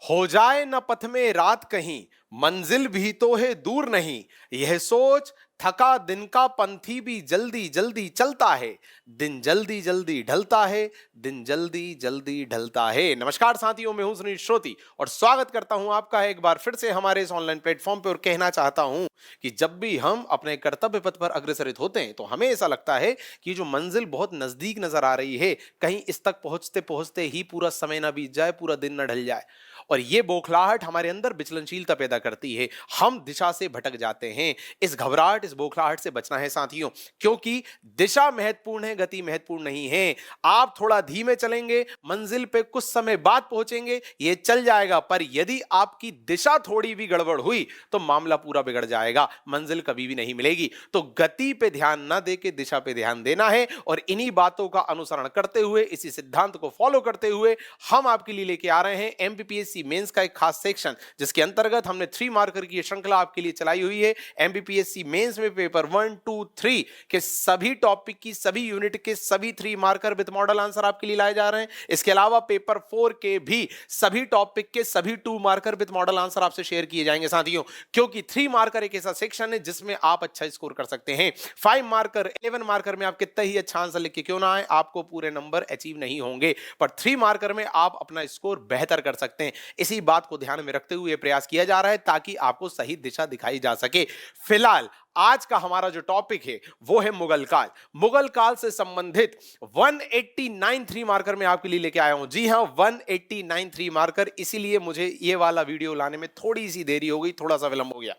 हो जाए न पथ में रात कहीं, मंजिल भी तो है दूर नहीं। यह सोच थका दिन का पंथी भी जल्दी जल्दी चलता है। दिन जल्दी जल्दी ढलता है, दिन जल्दी जल्दी ढलता है। नमस्कार साथियों, मैं हूं सुनील श्रोती और स्वागत करता हूं आपका एक बार फिर से हमारे इस ऑनलाइन प्लेटफॉर्म पे। और कहना चाहता हूं कि जब भी हम अपने कर्तव्य पथ पर अग्रसरित होते हैं तो हमें ऐसा लगता है कि जो मंजिल बहुत नजदीक नजर आ रही है, कहीं इस तक पहुंचते पहुंचते ही पूरा समय ना बीत जाए, पूरा दिन ना ढल जाए। और ये बौखलाहट हमारे अंदर विचलनशीलता पैदा करती है, हम दिशा से भटक जाते हैं। इस घबराहट, इस बौखलाहट से बचना है साथियों, क्योंकि दिशा महत्वपूर्ण है, गति महत्वपूर्ण नहीं है। आप थोड़ा धीमे चलेंगे, मंजिल पे कुछ समय बाद पहुंचेंगे, ये चल जाएगा। पर यदि आपकी दिशा थोड़ी भी गड़बड़ हुई तो मामला पूरा बिगड़ जाएगा, मंजिल कभी भी नहीं मिलेगी। तो गति पे ध्यान ना देके दिशा पे ध्यान देना है। और इन्हीं बातों का अनुसरण करते हुए, इसी सिद्धांत को फॉलो करते हुए हम आपके लिए लेके आ रहे हैं एमपीपीएससी मेंस का एक खास सेक्शन, जिसके अंतर्गत हमने 3 मार्कर की श्रृंखला आपके लिए चलाई हुई है। एमपीपीएससी मेंस में पेपर 1, 2, 3 के सभी टॉपिक की, सभी यूनिट के सभी 3 मार्कर विद मॉडल आंसर आपके लिए लाए जा रहे हैं। इसके अलावा पेपर 4 के भी सभी टॉपिक के सभी 2 मार्कर विद मॉडल आंसर आपसे शेयर किए जाएंगे साथियों, क्योंकि 3 मार्कर एक ऐसा सेक्शन है जिसमें आप अच्छा स्कोर कर सकते हैं। 5 मार्कर, 11 मार्कर में आप कितना ही अच्छा आंसर लिख के क्यों ना आए, आपको पूरे नंबर अचीव नहीं होंगे, पर 3 मार्कर में आप अपना स्कोर बेहतर कर सकते हैं। इसी बात को ध्यान में रखते हुए प्रयास किया जा रहा है ताकि आपको सही दिशा दिखाई जा सके। फिलहाल आज का हमारा जो टॉपिक है वो है मुगल काल। मुगल काल से संबंधित 189 3 मार्कर में आपके लिए लेके आया हूं। जी हां, 189 3 मार्कर, इसीलिए मुझे ये वाला वीडियो लाने में थोड़ी सी देरी हो गई, थोड़ा सा विलंब हो गया।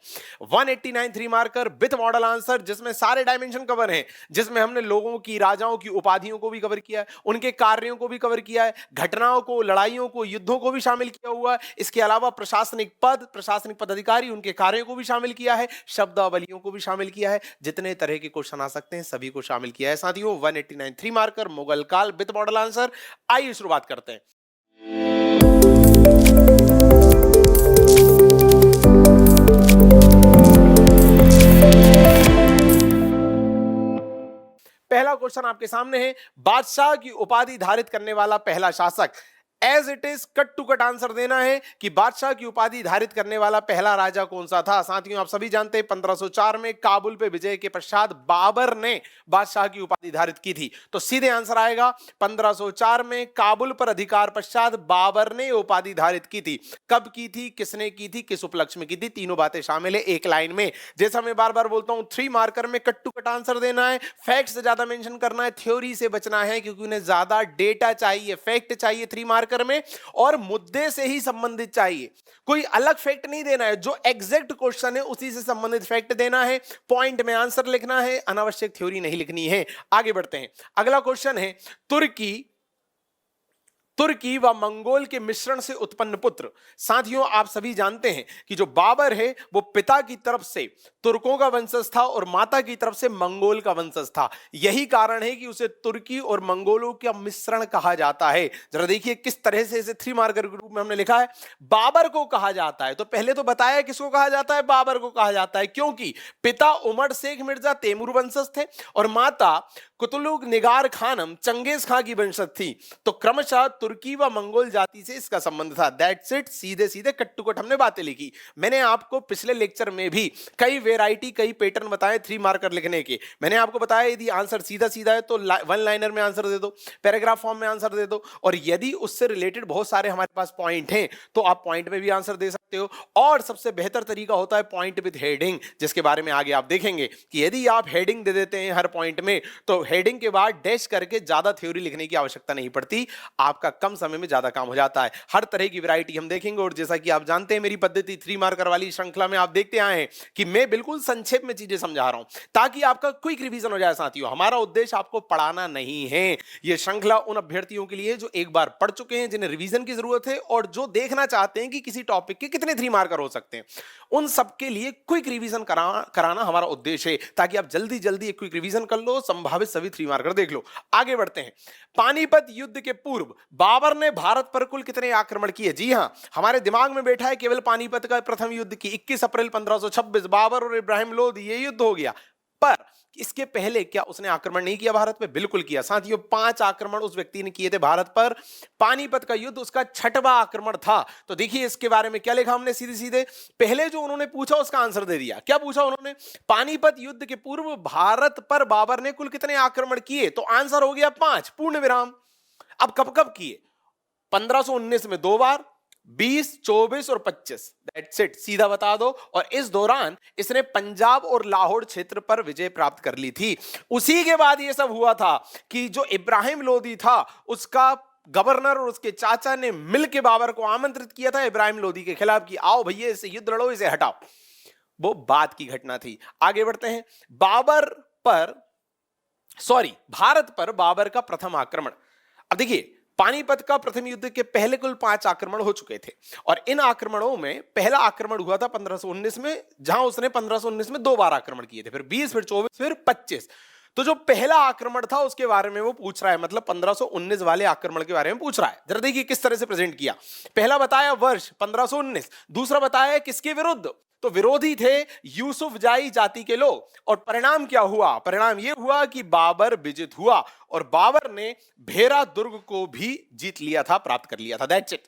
189 3 मार्कर विद मॉडल आंसर, जिसमें सारे डायमेंशन कवर हैं, जिसमें हमने लोगों की, राजाओं की उपाधियों को भी कवर किया है, उनके कार्यों को भी कवर किया है, घटनाओं को, लड़ाइयों को, युद्धों को भी शामिल किया हुआ है। इसके अलावा प्रशासनिक पद, प्रशासनिक पदाधिकारी, उनके कार्यों को भी शामिल किया है, शब्दावलियों को भी शामिल किया है। जितने तरह के क्वेश्चन आ सकते हैं सभी को शामिल किया है साथियों। 189 3 मार्कर मुगल काल विद मॉडल आंसर। आइए शुरुआत करते हैं। पहला क्वेश्चन आपके सामने है, बादशाह की उपाधि धारित करने वाला पहला शासक। As it is cut to cut answer देना है कि बादशाह की उपाधि धारित करने वाला पहला राजा कौन सा था। साथियों, आप सभी जानते हैं 1504 में काबुल पे विजय के पश्चात बाबर ने बादशाह की उपाधि धारित की थी। तो सीधे आंसर आएगा 1504 में काबुल पर अधिकार पश्चात बाबर ने उपाधि धारित की थी। कब की थी, किसने की थी, किस उपलक्ष्य में की थी, तीनों बातें शामिल है एक लाइन में। जैसा मैं बार बार बोलता हूं, 3 मार्कर में कट टू कट आंसर देना है, फैक्ट से ज्यादा मेंशन करना है, थ्योरी से बचना है, क्योंकि उन्हें ज्यादा डेटा चाहिए, फैक्ट चाहिए 3 मार्कर में, और मुद्दे से ही संबंधित चाहिए। कोई अलग फैक्ट नहीं देना है, जो एग्जैक्ट क्वेश्चन है उसी से संबंधित फैक्ट देना है, पॉइंट में आंसर लिखना है, अनावश्यक थ्योरी नहीं लिखनी है। आगे बढ़ते हैं। अगला क्वेश्चन है, तुर्की व मंगोल के मिश्रण से उत्पन्न पुत्र। साथियों, आप सभी जानते हैं कि जो बाबर है वो पिता की तरफ से तुर्कों का वंशज था और माता की तरफ से मंगोल का वंशज था। यही कारण है कि उसे तुर्की और मंगोलों का मिश्रण कहा जाता है। जरा देखिए किस तरह से इसे 3 मार्कर के रूप में हमने लिखा है। बाबर को कहा जाता है, तो पहले तो बताया किसको कहा जाता है, बाबर को कहा जाता है, क्योंकि पिता उमर शेख मिर्जा तैमूर वंशज थे और माता कुतुलुग निगार खानम चंगेज खां की वंशज थी। तो क्रमशः तुर्की व मंगोल जाति से इसका संबंध था। दैट्स इट, सीधे सीधे कट टू कट हमने बातें लिखी। मैंने आपको पिछले लेक्चर में भी कई वेराइटी, कई पैटर्न बताए 3 मार्कर लिखने के। मैंने आपको बताया यदि आंसर सीधा सीधा है तो 1 लाइनर में आंसर दे दो, पैराग्राफ फॉर्म में आंसर दे दो, और यदि उससे रिलेटेड बहुत सारे हमारे पास पॉइंट हैं तो आप पॉइंट में भी आंसर दे सकते हो। और सबसे बेहतर तरीका होता है पॉइंट विद हेडिंग, जिसके बारे में आगे आप देखेंगे कि यदि आप हेडिंग दे देते हैं हर पॉइंट में तो हेडिंग के बाद डैश करके ज्यादा थ्योरी लिखने की आवश्यकता नहीं पड़ती, आपका कम समय में ज्यादा काम हो जाता है। हर तरह की वैरायटी हम देखेंगे। और जैसा कि आप जानते हैं, मेरी पद्धति 3 मार्कर वाली श्रृंखला में आप देखते आए हैं कि मैं बिल्कुल संक्षेप में चीजें समझा रहा हूं ताकि आपका क्विक रिवीजन हो जाए। साथियों, हमारा उद्देश्य आपको पढ़ाना नहीं है। यह श्रृंखला उन अभ्यर्थियों के लिए जो एक बार पढ़ चुके हैं, जिन्हें रिवीजन की जरूरत है और जो देखना चाहते हैं कि किसी टॉपिक के कितने 3 मार्कर हो सकते हैं, उन सबके लिए क्विक रिवीजन कराना हमारा उद्देश्य है, ताकि आप जल्दी जल्दी एक क्विक रिवीजन कर लो, संभावित सभी 3 मार्कर देख लो। आगे बढ़ते हैं। पानीपत युद्ध के पूर्व बाबर ने भारत पर कुल कितने आक्रमण किए? जी हां, हमारे दिमाग में बैठा है केवल पानीपत का प्रथम युद्ध की 21 अप्रैल 1526 बाबर और इब्राहिम लोधी ये युद्ध हो गया। पर इसके पहले क्या उसने आक्रमण नहीं किया भारत पे? बिल्कुल किया साथियों, 5 आक्रमण उस व्यक्ति ने किए थे भारत पर। पानीपत का युद्ध उसका 6वां आक्रमण था। तो देखिए इसके बारे में क्या लिखा हमने, सीधे सीधे पहले जो उन्होंने पूछा उसका आंसर दे दिया। क्या पूछा उन्होंने? पानीपत युद्ध के पूर्व भारत पर बाबर ने कुल कितने आक्रमण किए? तो आंसर हो गया 5, पूर्ण विराम। अब कब कब किए? 1519 में 2 बार, 20, 24 और 25। दैट्स इट, सीधा बता दो। और इस दौरान इसने पंजाब और लाहौर क्षेत्र पर विजय प्राप्त कर ली थी। उसी के बाद यह सब हुआ था कि जो इब्राहिम लोदी था उसका गवर्नर और उसके चाचा ने मिलकर बाबर को आमंत्रित किया था इब्राहिम लोदी के खिलाफ कि आओ भैया इससे युद्ध लड़ो, इसे हटाओ। वो बाद की घटना थी। आगे बढ़ते हैं। भारत पर बाबर का प्रथम आक्रमण। अब देखिए पानीपत का प्रथम युद्ध के पहले कुल 5 आक्रमण हो चुके थे और इन आक्रमणों में पहला आक्रमण हुआ था 1519 में, जहां उसने 1519 में 2 बार आक्रमण किए थे, फिर 20, फिर 24, फिर 25। तो जो पहला आक्रमण था उसके बारे में वो पूछ रहा है, मतलब 1519 वाले आक्रमण के बारे में पूछ रहा है। जरा देखिए किस तरह से प्रेजेंट किया। पहला बताया वर्ष 1519, दूसरा बताया किसके विरुद्ध? तो विरोधी थे यूसुफजाई जाति के लोग। और परिणाम क्या हुआ? परिणाम यह हुआ कि बाबर विजित हुआ और बाबर ने भेरा दुर्ग को भी जीत लिया था, प्राप्त कर लिया था। That's it.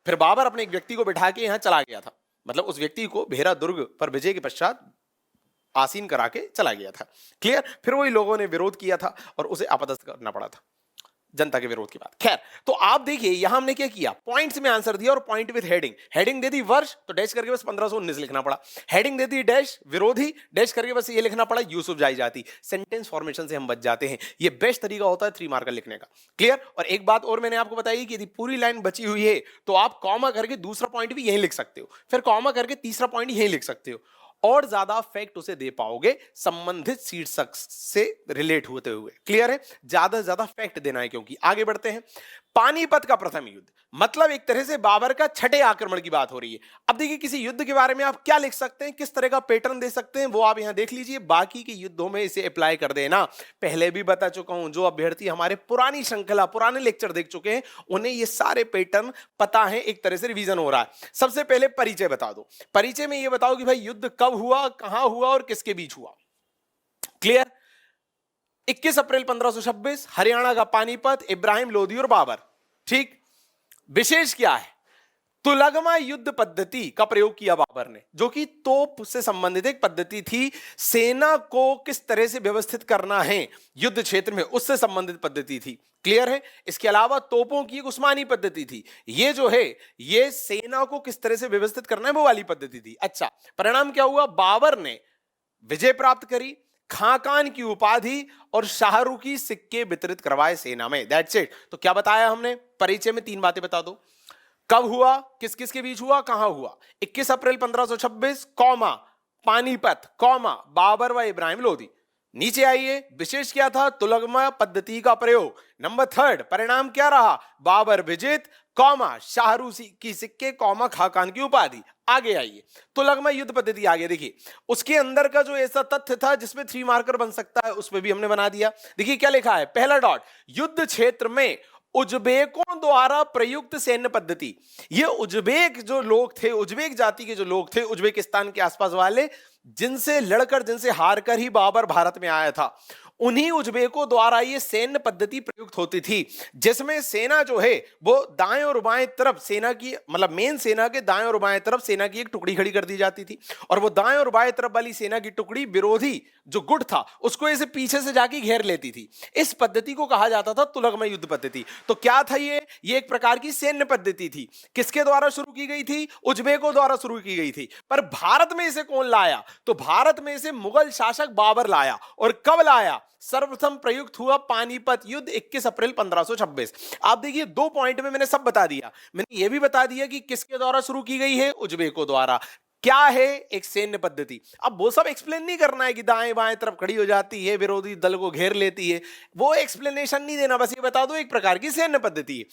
फिर बाबर अपने एक व्यक्ति को बिठा के यहां चला गया था, मतलब उस व्यक्ति को भेरा दुर्ग पर विजय के पश्चात आसीन करा के चला गया था। क्लियर? फिर वही लोगों ने विरोध किया था और उसे अपदस्थ करना पड़ा था जनता के विरोध के बाद। खैर, तो आप देखिए यहां हमने क्या किया, पॉइंट्स में आंसर दिया और पॉइंट विद हेडिंग। हेडिंग दे दी वर्ष, तो डैश करके बस 1519 लिखना पड़ा। हेडिंग दे दी डैश विरोधी, डैश करके बस ये लिखना पड़ा यूसुफजाई जाति। सेंटेंस फॉर्मेशन से हम बच जाते हैं। ये बेस्ट तरीका होता है 3 मार्कर लिखने का। क्लियर? और एक बात और मैंने आपको बताई कि यदि पूरी लाइन बची हुई है तो आप कॉमा करके दूसरा पॉइंट भी यहीं लिख सकते हो, फिर कॉमा करके तीसरा पॉइंट यहीं लिख सकते हो और ज्यादा फैक्ट उसे दे पाओगे संबंधित शीर्षक से रिलेट होते हुए। क्लियर है? ज्यादा से ज्यादा फैक्ट देना है। क्योंकि आगे बढ़ते हैं। पानीपत का प्रथम युद्ध मतलब एक तरह से बाबर का 6ठे आक्रमण की बात हो रही है। अब देखिए किसी युद्ध के बारे में आप क्या लिख सकते हैं, किस तरह का पैटर्न दे सकते हैं, वो आप यहां देख लीजिए। बाकी के युद्धों में इसे अप्लाई कर देना। पहले भी बता चुका हूं, जो अभ्यर्थी हमारे पुरानी श्रृंखला पुराने लेक्चर देख चुके हैं उन्हें ये सारे पैटर्न पता है, एक तरह से रिवीजन हो रहा है। सबसे पहले परिचय बता दो। परिचय में ये बताओ कि भाई युद्ध कब हुआ, कहां हुआ और किसके बीच हुआ। क्लियर? 21 अप्रैल 1526 हरियाणा का पानीपत, इब्राहिम लोदी और बाबर। ठीक। विशेष क्या है? तुलगमा युद्ध पद्धति का प्रयोग किया बाबर ने, जो कि तोप से संबंधित एक पद्धति थी। सेना को किस तरह से व्यवस्थित करना है युद्ध क्षेत्र में, उससे संबंधित पद्धति थी। क्लियर है? इसके अलावा तोपों की एक उस्मानी पद्धति थी। ये जो है ये सेना को किस तरह से व्यवस्थित करना है वो वाली पद्धति थी। अच्छा, परिणाम क्या हुआ? बाबर ने विजय प्राप्त करी, खाकान की उपाधि और शाहरुखी सिक्के वितरित करवाए सेना में। That's it. तो क्या बताया हमने? परिचय में 3 बातें बता दो। कब हुआ, किस किस के बीच हुआ, कहां हुआ। 21 अप्रैल 1526 कौमा पानीपत कौमा बाबर व इब्राहिम लोदी। नीचे आइए, विशेष क्या था? तुलगमा पद्धति का प्रयोग। नंबर 3 परिणाम क्या रहा? बाबर विजित कौमा शाहरुखी की सिक्के कौमा खाकान की उपाधि। आगे आइए, तुलगमा युद्ध पद्धति आगे देखिए। उसके अंदर का जो ऐसा तथ्य था जिसमें 3 मार्कर बन सकता है उस पर भी हमने बना दिया। देखिए क्या लिखा है, पहला डॉट, युद्ध क्षेत्र में उज्बेकों द्वारा प्रयुक्त सैन्य पद्धति। ये उज्बेक जो लोग थे, उज्बेक जाति के जो लोग थे उज्बेकिस्तान के आसपास वाले, जिनसे लड़कर जिनसे हारकर ही बाबर भारत में आया था, उन्हीं उज्बेकों द्वारा ये सैन्य पद्धति प्रयुक्त होती थी, जिसमें सेना जो है वो दाएं और बाएं तरफ सेना की, मतलब मेन सेना के दाएं और बाएं तरफ सेना की एक टुकड़ी खड़ी कर दी जाती थी और वो दाएं और बाएं तरफ वाली सेना की टुकड़ी विरोधी जो गुट था उसको ऐसे पीछे से जाके घेर लेती थी। इस पद्धति को कहा जाता था तुलगमा युद्ध पद्धति। तो क्या था ये एक प्रकार की सैन्य पद्धति थी। किसके द्वारा शुरू की गई थी? उज्बेकों द्वारा शुरू की गई थी। पर भारत में इसे कौन लाया? तो भारत में इसे मुगल शासक बाबर लाया। और कब लाया? सर्वप्रथम प्रयुक्त हुआ पानीपत युद्ध 21 अप्रैल 1526। आप देखिए 2 पॉइंट में मैंने सब बता दिया। मैंने यह भी बता दिया कि किसके द्वारा शुरू की गई है, उज्बेकों द्वारा। क्या है? एक सैन्य पद्धति। अब वो सब एक्सप्लेन नहीं करना है कि दाएं बाएं तरफ खड़ी हो जाती है, विरोधी दल को घेर लेती है, वो एक्सप्लेनेशन नहीं देना, बस ये बता दो एक प्रकार की सैन्य पद्धति है।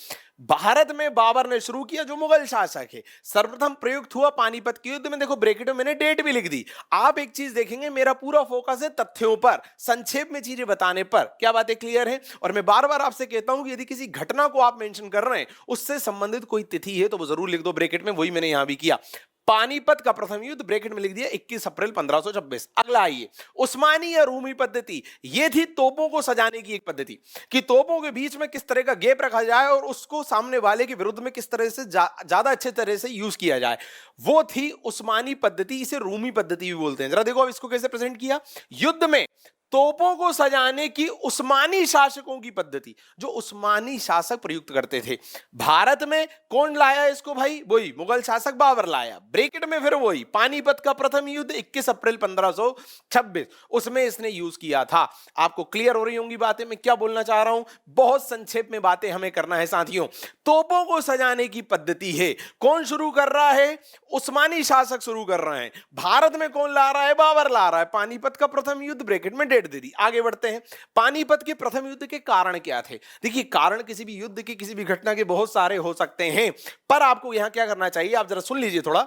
भारत में बाबर ने शुरू किया, जो मुगल शासक है। सर्वप्रथम प्रयुक्त हुआ पानीपत के युद्ध में। देखो ब्रैकेट में मैंने डेट भी लिख दी। आप एक चीज देखेंगे, मेरा पूरा फोकस है तथ्यों पर, संक्षेप में चीजें बताने पर। क्या बातें क्लियर है? और मैं बार बार आपसे कहता हूं कि यदि किसी घटना को आप मेंशन कर रहे हैं, उससे संबंधित कोई तिथि है तो वो जरूर लिख दो ब्रैकेट में। वही मैंने यहां भी किया। पानीपत का प्रथम युद्ध, ब्रैकेट में लिख दिया 21 अप्रैल 1526। अगला आइए, उस्मानी या रूमी पद्धति। यह थी तोपों को सजाने की एक पद्धति कि तोपों के बीच में किस तरह का गैप रखा जाए और उसको सामने वाले के विरुद्ध में किस तरह से ज्यादा अच्छे तरह से यूज किया जाए, वो थी उस्मानी पद्धति। इसे रूमी पद्धति भी बोलते हैं। जरा देखो अब इसको कैसे प्रेजेंट किया। युद्ध में तोपों को सजाने की उस्मानी शासकों की पद्धति, जो उस्मानी शासक प्रयुक्त करते थे। भारत में कौन लाया इसको भाई? वही मुगल शासक बाबर लाया। ब्रैकेट में फिर वही पानीपत का प्रथम युद्ध 21 अप्रैल 1526, उसमें इसने यूज किया था। आपको क्लियर हो रही होंगी बातें, मैं क्या बोलना चाह रहा हूं? बहुत संक्षेप में बातें हमें करना है साथियों। तोपों को सजाने की पद्धति है, कौन शुरू कर रहा है? उस्मानी शासक शुरू कर रहे हैं। भारत में कौन ला रहा है? बाबर ला रहा है। पानीपत का प्रथम युद्ध, ब्रैकेट में दे दी। आगे बढ़ते हैं। पानीपत के प्रथम युद्ध के कारण क्या थे? देखिए, कारण किसी भी युद्ध के, किसी भी घटना के बहुत सारे हो सकते हैं, पर आपको यहां क्या करना चाहिए, आप जरा सुन लीजिए थोड़ा,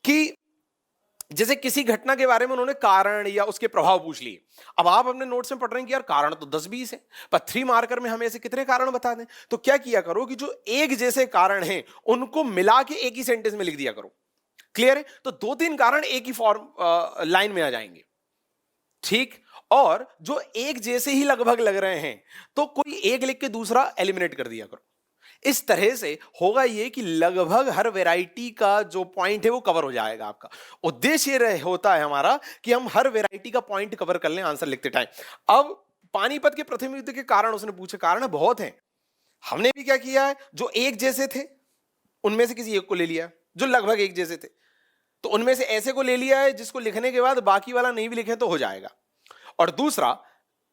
कि जैसे किसी घटना के बारे में उन्होंने कारण या उसके प्रभाव पूछ लिए। अब आप अपने नोट्स में पढ़ रहे हैं कि यार कारण तो 10-20 है, पर 3 मार्कर में हमें ऐसे कितने कारण बता दें। तो क्या किया करो कि जो एक जैसे कारण हैं उनको मिला के एक ही सेंटेंस में लिख दिया करो। क्लियर है? तो 2-3 कारण एक ही फॉर्म लाइन में आ जाएंगे, ठीक। और जो एक जैसे ही लगभग लग रहे हैं तो कोई एक लिख के दूसरा एलिमिनेट कर दिया करो। इस तरह से होगा ये कि लगभग हर वैरायटी का जो पॉइंट है वो कवर हो जाएगा। आपका उद्देश्य होता है हमारा कि हम हर वैरायटी का पॉइंट कवर कर लें आंसर लिखते टाइम। अब पानीपत के प्रथम युद्ध के कारण उसने पूछे, कारण बहुत हैं। हमने भी क्या किया है, जो एक जैसे थे उनमें से किसी एक को ले लिया, जो लगभग एक जैसे थे तो उनमें से ऐसे को ले लिया है जिसको लिखने के बाद बाकी वाला नहीं भी लिखे तो हो जाएगा। और दूसरा,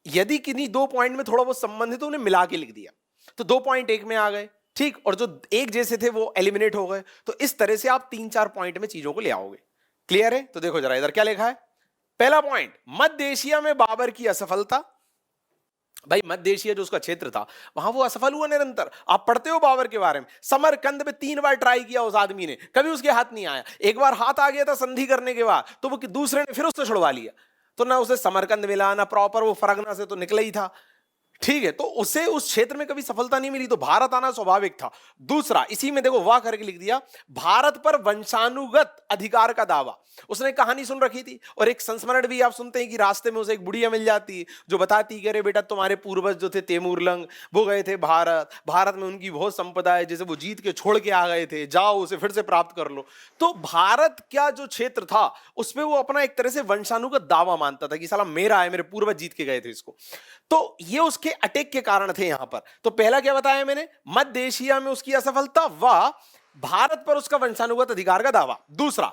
यदि किन्हीं 2 पॉइंट में थोड़ा बहुत संबंध है तो उन्हें मिला के लिख दिया, तो 2 पॉइंट एक में आ गए, ठीक। और जो एक जैसे थे वो एलिमिनेट हो गए। तो इस तरह से आप 3-4 पॉइंट में चीजों को ले आओगे। क्लियर है? तो देखो जरा इधर क्या लिखा है। पहला पॉइंट, मध्य एशिया में बाबर की असफलता। भाई मध्य एशिया जो उसका क्षेत्र था वहां वो असफल हुआ निरंतर। आप पढ़ते हो बाबर के बारे में, समरकंद में 3 बार ट्राई किया उस आदमी ने, कभी उसके हाथ नहीं आया। एक बार हाथ आ गया था संधि करने के बाद, तो वो दूसरे ने फिर उससे छुड़वा लिया। तो ना उसे समरकंद मिला, ना प्रॉपर वो फरगना से तो निकला ही था, ठीक है। तो उसे उस क्षेत्र में कभी सफलता नहीं मिली, तो भारत आना स्वाभाविक था। दूसरा, इसी में देखो वाह करके लिख दिया, भारत पर वंशानुगत अधिकार का दावा। उसने कहानी सुन रखी थी और एक संस्मरण भी आप सुनते हैं कि रास्ते में उसे एक बुढ़िया मिल जाती है जो बताती कि अरे बेटा तुम्हारे पूर्वज जो थे तैमूरलंग, वो गए थे भारत में उनकी बहुत संपदा है, जैसे वो जीत के छोड़ के आ गए थे, जाओ उसे फिर से प्राप्त कर लो। तो भारत का जो क्षेत्र था उसमें वो अपना एक तरह से वंशानुगत दावा मानता था कि साला मेरा है, मेरे पूर्वज जीत के गए थे इसको। तो ये उसके अटैक के कारण थे यहां पर। तो पहला क्या बताया मैंने, मध्य एशिया में उसकी असफलता व भारत पर उसका वंशानुगत अधिकार का दावा। दूसरा,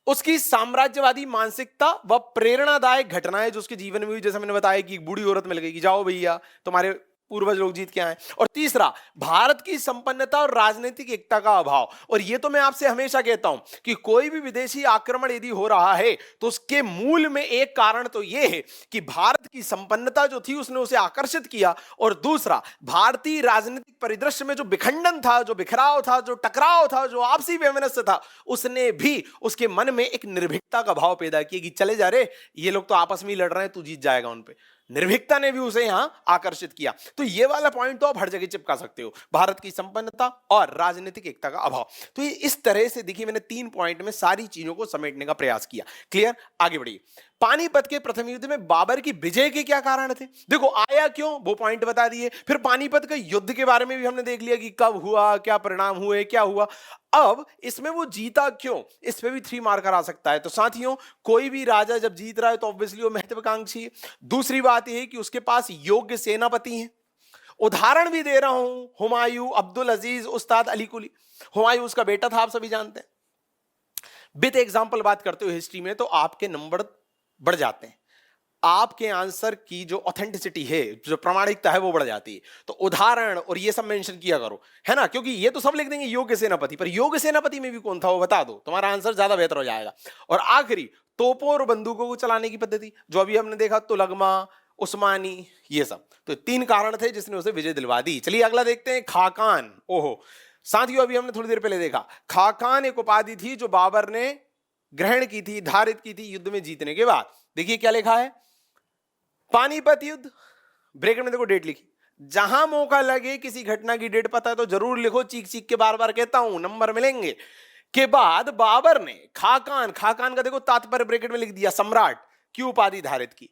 उसकी साम्राज्यवादी मानसिकता व प्रेरणादायक घटनाएं जो उसके जीवन में हुई, जैसे मैंने बताया कि एक बूढ़ी औरत मिल गई कि जाओ भैया तुम्हारे पूर्वज लोग जीत के आए। और तीसरा, भारत की संपन्नता और राजनीतिक एकता का अभाव। और यह तो मैं आपसे हमेशा कहता हूं कि कोई भी विदेशी आक्रमण यदि हो रहा है तो उसके मूल में एक कारण तो यह है कि भारत की संपन्नता जो थी उसने उसे आकर्षित किया, और दूसरा, भारतीय राजनीतिक परिदृश्य में जो विखंडन था, जो बिखराव था, जो टकराव था, जो आपसी वैमनस्य था, उसने भी उसके मन में एक निर्भीकता का भाव पैदा किया कि चले जा रे, ये लोग तो आपस में ही लड़ रहे हैं, तू जीत जाएगा उन पे। निर्भीकता ने भी उसे यहां आकर्षित किया। तो ये वाला पॉइंट तो आप हर जगह चिपका सकते हो, भारत की संपन्नता और राजनीतिक एकता का अभाव। तो ये इस तरह से देखिए मैंने 3 पॉइंट में सारी चीजों को समेटने का प्रयास किया। क्लियर? आगे बढ़िए। पानीपत के प्रथम युद्ध में बाबर की विजय के क्या कारण थे? देखो आया क्यों, वो पॉइंट बता दिए। फिर पानीपत के युद्ध के बारे में भी हमने देख लिया कि कब हुआ, क्या परिणाम हुए, क्या हुआ। अब इसमें वो जीता क्यों, इस पे भी 3 मार्कर आ सकता है। तो साथियों, कोई भी राजा जब जीत रहा है तो ऑब्वियसली वो महत्वाकांक्षी है। दूसरी बात यह है कि उसके पास योग्य सेनापति हैं। उदाहरण भी दे रहा हूं, हुमायूं, अब्दुल अजीज, उस्ताद अली कुली। हुमायूं उसका बेटा था, आप सभी जानते हैं। विद एग्जाम्पल बात करते हो हिस्ट्री में तो आपके नंबर बढ़ जाते हैं, आपके आंसर की जो ऑथेंटिसिटी है, जो प्रामाणिकता है वो बढ़ जाती है। तो उदाहरण और ये सब मेंशन किया करो, है ना, क्योंकि ये तो सब लिख देंगे योग्य सेनापति, पर योग्य सेनापति में भी कौन था वो बता दो, तुम्हारा आंसर ज्यादा बेहतर हो जाएगा। और आखिरी, तोपों और बंदूकों को चलाने की पद्धति, जो अभी हमने देखा, तुलगमा, उस्मानी, ये सब। तो 3 कारण थे जिसने उसे विजय दिलवा दी। चलिए अगला देखते हैं, खाकान। ओहो साथियों, अभी हमने थोड़ी देर पहले देखा, खाकान एक उपाधि थी जो बाबर ने ग्रहण की थी, धारित की थी युद्ध में जीतने के बाद। देखिए क्या लिखा है, पानीपत युद्ध, ब्रैकेट में देखो डेट लिखी। जहां मौका लगे, किसी घटना की डेट पता है तो जरूर लिखो, चीख चीख के बार बार कहता हूं, नंबर मिलेंगे। के बाद बाबर ने खाकान, खाकान का देखो तात्पर्य ब्रैकेट में लिख दिया, सम्राट की उपाधि धारित की।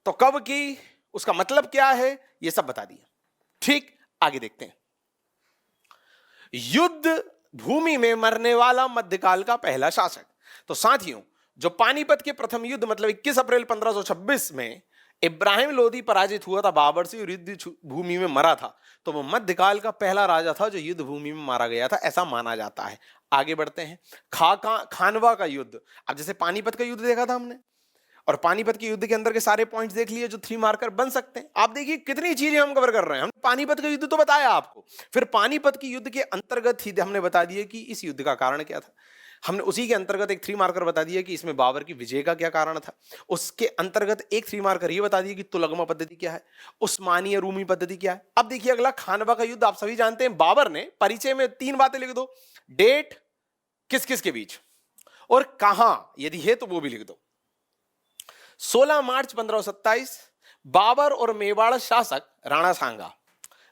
तो कब की, उसका मतलब क्या है, यह सब बता दिया। ठीक, आगे देखते हैं। युद्ध भूमि में मरने वाला मध्यकाल का पहला शासक। तो साथियों, जो पानीपत के प्रथम युद्ध मतलब 21 अप्रैल 1526 में इब्राहिम लोदी पराजित हुआ था बाबर से और युद्ध भूमि में मरा था, तो वो मध्यकाल का पहला राजा था जो युद्ध भूमि में मारा गया था, ऐसा माना जाता है। आगे बढ़ते हैं। खानवा का युद्ध। अब जैसे पानीपत का युद्ध देखा था हमने, और पानीपत के युद्ध के अंदर के सारे पॉइंट्स देख लिए जो 3 मार्कर बन सकते हैं। आप देखिए कितनी चीजें हम कवर कर रहे हैं। हमने पानीपत का युद्ध तो बताया आपको, फिर पानीपत के युद्ध के अंतर्गत ही हमने बता दिया कि इस युद्ध का कारण क्या था। हमने उसी के अंतर्गत एक 3 मार्कर बता दिया कि इसमें बाबर की विजय का क्या कारण था। उसके अंतर्गत एक 3 मार्कर ये बता दिया कि तुलगमा पद्धति क्या है, उस्मानी रूमी पद्धति क्या है। अब देखिए अगला खानवा का युद्ध। आप सभी जानते हैं बाबर ने परिचय में 3 बातें लिख दो, डेट, किस किस के बीच और कहां, यदि है तो वो भी लिख दो। 16 मार्च 1527 बाबर और मेवाड़ शासक राणा सांगा।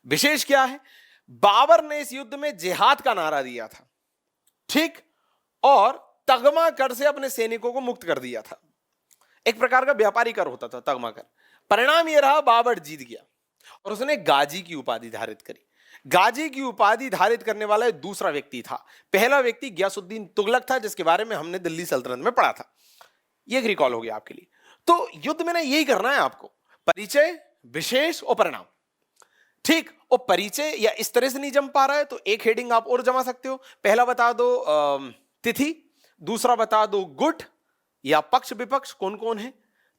विशेष क्या है, बाबर ने इस युद्ध में जिहाद का नारा दिया था, ठीक, और तगमा कर से अपने सैनिकों को मुक्त कर दिया था। एक प्रकार का व्यापारी कर होता था तगमा कर। परिणाम यह रहा बाबर जीत गया और उसने गाजी की उपाधि धारित करी। गाजी की उपाधि धारित करने वाला एक दूसरा व्यक्ति था। पहला व्यक्ति गयासुद्दीन तुगलक था, जिसके बारे में हमने दिल्ली सल्तनत में पढ़ा था। यह रिकॉल हो गया आपके लिए। तो युद्ध में ना यही करना है आपको, परिचय, विशेष और परिणाम, ठीक। और परिचय या इस तरह से नहीं जम पा रहा है तो एक हेडिंग आप और जमा सकते हो। पहला बता दो तिथि, दूसरा बता दो गुट या पक्ष विपक्ष कौन कौन है,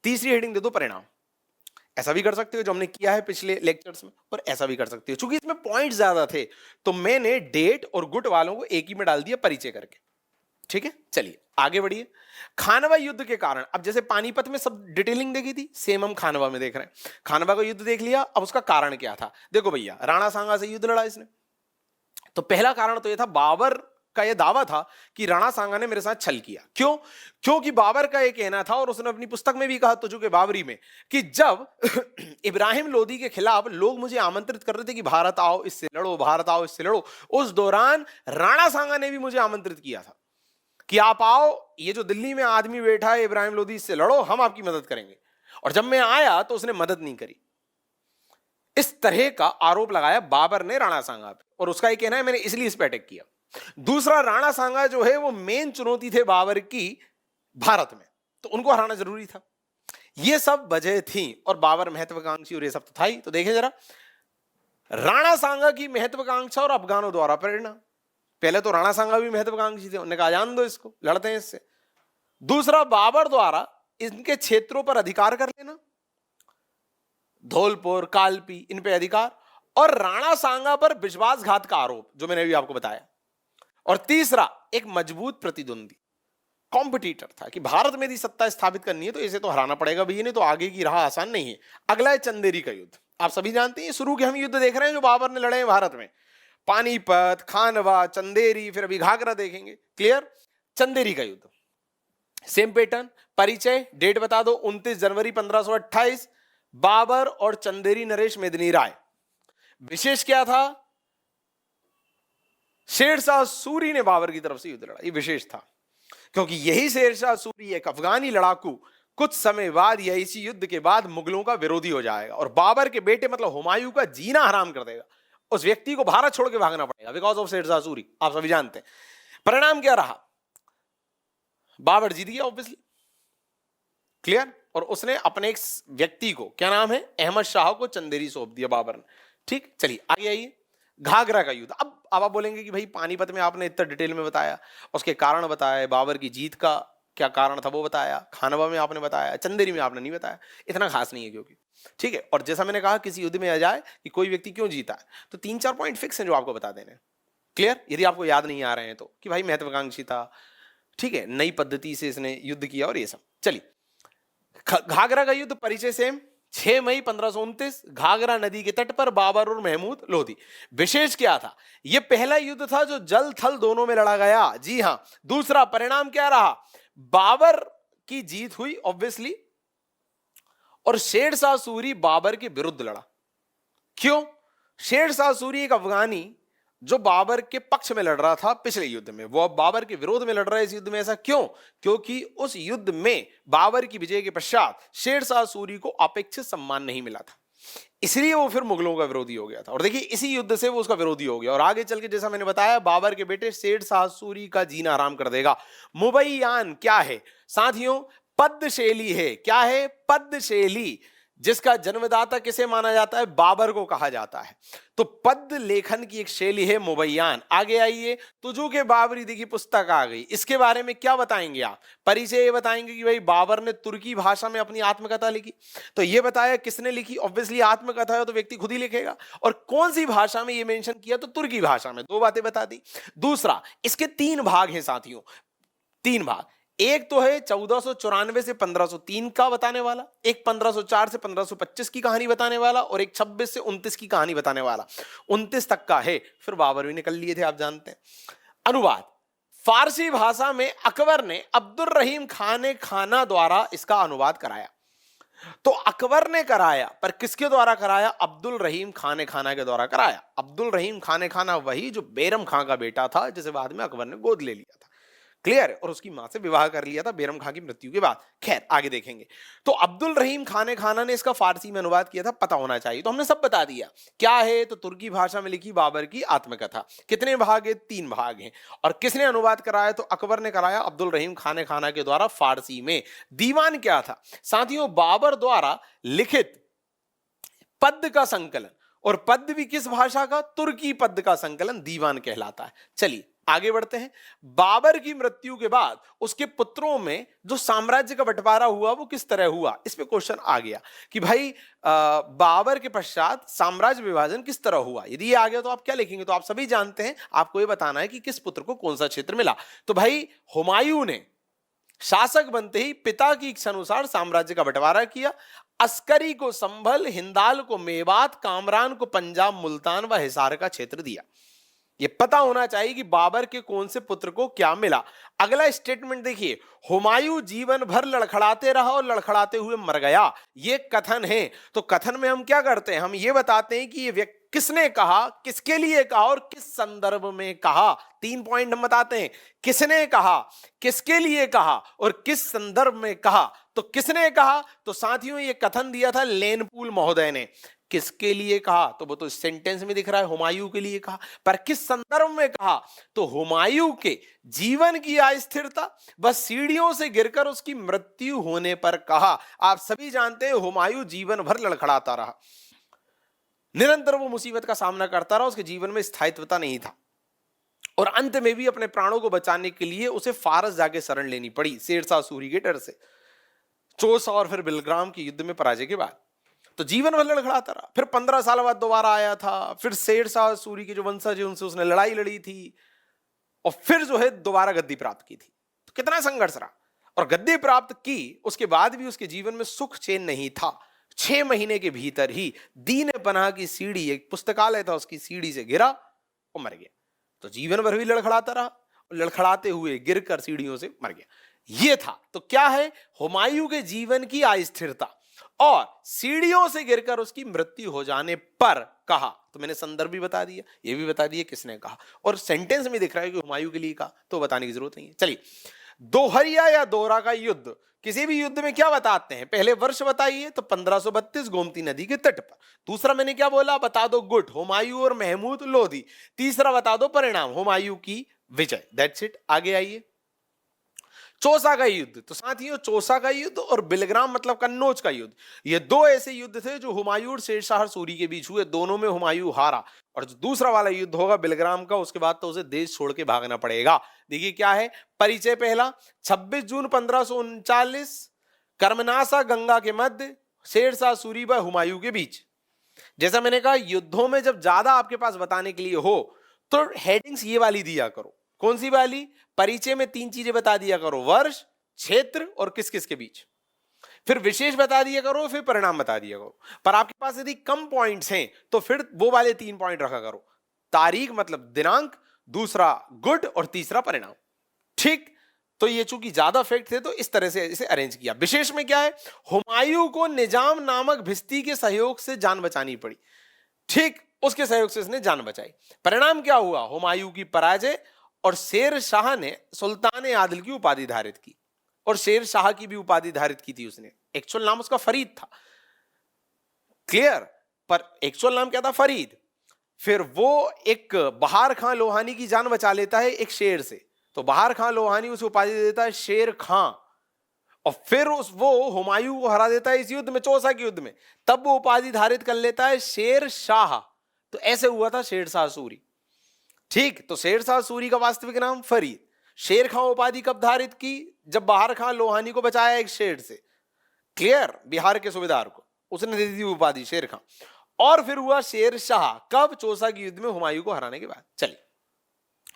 तीसरी हेडिंग दे दो परिणाम। ऐसा भी कर सकते हो जो हमने किया है पिछले लेक्चर्स में, और ऐसा भी कर सकते हो। चूंकि इसमें पॉइंट ज्यादा थे तो मैंने डेट और गुट वालों को एक ही में डाल दिया परिचय करके, ठीक है। चलिए आगे बढ़िए। खानवा युद्ध के कारण, अब जैसे पानीपत में सब डिटेलिंग देखी थी, सेम हम खानवा में देख रहे हैं। खानवा का युद्ध देख लिया, अब उसका कारण क्या था। देखो भैया, राणा सांगा से युद्ध लड़ा इसने। तो पहला कारण तो यह था, बाबर का यह दावा था कि राणा सांगा ने मेरे साथ छल किया। क्यों? क्योंकि बाबर का यह कहना था, और उसने अपनी पुस्तक में भी कहा तुझे बाबरी में, कि जब इब्राहिम लोदी के खिलाफ लोग मुझे आमंत्रित कर रहे थे कि भारत आओ इससे लड़ो, भारत आओ इससे लड़ो, उस दौरान राणा सांगा ने भी मुझे आमंत्रित किया था कि आप आओ, ये जो दिल्ली में आदमी बैठा है इब्राहिम लोदी, इससे लड़ो, हम आपकी मदद करेंगे। और जब मैं आया तो उसने मदद नहीं करी। इस तरह का आरोप लगाया बाबर ने राणा सांगा पे, और उसका ये कहना है मैंने इसलिए इस पे अटैक किया। दूसरा, राणा सांगा जो है वो मेन चुनौती थे बाबर की भारत में, तो उनको हराना जरूरी था। ये सब वजह थी, और बाबर महत्वाकांक्षी और ये सब तो था ही। तो देखें जरा, राणा सांगा की महत्वाकांक्षा और अफगानों द्वारा प्रेरणा। पहले तो राणा सांगा भी महत्वाकांक्षी थे, उन्होंने कहा जान दो इसको, लड़ते हैं इससे। दूसरा, बाबर द्वारा इनके क्षेत्रों पर अधिकार कर लेना, धौलपुर, कालपी, इन पे अधिकार, और राणा सांगा पर विश्वासघात का आरोप जो मैंने अभी आपको बताया। और तीसरा, एक मजबूत प्रतिद्वंदी, कॉम्पिटिटर था कि भारत में यदि सत्ता स्थापित करनी है तो इसे तो हराना पड़ेगा भैया, नहीं तो आगे की राह आसान नहीं है। अगला है चंदेरी का युद्ध। आप सभी जानते हैं शुरू के हम युद्ध देख रहे हैं जो बाबर ने लड़े हैं भारत में, पानीपत, खानवा, चंदेरी, फिर अभी घाघरा देखेंगे। क्लियर? चंदेरी का युद्ध, सेम पैटर्न। परिचय, डेट बता दो, 29 जनवरी 1528, बाबर और चंदेरी नरेश मेदिनी राय। विशेष क्या था, शेरशाह सूरी ने बाबर की तरफ से युद्ध लड़ा, ये विशेष था, क्योंकि यही शेरशाह सूरी एक अफगानी लड़ाकू कुछ समय बाद या इसी युद्ध के बाद मुगलों का विरोधी हो जाएगा और बाबर के बेटे मतलब हुमायूं का जीना हराम कर देगा। उस व्यक्ति को भारत छोड़ के भागना पड़ेगा बिकॉज ऑफ शेरशाह सूरी, आप सभी जानते हैं। परिणाम क्या रहा, बाबर जीत गया ऑब्वियसली। क्लियर? और उसने अपने एक व्यक्ति को, क्या नाम है, अहमद शाह को चंदेरी सौंप दिया बाबर ने। ठीक, चलिए आगे आइए। घाघरा का युद्ध। अब आप बोलेंगे कि भाई पानीपत में आपने इतना डिटेल में बताया, उसके कारण बताए, बाबर की जीत का क्या कारण था वो बताया, खानवा में आपने बताया, चंदेरी में आपने नहीं बताया, इतना खास नहीं है क्योंकि, ठीक है। और जैसा मैंने कहा किसी युद्ध में आ जाए कि कोई व्यक्ति क्यों जीता है तो 3-4 पॉइंट फिक्स हैं जो आपको बता देने। क्लियर? यदि आपको याद नहीं आ रहे हैं तो, कि भाई महत्वाकांक्षी था, ठीक है, नई पद्धति से इसने युद्ध किया और ये सब। चलिए, घाघरा का युद्ध, परिचय सेम, 6 मई 1529, घाघरा नदी के तट पर बाबर और महमूद लोधी। विशेष क्या था, यह पहला युद्ध था जो जल थल दोनों में लड़ा गया। जी हां। दूसरा, परिणाम क्या रहा, बाबर की जीत हुई ऑब्वियसली, और शेरशाह सूरी बाबर के विरुद्ध लड़ा। क्यों? शेरशाह सूरी एक अफगानी जो बाबर के पक्ष में लड़ रहा था पिछले युद्ध में, वो अब बाबर के विरोध में लड़ रहा है इस युद्ध में। ऐसा क्यों? क्योंकि उस युद्ध में बाबर की विजय के पश्चात शेरशाह सूरी को अपेक्षित सम्मान नहीं मिला था, इसलिए वो फिर मुगलों का विरोधी हो गया था। और देखिए इसी युद्ध से वो उसका विरोधी हो गया और आगे चल के जैसा मैंने बताया बाबर के बेटे शेरशाह सूरी का जीना आराम कर देगा। मुबैयान क्या है साथियों? पद्यशैली है। क्या है? पद्यशैली, जिसका जन्मदाता किसे माना जाता है? बाबर को कहा जाता है। तो पद्य लेखन की एक शैली है मुबैयान। आगे आइए, तुजू के बाबरी देखिए पुस्तक आ गई, इसके बारे में क्या बताएंगे आप? परिचय ये बताएंगे कि भाई बाबर ने तुर्की भाषा में अपनी आत्मकथा लिखी। तो ये बताया किसने लिखी? ऑब्वियसली आत्मकथा है तो व्यक्ति खुद ही लिखेगा, और कौन सी भाषा में ये मेंशन किया? तो तुर्की भाषा में। दो बातें बता दी। दूसरा, इसके 3 भाग हैं साथियों, 3 भाग। एक तो है 1494 से 1503 का बताने वाला, एक 1504 से 1525 की कहानी बताने वाला, और एक 26 से 29 की कहानी बताने वाला। 29 तक का है, फिर बाबर भी निकल लिए थे आप जानते हैं। अनुवाद फारसी भाषा में अकबर ने अब्दुल रहीम खाने खाना द्वारा इसका अनुवाद कराया। तो अकबर ने कराया, पर किसके द्वारा कराया? अब्दुल रहीम खाने खाना के द्वारा कराया। अब्दुल रहीम खाने खाना वही जो बेरम खां का बेटा था, जिसे बाद में अकबर ने गोद ले लिया था। क्लियर? और उसकी मां से विवाह कर लिया था बेरम खां की मृत्यु के बाद। खैर आगे देखेंगे। तो अब्दुल रहीम खाने खाना ने इसका फारसी में अनुवाद किया था, पता होना चाहिए। तो हमने सब बता दिया क्या है। तो तुर्की भाषा में लिखी बाबर की आत्मकथा। कितने भाग है? 3 भाग हैं। और किसने अनुवाद कराया? तो अकबर ने कराया अब्दुल रहीम खाने खाना के द्वारा फारसी में। दीवान क्या था साथियों? बाबर द्वारा लिखित पद्य का संकलन, और पद्य भी किस भाषा का? तुर्की पद्य का संकलन दीवान कहलाता है। चलिए आगे बढ़ते हैं। बाबर की मृत्यु के बाद उसके पुत्रों में जो साम्राज्य का बंटवारा हुआ वो किस तरह हुआ, इस पे क्वेश्चन आ गया कि भाई बाबर के पश्चात साम्राज्य विभाजन किस तरह हुआ। यदि ये आ गया तो आप क्या लिखेंगे? तो आप सभी जानते हैं, आपको ये बताना है कि किस पुत्र को कौन सा क्षेत्र मिला। तो भाई हुमायूं ने शासक बनते ही पिता की इच्छा अनुसार साम्राज्य का बंटवारा किया। अस्करी को संभल, हिंदाल को मेवात, कामरान को पंजाब, मुल्तान व हिसार का क्षेत्र दिया। ये पता होना चाहिए कि बाबर के कौन से पुत्र को क्या मिला। अगला स्टेटमेंट देखिए, हुमायूं जीवन भर लड़खड़ाते रहा और लड़खड़ाते हुए मर गया। ये कथन है। तो कथन में हम क्या करते हैं? हम ये बताते हैं कि ये व्यक्ति किसने कहा, किसके लिए कहा और किस संदर्भ में कहा। 3 पॉइंट हम बताते हैं। किसने कहा, किसके लिए कहा और किस संदर्भ में कहा। तो किसने कहा? तो साथियों ये कथन दिया था लेनपूल महोदय ने। किसके लिए कहा? तो वो तो सेंटेंस में दिख रहा है, हुमायूं के लिए कहा। पर किस संदर्भ में कहा? तो हुमायूं के जीवन की अस्थिरता, बस सीढ़ियों से गिरकर उसकी मृत्यु होने पर कहा। आप सभी जानते हैं हुमायूं जीवन भर लड़खड़ाता रहा, निरंतर वो मुसीबत का सामना करता रहा, उसके जीवन में स्थायित्वता नहीं था, और अंत में भी अपने प्राणों को बचाने के लिए उसे फारस जाके शरण लेनी पड़ी शेरशाह सूरी के डर से। चौसा और फिर बिलग्राम के युद्ध में पराजय के बाद तो जीवन भर लड़खड़ाता रहा। फिर 15 साल बाद दोबारा आया था, फिर शेरशाह सूरी के जो वंशज है उनसे उसने लड़ाई लड़ी थी, और फिर जो है दोबारा गद्दी प्राप्त की थी। तो कितना संघर्ष रहा, और गद्दी प्राप्त की उसके बाद भी उसके जीवन में सुख चैन नहीं था। 6 महीने के भीतर ही दीन पनाह की सीढ़ी, एक पुस्तकालय था, उसकी सीढ़ी से गिरा और मर गया। तो जीवन भर भी लड़खड़ाता रहा, लड़खड़ाते हुए गिरकर सीढ़ियों से मर गया। ये था। तो क्या है? हुमायूं के जीवन की अस्थिरता और सीढ़ियों से गिरकर उसकी मृत्यु हो जाने पर कहा। तो मैंने संदर्भ भी बता दिया, ये भी बता दिया किसने कहा, और सेंटेंस में दिख रहा है कि हुमायूं के लिए कहा, तो बताने की जरूरत नहीं है। चलिए, दोहरिया या दोहरा का युद्ध, किसी भी युद्ध में क्या बताते हैं? पहले वर्ष बताइए, तो 1532 गोमती नदी के तट पर। दूसरा मैंने क्या बोला? बता दो गुट, हुमायूं और महमूद लोधी। तीसरा बता दो परिणाम, हुमायूं की विजय। That's it. आगे आइए, चौसा का युद्ध। तो साथियों चौसा का युद्ध और बिलग्राम मतलब कन्नौज का युद्ध, ये 2 ऐसे युद्ध थे जो हुमायूं और शेरशाह सूरी के बीच हुए। दोनों में हुमायूं हारा, और जो दूसरा वाला युद्ध होगा बिलग्राम का, उसके बाद तो उसे देश छोड़ के भागना पड़ेगा। देखिए क्या है परिचय। पहला, 26 जून 1539 कर्मनासा गंगा के मध्य शेरशाह सूरी व हुमायूं के बीच। जैसा मैंने कहा युद्धों में जब ज्यादा आपके पास बताने के लिए हो तो हेडिंग्स ये वाली दिया करो। कौन सी वाली? परिचय में 3 चीजें बता दिया करो, वर्ष, क्षेत्र और किस किस के बीच। फिर विशेष बता दिया करो, फिर परिणाम बता दिया करो। पर आपके पास यदि कम पॉइंट्स हैं तो फिर वो वाले 3 पॉइंट रखा करो, तारीख मतलब दिनांक, दूसरा गुड और तीसरा परिणाम। ठीक। तो ये चूंकि ज्यादा फैक्ट थे तो इस तरह से इसे अरेंज किया। विशेष में क्या है? हुमायूं को निजाम नामक भिस्ती के सहयोग से जान बचानी पड़ी। ठीक। उसके सहयोग से इसने जान बचाई। परिणाम क्या हुआ? हुमायूं की पराजय और शेर शाह ने सुल्तान आदिल की उपाधि धारित की, और शेर शाह की भी उपाधि धारित की थी उसने। एक्चुअल नाम उसका फरीद था, क्लियर, पर एक्चुअल नाम क्या था? फरीद। फिर वो एक बहार खां लोहानी की जान बचा लेता है एक शेर से, तो बहार खां लोहानी उसे उपाधि दे देता है शेर खां, और फिर वो हुमायूं को हरा देता है इस युद्ध में, चौसा के युद्ध में, तब वो उपाधि धारित कर लेता है शेर शाह। तो ऐसे हुआ था शेर शाह सूरी। ठीक, तो शेर शाह सूरी का वास्तविक नाम फरीद। शेर खां उपाधि कब धारित की? जब बहार खां लोहानी को बचाया एक शेर से, क्लियर, बिहार के सूबेदार को, उसने दे दी उपाधि शेर खां। और फिर हुआ शेर शाह, कब? चौसा के युद्ध में हुमायूं को हराने के बाद। चलिए,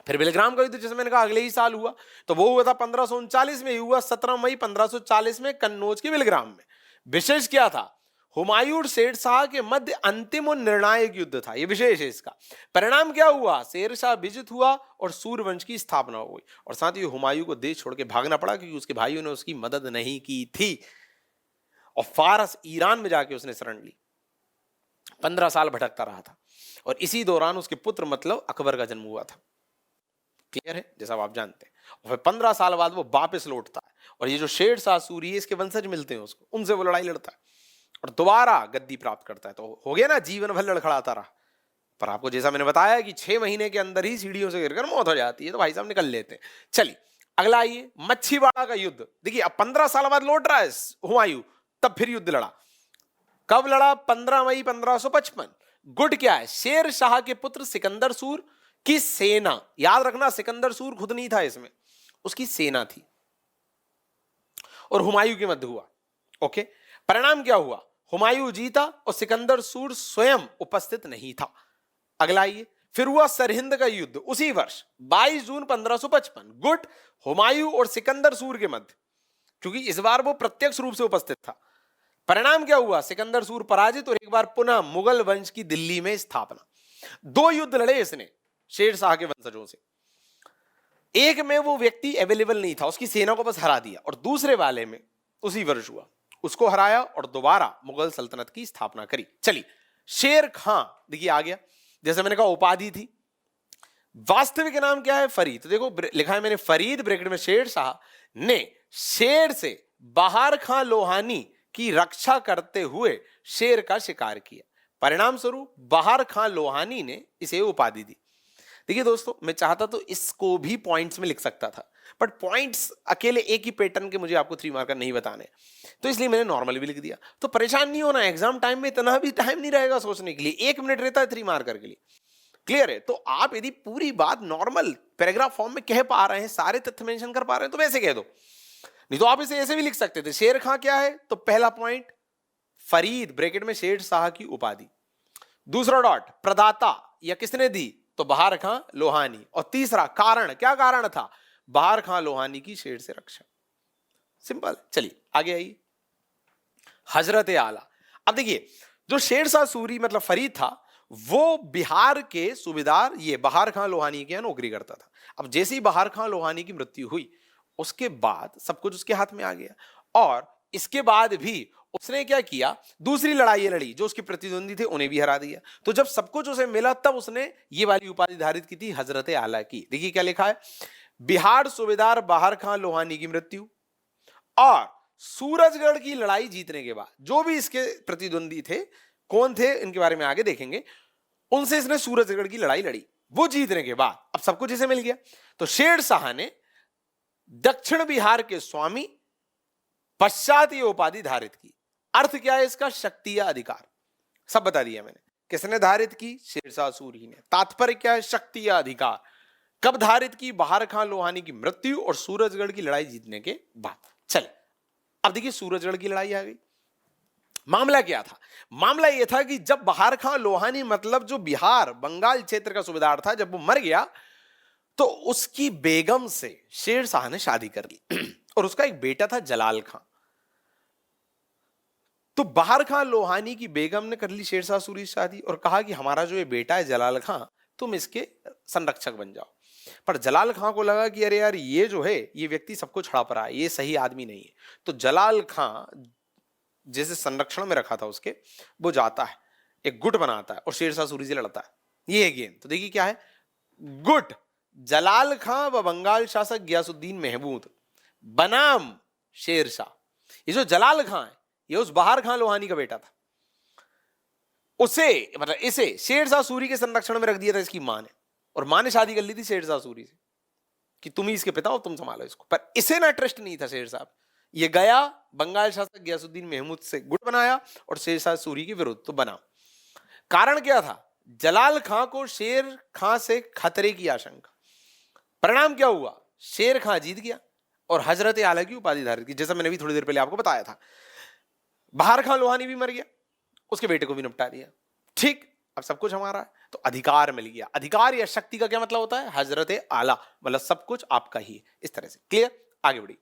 फिर बेलग्राम का युद्ध जैसे मैंने कहा अगले ही साल हुआ, तो वो हुआ था 1539 में, हुआ 17 मई 1540 में कन्नौज के बेलग्राम में। विशेष क्या था? हुमायूं और शेर शाह के मध्य अंतिम और निर्णायक युद्ध था, ये विशेष है इसका। परिणाम क्या हुआ? शेर शाह विजित हुआ और सूर्यवंश की स्थापना हो गई, और साथ ही हुमायूं को देश छोड़ के भागना पड़ा क्योंकि उसके भाइयों ने उसकी मदद नहीं की थी, और फारस ईरान में जाके उसने शरण ली। 15 साल भटकता रहा था, और इसी दौरान उसके पुत्र मतलब अकबर का जन्म हुआ था। क्लियर है, जैसा आप जानते हैं। और फिर 15 साल बाद वो वापस लौटता है, और ये जो शेर शाह सूरी है इसके वंशज मिलते हैं उसको, उनसे वो लड़ाई लड़ता है और दोबारा गद्दी प्राप्त करता है। तो हो गया ना, जीवन भर लड़खड़ाता रहा। पर आपको जैसा मैंने बताया कि 6 महीने के अंदर ही सीढ़ियों से गिरकर मौत हो जाती है, तो भाई साहब निकल लेते हैं। चलिए अगला आइए, मच्छीवाड़ा का युद्ध। देखिए अब 15 साल बाद लौट रहा है हुमायूं, तब फिर युद्ध लड़ा। कब लड़ा? 15 मई 1555। गुट क्या है? शेर शाह के पुत्र सिकंदर सूर की सेना, याद रखना सिकंदर सूर खुद नहीं था इसमें, उसकी सेना थी, और हुमायूं के मध्य हुआ। ओके, परिणाम क्या हुआ? हुमायूं जीता और सिकंदर सूर स्वयं उपस्थित नहीं था। अगला आइए, फिर हुआ सरहिंद का युद्ध उसी वर्ष 22 जून 1555। गुट हुमायूं और सिकंदर सूर के मध्य, क्योंकि इस बार वो प्रत्यक्ष रूप से उपस्थित था। परिणाम क्या हुआ? सिकंदर सूर पराजित और एक बार पुनः मुगल वंश की दिल्ली में स्थापना। 2 युद्ध लड़े इसने शेर शाह के वंशजों से। एक में वो व्यक्ति अवेलेबल नहीं था, उसकी सेना को बस हरा दिया, और दूसरे वाले में उसी वर्ष हुआ, उसको हराया और दोबारा मुगल सल्तनत की स्थापना करी। चलिए, शेर खां देखिए आ गया, जैसे मैंने कहा उपाधि थी। वास्तविक नाम क्या है? फरीद। तो देखो लिखा है मैंने फरीद ब्रैकेट में, शेर शाह ने शेर से बहार खां लोहानी की रक्षा करते हुए शेर का शिकार किया। परिणाम स्वरूप बहार खां लोहानी ने इसे उपाधि दी। देखिए दोस्तों, मैं चाहता तो इसको भी पॉइंट्स में लिख सकता था, बट पॉइंट्स अकेले एक ही पैटर्न के मुझे आपको 3 मार्कर नहीं बताने, तो इसलिए मैंने नॉर्मल भी लिख दिया। तो परेशान नहीं होना, एग्जाम टाइम में इतना भी टाइम नहीं रहेगा सोचने के लिए, 1 मिनट रहता है 3 मार्कर के लिए। क्लियर है? तो आप यदि पूरी बात नॉर्मल पैराग्राफ फॉर्म में कह पा रहे हैं, सारे तथ्य मेंशन कर पा रहे हैं, तो वैसे कह दो, नहीं तो आप इसे ऐसे भी लिख सकते थे। शेर खां क्या है? तो पहला पॉइंट फरीद ब्रैकेट में शेर शाह की उपाधि, दूसरा डॉट प्रदाता या किसने दी? तो बहार खां लोहानी, और तीसरा कारण, क्या कारण था? बहार खां लोहानी की शेर से रक्षा। सिंपल। चलिए आगे आइए, हजरत आला। अब देखिए, जो शेर शाह सूरी मतलब फरीद था, वो बिहार के सूबेदार ये बहार खां लोहानी के यहां नौकरी करता था। अब जैसे ही बहार खां लोहानी की मृत्यु हुई, उसके बाद सब कुछ उसके हाथ में आ गया, और इसके बाद भी उसने क्या किया? दूसरी लड़ाई लड़ी, जो उसके प्रतिद्वंदी थे उन्हें भी हरा दिया। तो जब सब कुछ उसे मिला, तब उसने ये वाली उपाधि धारित की थी, हजरत आला की। देखिए क्या लिखा है, बिहार सूबेदार बहार खां लोहानी की मृत्यु और सूरजगढ़ की लड़ाई जीतने के बाद, जो भी इसके प्रतिद्वंदी थे, कौन थे इनके बारे में आगे देखेंगे, उनसे इसने सूरजगढ़ की लड़ाई लड़ी। वो जीतने के बाद अब सब कुछ इसे मिल गया। तो शेर शाह ने दक्षिण बिहार के स्वामी पश्चात ये उपाधि धारित की। अर्थ क्या है इसका? शक्ति या अधिकार, सब बता दिया मैंने। किसने धारित की? शेर शाह सूरी ने। तात्पर्य क्या है? शक्ति या अधिकार। कब धारित की? बहार खां लोहानी की मृत्यु और सूरजगढ़ की लड़ाई जीतने के बाद। चले अब देखिए, सूरजगढ़ की लड़ाई आ गई। मामला क्या था? मामला यह था कि जब बहार खां लोहानी मतलब जो बिहार बंगाल क्षेत्र का सूबेदार था, जब वो मर गया, तो उसकी बेगम से शेर शाह ने शादी कर ली और उसका एक बेटा था जलाल खां। तो बहार खां लोहानी की बेगम ने कर ली शेर शाह सूरी से शादी और कहा कि हमारा जो ये बेटा है जलाल खां, तुम इसके संरक्षक बन जाओ। पर जलाल खां को लगा कि अरे यार, ये जो है ये व्यक्ति सबको हड़प रहा है, ये सही आदमी नहीं है। तो जलाल खां जैसे संरक्षण में रखा था उसके, वो जाता है एक गुट बनाता है और शेरशाह सूरी से लड़ता है, ये है गेम। तो देखिए क्या है, गुट जलाल खां व बंगाल शासक गयासुद्दीन महमूद बनाम शेरशाह। ये जो जलाल खां है ये उस बहार खां लोहानी का बेटा था, उसे मतलब इसे शेरशाह सूरी के संरक्षण में रख दिया था इसकी मां ने, और मां ने शादी कर ली थी शेरशाह सूरी से कि तुम ही इसके पिता हो, तुम संभालो इसको। पर इसे ना ट्रस्ट नहीं था शेर साहब, ये गया बंगाल शासक गयासुद्दीन महमूद से गुट बनाया और शेरशाह सूरी के विरुद्ध तो बना। कारण क्या था, जलाल खां को शेर खां से खतरे की आशंका। परिणाम क्या हुआ, शेर खां जीत गया और हजरत आला की उपाधि धारित की, जैसा मैंने भी थोड़ी देर पहले आपको बताया था। बहार खां लोहानी भी मर गया, उसके बेटे को भी निपटा दिया। ठीक, अब सब कुछ हमारा है, तो अधिकार मिल गया। अधिकार या शक्ति का क्या मतलब होता है, हजरत आला, मतलब सब कुछ आपका ही है, इस तरह से। क्लियर, आगे बढ़ी।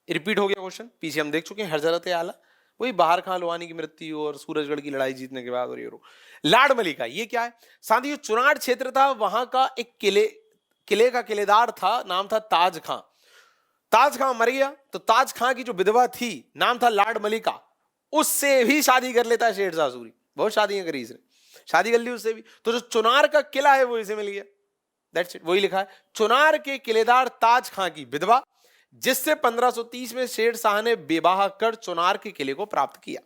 रिपीट हो गया क्वेश्चन, पीछे हम देख चुके हैं हजरत आला, वही बहार खां लोहानी की मृत्यु और सूरजगढ़ की लड़ाई जीतने के बाद, और ये लाड मलिका ये क्या है, साथ चुनार क्षेत्र था, वहां का एक किले का किलेदार था, नाम था ताज खां। ताज खां मर गया तो ताज खां की जो विधवा थी नाम था लाड मलिका, उससे भी शादी कर लेता है शेरशाह सूरी। बहुत शादियां करी इसने, शादी कर ली उससे भी। तो जो चुनार का किला है वो इसे मिल गया, दैट्स इट, वही लिखा है, चुनार के किलेदार ताज खां की विधवा, जिससे 1530 में शेर शाह ने विवाह कर चुनार के किले को प्राप्त किया।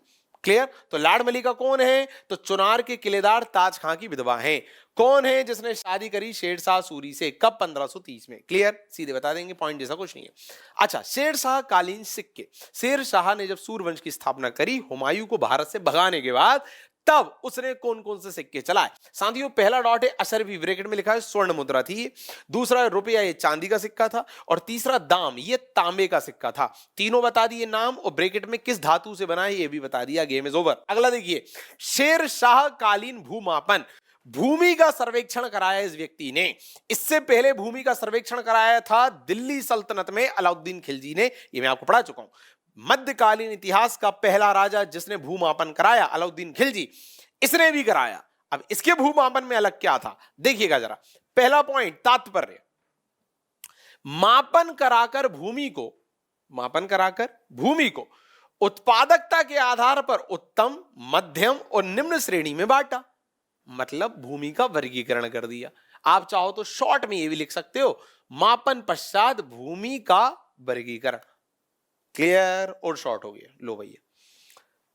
क्लियर, तो लाड मलिका कौन है, तो चुनार के किलेदार ताज खां की विधवा है। कौन है जिसने शादी करी शेरशाह सूरी से, कब, 1530 में। क्लियर, सीधे बता देंगे, पॉइंट जैसा कुछ नहीं है। अच्छा, शेरशाह कालीन सिक्के, शेर शाह ने जब सूरवंश की स्थापना करी, हुमायूं को भारत से भगाने के बाद, तब उसने कौन कौन से सिक्के चलाए। साथियों, पहला डॉट है अशरफी, ब्रैकेट में लिखा है स्वर्ण मुद्रा थी, दूसरा रुपया ये चांदी का सिक्का था, और तीसरा दाम ये तांबे का सिक्का था। तीनों बता दिए नाम, और ब्रैकेट में किस धातु से बना है ये भी बता दिया। Game is over. अगला देखिए, शेर शाह कालीन भूमापन, भूमि का सर्वेक्षण कराया इस व्यक्ति ने। इससे पहले भूमि का सर्वेक्षण कराया था दिल्ली सल्तनत में अलाउद्दीन खिलजी ने, ये मैं आपको पढ़ा चुका हूं। मध्यकालीन इतिहास का पहला राजा जिसने भूमापन कराया, अलाउद्दीन खिलजी, इसने भी कराया। अब इसके भूमापन में अलग क्या था, देखिएगा जरा। पहला पॉइंट, तात्पर्य, मापन कराकर भूमि को उत्पादकता के आधार पर उत्तम, मध्यम और निम्न श्रेणी में बांटा। मतलब भूमि का वर्गीकरण कर दिया। आप चाहो तो शॉर्ट में ये भी लिख सकते हो, मापन पश्चात भूमि का वर्गीकरण। क्लियर, और शॉर्ट हो गया। लो भैया,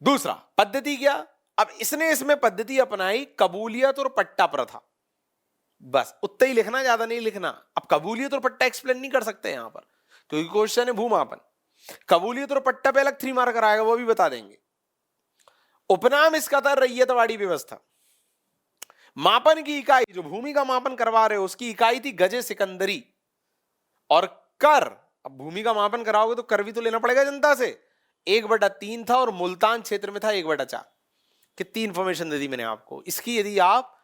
दूसरा पद्धति क्या, अब इसने इसमें पद्धति अपनाई कबूलियत और पट्टा प्रथा। बस उतना ही लिखना, ज्यादा नहीं लिखना। अब कबूलियत और पट्टा एक्सप्लेन नहीं कर सकते यहां पर, क्योंकि क्वेश्चन है भूमापन। कबूलियत और पट्टा पे अलग 3 मार्कर आएगा, वो भी बता देंगे। उपनाम इसका था रैयतवाड़ी व्यवस्था। मापन की इकाई, जो भूमि का मापन करवा रहे हो उसकी इकाई थी गजे सिकंदरी। और कर, अब भूमि का मापन कराओगे तो कर भी तो लेना पड़ेगा जनता से। 1/3 था, और मुल्तान क्षेत्र में था 1/4। कितनी इंफॉर्मेशन दे दी मैंने आपको। इसकी यदि आप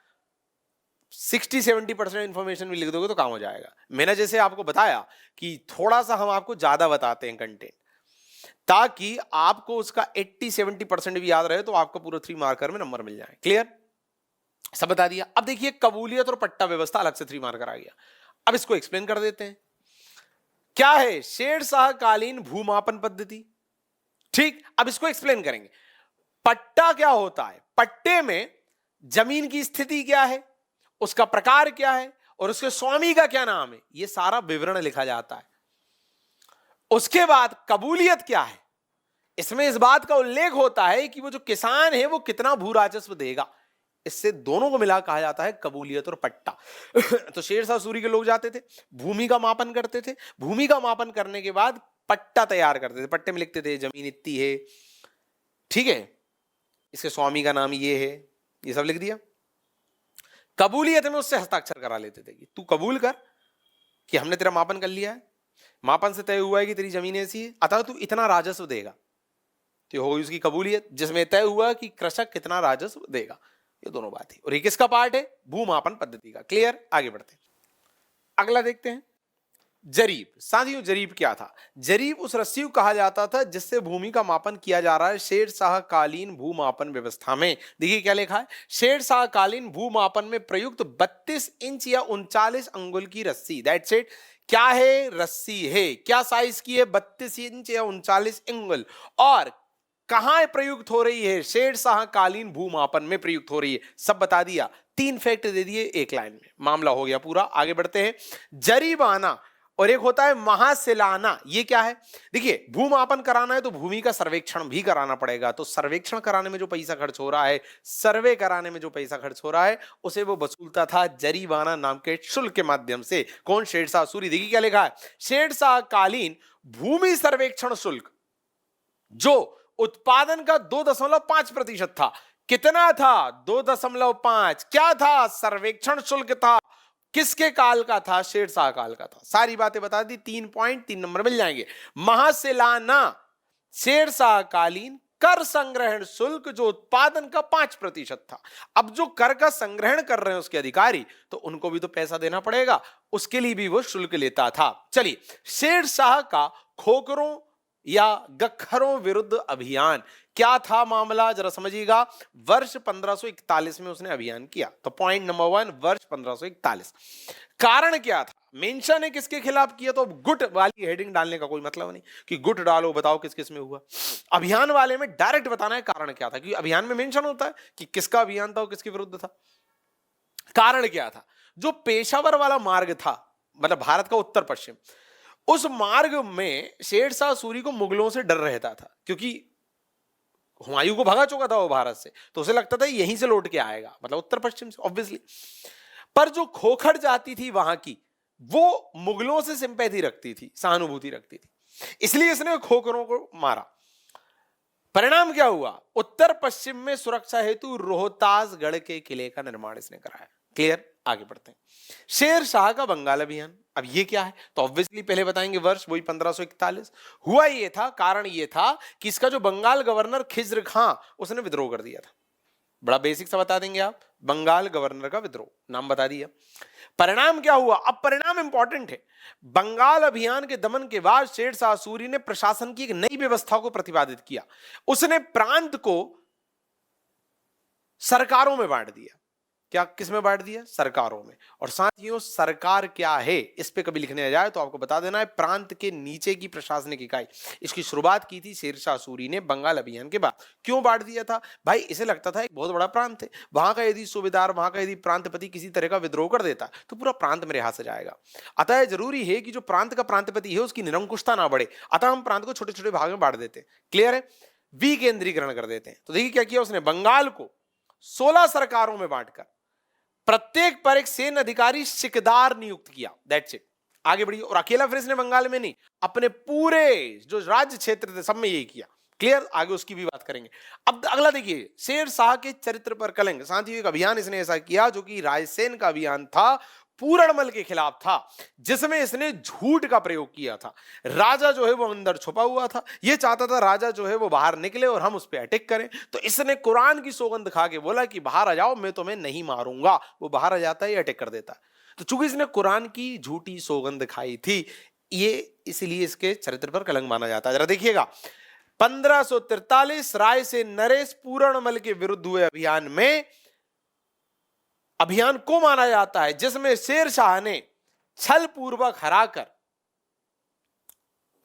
60-70% इंफॉर्मेशन भी लिख दोगे तो काम हो जाएगा। मैंने जैसे आपको बताया कि थोड़ा सा हम आपको ज्यादा बताते हैं कंटेंट, ताकि आपको उसका 80-70% भी याद रहे, तो आपको पूरा 3 मार्कर में नंबर मिल जाए। क्लियर, सब बता दिया। अब देखिए, कबूलियत और पट्टा व्यवस्था अलग से 3 मार्कर आ गया। अब इसको एक्सप्लेन कर देते हैं। क्या है शेरशाह कालीन भूमापन पद्धति। ठीक, अब इसको एक्सप्लेन करेंगे। पट्टा क्या होता है, पट्टे में जमीन की स्थिति क्या है, उसका प्रकार क्या है, और उसके स्वामी का क्या नाम है, यह सारा विवरण लिखा जाता है। उसके बाद कबूलियत क्या है, इसमें इस बात का उल्लेख होता है कि वो जो किसान है वो कितना भू राजस्व देगा। इससे दोनों को मिला कहा जाता है कबूलियत और पट्टा। तो शेरशाह सूरी के लोग जाते थे, भूमि का मापन करते थे, भूमि का मापन करने के बाद पट्टा तैयार करते थे। पट्टे में लिखते थे जमीन इतनी है, ठीक है, इसके स्वामी का नाम ये है, ये सब लिख दिया। कबूलियत में उससे हस्ताक्षर करा लेते थे कि तू कबूल कर कि हमने तेरा मापन कर लिया है, मापन से तय हुआ है कि तेरी जमीन ऐसी है, अतः तू इतना राजस्व देगा। तो होगी उसकी कबूलियत, जिसमें तय हुआ कि कृषक कितना राजस्व देगा। ये दोनों बात है, और ये किसका पार्ट है, भूमापन पद्धति का। क्लियर, आगे बढ़ते हैं। अगला देखते हैं, जरीब। साथियों, जरीब क्या था, जरीब उस रस्सी को कहा जाता था जिससे भूमि का मापन किया जा रहा है शेरशाह कालीन भूमापन व्यवस्था में। देखिए क्या लिखा है, शेरशाह कालीन भूमापन में प्रयुक्त 32 इंच या 39 अंगुल की रस्सी। That's it. क्या है, रस्सी है, क्या साइज की है, 32 इंच या 39 अंगुल। और कहां प्रयुक्त हो रही है? शेरशाह कालीन भूमापन में प्रयुक्त हो रही है। सब बता दिया, 3 फैक्ट दे दिए एक लाइन में, मामला हो गया पूरा। आगे बढ़ते हैं। जरीबाना और एक होता है महासिलाना। ये क्या है? देखिए, भूमापन कराना है तो भूमि का सर्वेक्षण भी कराना पड़ेगा। तो सर्वेक्षण कराने में जो पैसा खर्च हो रहा है, सर्वे कराने में जो पैसा खर्च हो रहा है, उसे वो वसूलता था जरीबाना नाम के शुल्क के माध्यम से। कौन? शेरशाह सूरी। देखिए क्या लिखा है, शेरशाह कालीन भूमि सर्वेक्षण शुल्क जो उत्पादन का 2.5% था। कितना था? 2.5। क्या था? सर्वेक्षण शुल्क था। किसके काल का था? शेरशाह काल का था। सारी बातें बता दी, 3.3 नंबर मिल जाएंगे। महासिलाना शेरशाह कालीन कर संग्रहण शुल्क जो उत्पादन का 5% था। अब जो कर का संग्रहण कर रहे हैं उसके अधिकारी, तो उनको भी तो पैसा देना पड़ेगा, उसके लिए भी वो शुल्क लेता था। चलिए, शेरशाह का खोखरों या गखरों विरुद्ध अभियान क्या था मामला? जरा समझिएगा। वर्ष 1541 में उसने अभियान किया। तो पॉइंट नंबर 1, वर्ष 1541। कारण क्या था? मेंशन है किसके खिलाफ किया, तो गुट वाली हेडिंग डालने का कोई मतलब नहीं कि गुट डालो बताओ किस किस में हुआ। अभियान वाले में डायरेक्ट बताना है कारण क्या था, क्योंकि अभियान में मेंशन होता है कि किसका अभियान था और किसके विरुद्ध था। कारण क्या था? जो पेशावर वाला मार्ग था, मतलब भारत का उत्तर पश्चिम, उस मार्ग में शेरशाह सूरी को मुगलों से डर रहता था, क्योंकि हुमायूं को भगा चुका था वो भारत से, तो उसे लगता था यहीं से लौट के आएगा, मतलब उत्तर पश्चिम से ऑब्वियसली। पर जो खोखर जाति थी वहां की, वो मुगलों से सिंपैथी रखती थी, सहानुभूति रखती थी, इसलिए इसने खोखरों को मारा। परिणाम क्या हुआ? उत्तर पश्चिम में सुरक्षा हेतु रोहतासगढ़ के किले का निर्माण इसने कराया। क्लियर? आगे बढ़ते हैं। शेर शाह का बंगाल अभियान, अब ये क्या है? तो ऑब्वियसली पहले बताएंगे वर्ष, वही 1541। हुआ ये था, कारण ये था कि इसका जो बंगाल गवर्नर खिज्र खां, उसने विद्रोह कर दिया था। बड़ा बेसिक सा बता देंगे आप, बंगाल गवर्नर का विद्रोह, नाम बता दिया। परिणाम क्या हुआ? अब परिणाम इंपॉर्टेंट है। बंगाल अभियान के दमन के बाद शेरशाह सूरी ने प्रशासन की एक नई व्यवस्था को प्रतिपादित किया। उसने प्रांत को सरकारों में बांट दिया। क्या? किस में बांट दिया? सरकारों में। और साथियों, सरकार क्या है इस पे कभी लिखने आ जाए तो आपको बता देना है, प्रांत के नीचे की प्रशासनिक इकाई। इसकी शुरुआत की थी शेरशाह सूरी ने बंगाल अभियान के बाद। क्यों बांट दिया था भाई? इसे लगता था एक बहुत बड़ा प्रांत है, वहां का यदि सूबेदार, वहां का यदि प्रांतपति किसी तरह का विद्रोह कर देता तो पूरा प्रांत मेरे हाथ से जाएगा। अतः जरूरी है कि जो प्रांत का प्रांतपति है उसकी निरंकुशता ना बढ़े, अतः हम प्रांत को छोटे छोटे भाग में बांट देते हैं। क्लियर है? विकेंद्रीकरण कर देते हैं। तो देखिए क्या किया उसने, बंगाल को 16 सरकारों में बांटकर प्रत्येक पर एक सेना अधिकारी सिकदार नियुक्त किया। That's it. आगे बढ़िए। और अकेला फिर इसने बंगाल में नहीं, अपने पूरे जो राज्य क्षेत्र थे सब में यही किया। क्लियर? आगे उसकी भी बात करेंगे। अब अगला देखिए, शेर शाह के चरित्र पर कलंक। साथियों, एक अभियान इसने ऐसा किया जो कि रायसेन का अभियान था, पूरणमल के खिलाफ था, जिसमें इसने झूठ का प्रयोग किया था। राजा जो है वो अंदर छुपा हुआ था, ये चाहता था राजा जो है वो बाहर निकले और हम उस पर अटैक करें। तो इसने कुरान की सौगंध खा के बोला कि बाहर आ जाओ, मैं तुम्हें नहीं मारूंगा। वो बाहर आ जाता है, ये अटैक कर देता है। तो चूंकि इसने कुरान की झूठी सौगंध खाई थी, ये इसलिए इसके चरित्र पर कलंक माना जाता है। जरा देखिएगा, 1543 रायसेन नरेश पूरणमल के विरुद्ध हुए अभियान में, अभियान को माना जाता है जिसमें शेर शाह ने छल पूर्वक हराकर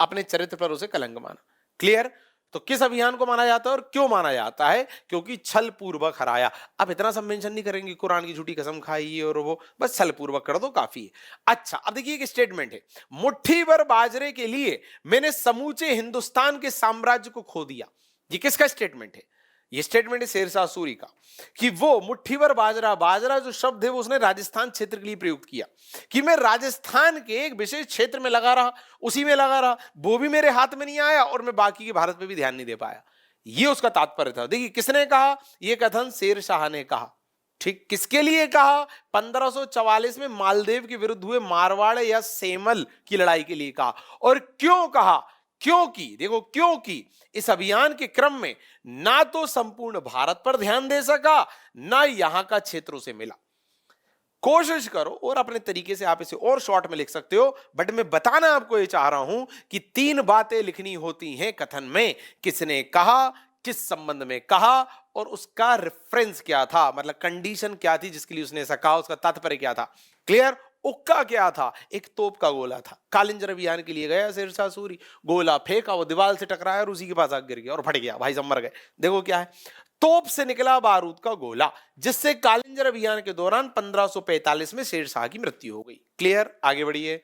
अपने चरित्र पर उसे कलंक माना। क्लियर? तो किस अभियान को माना जाता है और क्यों माना जाता है? क्योंकि छल पूर्वक हराया। अब इतना सब मेंशन नहीं करेंगे कुरान की झूठी कसम खाई और वो, बस छल पूर्वक कर दो, काफी है। अच्छा, अब देखिए एक स्टेटमेंट है, मुट्ठी भर बाजरे के लिए मैंने समूचे हिंदुस्तान के साम्राज्य को खो दिया। ये किसका स्टेटमेंट है? ये स्टेटमेंट है शेरशाह सूरी का, कि वो मुट्ठी भर बाजरा, बाजरा जो शब्द है वो उसने राजस्थान क्षेत्र के लिए प्रयुक्त किया, कि मैं राजस्थान के एक विशेष क्षेत्र में लगा रहा, उसी में लगा रहा, वो भी मेरे हाथ में नहीं आया और मैं बाकी के भारत पे भी ध्यान नहीं दे पाया। ये उसका तात्पर्य था। देखिए किसने कहा ये कथन? शेरशाह ने कहा। ठीक, किसके लिए कहा? 1544 में मालदेव के विरुद्ध हुए मारवाड़ या सेमल की लड़ाई के लिए कहा। और क्यों कहा? क्योंकि देखो, क्योंकि इस अभियान के क्रम में ना तो संपूर्ण भारत पर ध्यान दे सका, ना यहां का क्षेत्रों से मिला। कोशिश करो और अपने तरीके से आप इसे और शॉर्ट में लिख सकते हो, बट मैं बताना आपको ये चाह रहा हूं कि 3 बातें लिखनी होती हैं कथन में। किसने कहा, किस संबंध में कहा, और उसका रेफरेंस क्या था, मतलब कंडीशन क्या थी जिसके लिए उसने ऐसा कहा, उसका तात्पर्य क्या था। क्लियर? उक्का क्या था? एक तोप का गोला था। कालिंजर अभियान के लिए गया शेरशाह सूरी, गोला फेंका, वो दीवार से टकराया और उसी के पास आग गिर गया और फट गया, भाई साहब मर गए। देखो क्या है, तोप से निकला बारूद का गोला, जिससे कालिंजर अभियान के दौरान 1545 में शेरशाह की मृत्यु हो गई। क्लियर? आगे बढ़िए।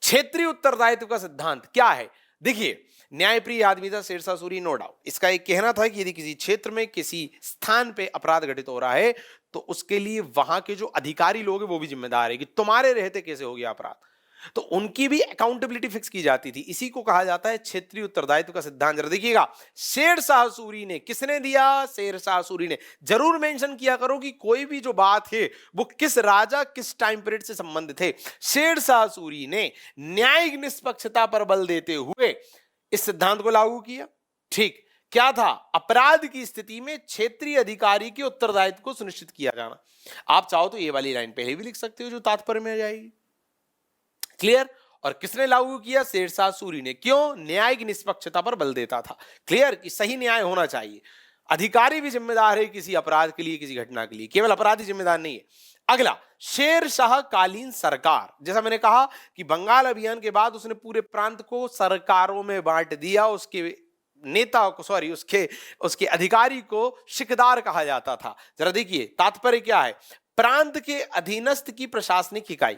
क्षेत्रीय उत्तरदायित्व का सिद्धांत क्या है? देखिए, न्यायप्रिय आदमी था शेरशाह सूरी, नो डाउट। इसका एक कहना था कि यदि किसी क्षेत्र में किसी स्थान पे अपराध घटित हो रहा है तो उसके लिए वहां के जो अधिकारी लोग हैं वो भी जिम्मेदार है कि तुम्हारे रहते कैसे हो गया अपराध, तो उनकी भी अकाउंटेबिलिटी फिक्स की जाती थी। इसी को कहा जाता है क्षेत्रीय उत्तरदायित्व का सिद्धांत। जरा देखिएगा, शेरशाह सूरी ने, किसने दिया? शेरशाह सूरी ने। जरूर मेंशन किया करो कि कोई भी जो बात है वो किस राजा, किस टाइम पीरियड से संबंधित है। शेरशाह सूरी ने न्यायिक निष्पक्षता पर बल देते हुए इस सिद्धांत को लागू किया। ठीक, क्या था? अपराध की स्थिति में क्षेत्रीय अधिकारी के उत्तरदायित्व को सुनिश्चित किया जाना। आप चाहो तो ये वाली लाइन पहले भी लिख सकते हो जो तात्पर्य में आ जाएगी। क्लियर? और किसने लागू किया? शेरशाह सूरी ने। क्यों? न्यायिक निष्पक्षता पर बल देता था। क्लियर? कि सही न्याय होना चाहिए, अधिकारी भी जिम्मेदार है किसी अपराध के लिए, किसी घटना के लिए, केवल अपराधी जिम्मेदार नहीं है। अगला, शेरशाह कालीन सरकार। जैसा मैंने कहा कि बंगाल अभियान के बाद उसने पूरे प्रांत को सरकारों में बांट दिया, उसके नेता को, सॉरी, उसके अधिकारी को शिकदार कहा जाता था। जरा देखिए तात्पर्य क्या है? प्रांत के अधीनस्थ की प्रशासनिक इकाई।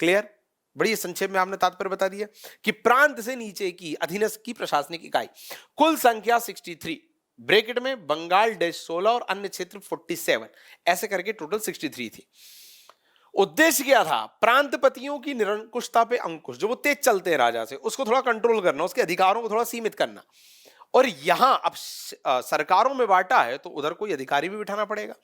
क्लियर? बड़ी संक्षेप में आपने तात्पर्य बता दिया कि प्रांत से नीचे की अधीनस्थ की प्रशासनिक इकाई। कुल संख्या 63, ब्रैकेट में बंगाल -16 और अन्य क्षेत्र 47, ऐसे करके टोटल 63 थी। उद्देश्य क्या था? प्रांतपतियों की निरंकुशता पे अंकुश, जो वो तेज चलते हैं राजा से, उसको थोड़ा कंट्रोल करना, उसके अधिकारों को थोड़ा सीमित करना। और यहां अब सरकारों में बांटा है तो उधर कोई अधिकारी भी बिठाना पड़ेगा।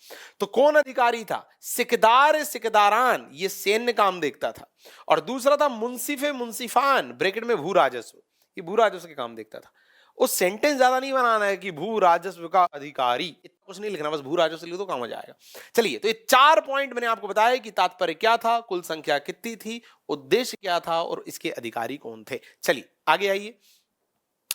तो कौन अधिकारी था? सिकदार सिकदारान, ये सैन्य काम देखता था। और दूसरा था मुंसिफे मुंसिफान, ब्रैकेट में भू राजस्व, ये भू राजस्व के काम देखता था। उस सेंटेंस ज्यादा नहीं बनाना है कि भू राजस्व का अधिकारी, इतना कुछ नहीं लिखना, बस भू राजस्व लिख दो, काम हो जाएगा। चलिए, तो ये 4 पॉइंट मैंने आपको बताया कि तात्पर्य क्या था, कुल संख्या कितनी थी, उद्देश्य क्या था और इसके अधिकारी कौन थे। चलिए आगे आइए।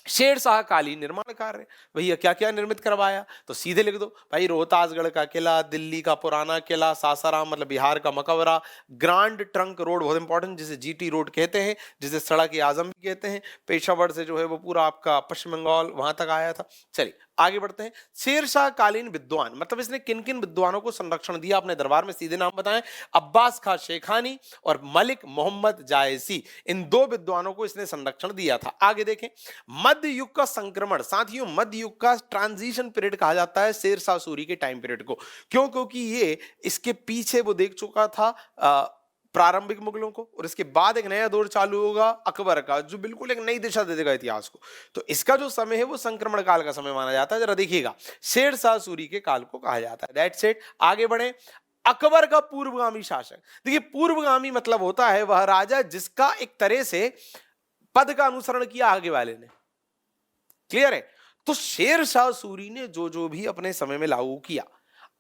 शेरशाह कालीन निर्माण कार्य, भैया क्या क्या निर्मित करवाया? तो सीधे लिख दो भाई, रोहतासगढ़ का किला, दिल्ली का पुराना किला, सासाराम मतलब बिहार का मकबरा, ग्रांड ट्रंक रोड बहुत इंपॉर्टेंट, जिसे जीटी रोड कहते हैं, जिसे सड़क आजम भी कहते हैं, पेशावर से जो है वो पूरा आपका पश्चिम बंगाल वहां तक आया था। चलिए आगे बढ़ते हैं। शेरशाह कालीन विद्वान, मतलब इसने किन किन विद्वानों को संरक्षण दिया अपने दरबार में? सीधे नाम बताएं, अब्बास खां शेखानी और मलिक मोहम्मद जायसी, इन 2 विद्वानों को इसने संरक्षण दिया था। आगे देखें, मध्य युग का संक्रमण। साथियों, मध्य युग का ट्रांजिशन पीरियड कहा जाता है शेरशाह सूरी के टाइम पीरियड को। क्यों? क्योंकि ये इसके पीछे वो देख चुका था प्रारंभिक मुगलों को, और इसके बाद एक नया दौर चालू होगा अकबर का, जो बिल्कुल एक नई दिशा दे देगा इतिहास को। तो इसका जो समय है वो संक्रमण काल का समय माना जाता है। जरा देखिएगा, शेरशाह सूरी के काल को कहा जाता है। That's it. आगे बढ़े। अकबर का पूर्वगामी शासक। देखिए, पूर्वगामी मतलब होता है वह राजा जिसका एक तरह से पद का अनुसरण किया आगे वाले ने। क्लियर है? तो शेरशाह सूरी ने जो जो भी अपने समय में लागू किया,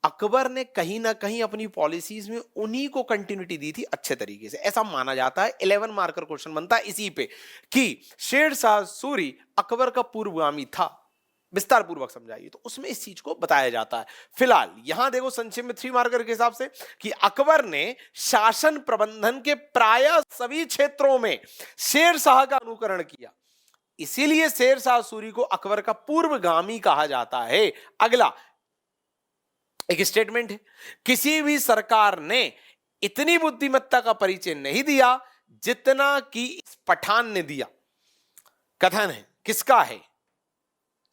अकबर ने कहीं ना कहीं अपनी पॉलिसीज में उन्हीं को कंटिन्यूटी दी थी अच्छे तरीके से, ऐसा माना जाता है। 11 मार्कर क्वेश्चन बनता है इसी पे कि शेरशाह सूरी अकबर का पूर्वगामी था। विस्तार पूर्वक समझाइए, तो उसमें इस चीज को बताया जाता है। फिलहाल यहां देखो संक्षेप में 3 मार्कर के हिसाब से कि अकबर ने शासन प्रबंधन के प्राय सभी क्षेत्रों में शेरशाह का अनुकरण किया, इसीलिए शेरशाह सूरी को अकबर का पूर्वगामी कहा जाता है। अगला एक स्टेटमेंट है, किसी भी सरकार ने इतनी बुद्धिमत्ता का परिचय नहीं दिया जितना कि इस पठान ने दिया। कथन है, किसका है?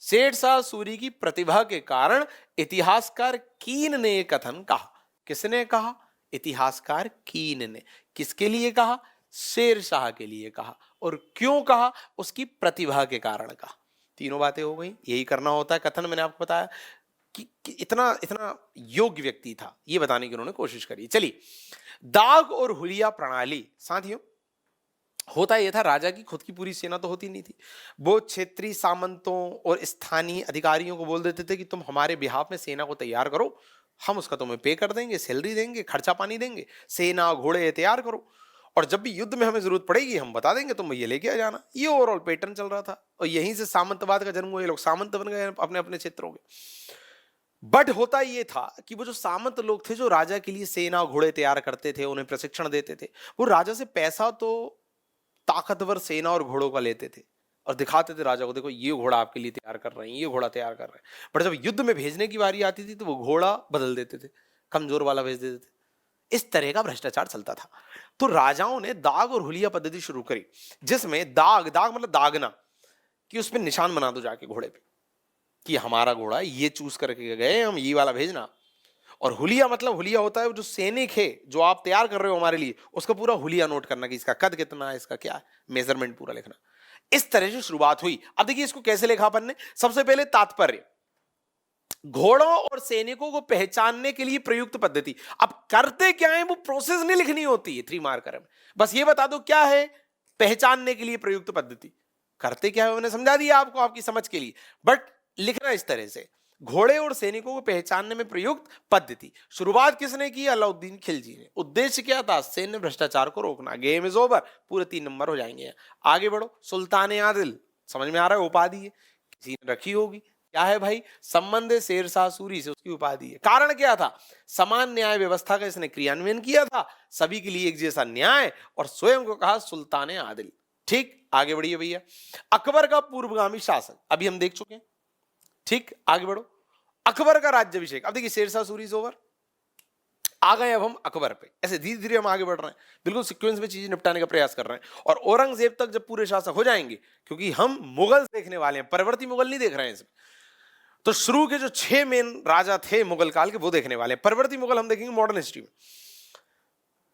शेरशाह सूरी की प्रतिभा के कारण इतिहासकार कीन ने यह कथन कहा। किसने कहा? इतिहासकार कीन ने। किसके लिए कहा? शेरशाह के लिए कहा। और क्यों कहा? उसकी प्रतिभा के कारण कहा। तीनों बातें हो गई। यही करना होता है कथन। मैंने आपको बताया कि इतना योग्य व्यक्ति था, ये बताने की उन्होंने कोशिश करी। चलिए, दाग और हुलिया प्रणाली। साथियों, होता यह था, राजा की खुद की पूरी सेना तो होती नहीं थी, वो क्षेत्रीय सामंतों और स्थानीय अधिकारियों को बोल देते थे कि तुम हमारे बिहाफ में सेना को तैयार करो, हम उसका तुम्हें पे कर देंगे, सैलरी देंगे, खर्चा पानी देंगे, सेना घोड़े तैयार करो, और जब भी युद्ध में हमें जरूरत पड़ेगी हम बता देंगे, तुम ये लेके आ जाना। ये ओवरऑल पैटर्न चल रहा था, और यहीं से सामंतवाद का जन्म हुआ। ये लोग सामंत बन गए अपने अपने क्षेत्रों के। बट होता ये था कि वो जो सामंत लोग थे जो राजा के लिए सेना घोड़े तैयार करते थे, उन्हें प्रशिक्षण देते थे, वो राजा से पैसा तो ताकतवर सेना और घोड़ों का लेते थे और दिखाते थे राजा को, देखो ये घोड़ा आपके लिए तैयार कर रहे हैं, ये घोड़ा तैयार कर रहे हैं। बट जब युद्ध में भेजने की बारी आती थी तो वो घोड़ा बदल देते थे, कमजोर वाला भेज देते थे। इस तरह का भ्रष्टाचार चलता था। तो राजाओं ने दाग और हुलिया पद्धति शुरू करी, जिसमें दाग दाग मतलब दागना, कि उस पर निशान बना दो जाके घोड़े पे कि हमारा घोड़ा ये चूज करके गए, हम ये वाला भेजना। और हुलिया मतलब, हुलिया होता है जो सैनिक है जो आप तैयार कर रहे हो हमारे लिए, उसका पूरा हुलिया नोट करना कि इसका कद कितना है, इसका क्या है, मेजरमेंट पूरा लिखना। इस तरह से शुरुआत हुई। अब देखिए इसको कैसे लिखा अपन ने। सबसे पहले तात्पर्य, घोड़ों और सैनिकों को पहचानने के लिए प्रयुक्त पद्धति। अब करते क्या है वो प्रोसेस नहीं लिखनी होती है 3 मार्कर में, बस ये बता दो क्या है पहचानने के लिए प्रयुक्त पद्धति। करते क्या है मैंने समझा दिया आपको आपकी समझ के लिए, बट लिखना इस तरह से, घोड़े और सैनिकों को पहचानने में प्रयुक्त पद्धति। शुरुआत किसने की? अलाउद्दीन खिलजी ने। उद्देश्य क्या था? सैन्य भ्रष्टाचार को रोकना। गेम इज ओवर, पूरे 3 नंबर हो जाएंगे। आगे बढ़ो। सुल्तान आदिल, समझ में आ रहा है? उपाधि है, किसी ने रखी होगी। क्या है भाई? संबंध है शेरशाह सूरी से, उसकी उपाधि है। कारण क्या था? समान न्याय व्यवस्था का इसने क्रियान्वयन किया था, सभी के लिए एक जैसा न्याय, और स्वयं को कहा सुल्तान आदिल। ठीक, आगे बढ़िए भैया। अकबर का पूर्वगामी शासक अभी हम देख चुके हैं। ठीक, आगे बढ़ो। अकबर का राज्याभिषेक। अब देखिए शेरशाह सूरी इज ओवर, आ गए अब हम अकबर पे। ऐसे धीरे धीरे हम आगे बढ़ रहे हैं, बिल्कुल सीक्वेंस में चीजें निपटाने का प्रयास कर रहे हैं। और औरंगजेब तक जब पूरे शासक हो जाएंगे, क्योंकि हम मुगल देखने वाले हैं, परवर्ती मुगल नहीं देख रहे हैं इसमें, तो शुरू के जो 6 मेन राजा थे मुगल काल के वो देखने वाले हैं। परवर्ती मुगल हम देखेंगे मॉडर्न हिस्ट्री में।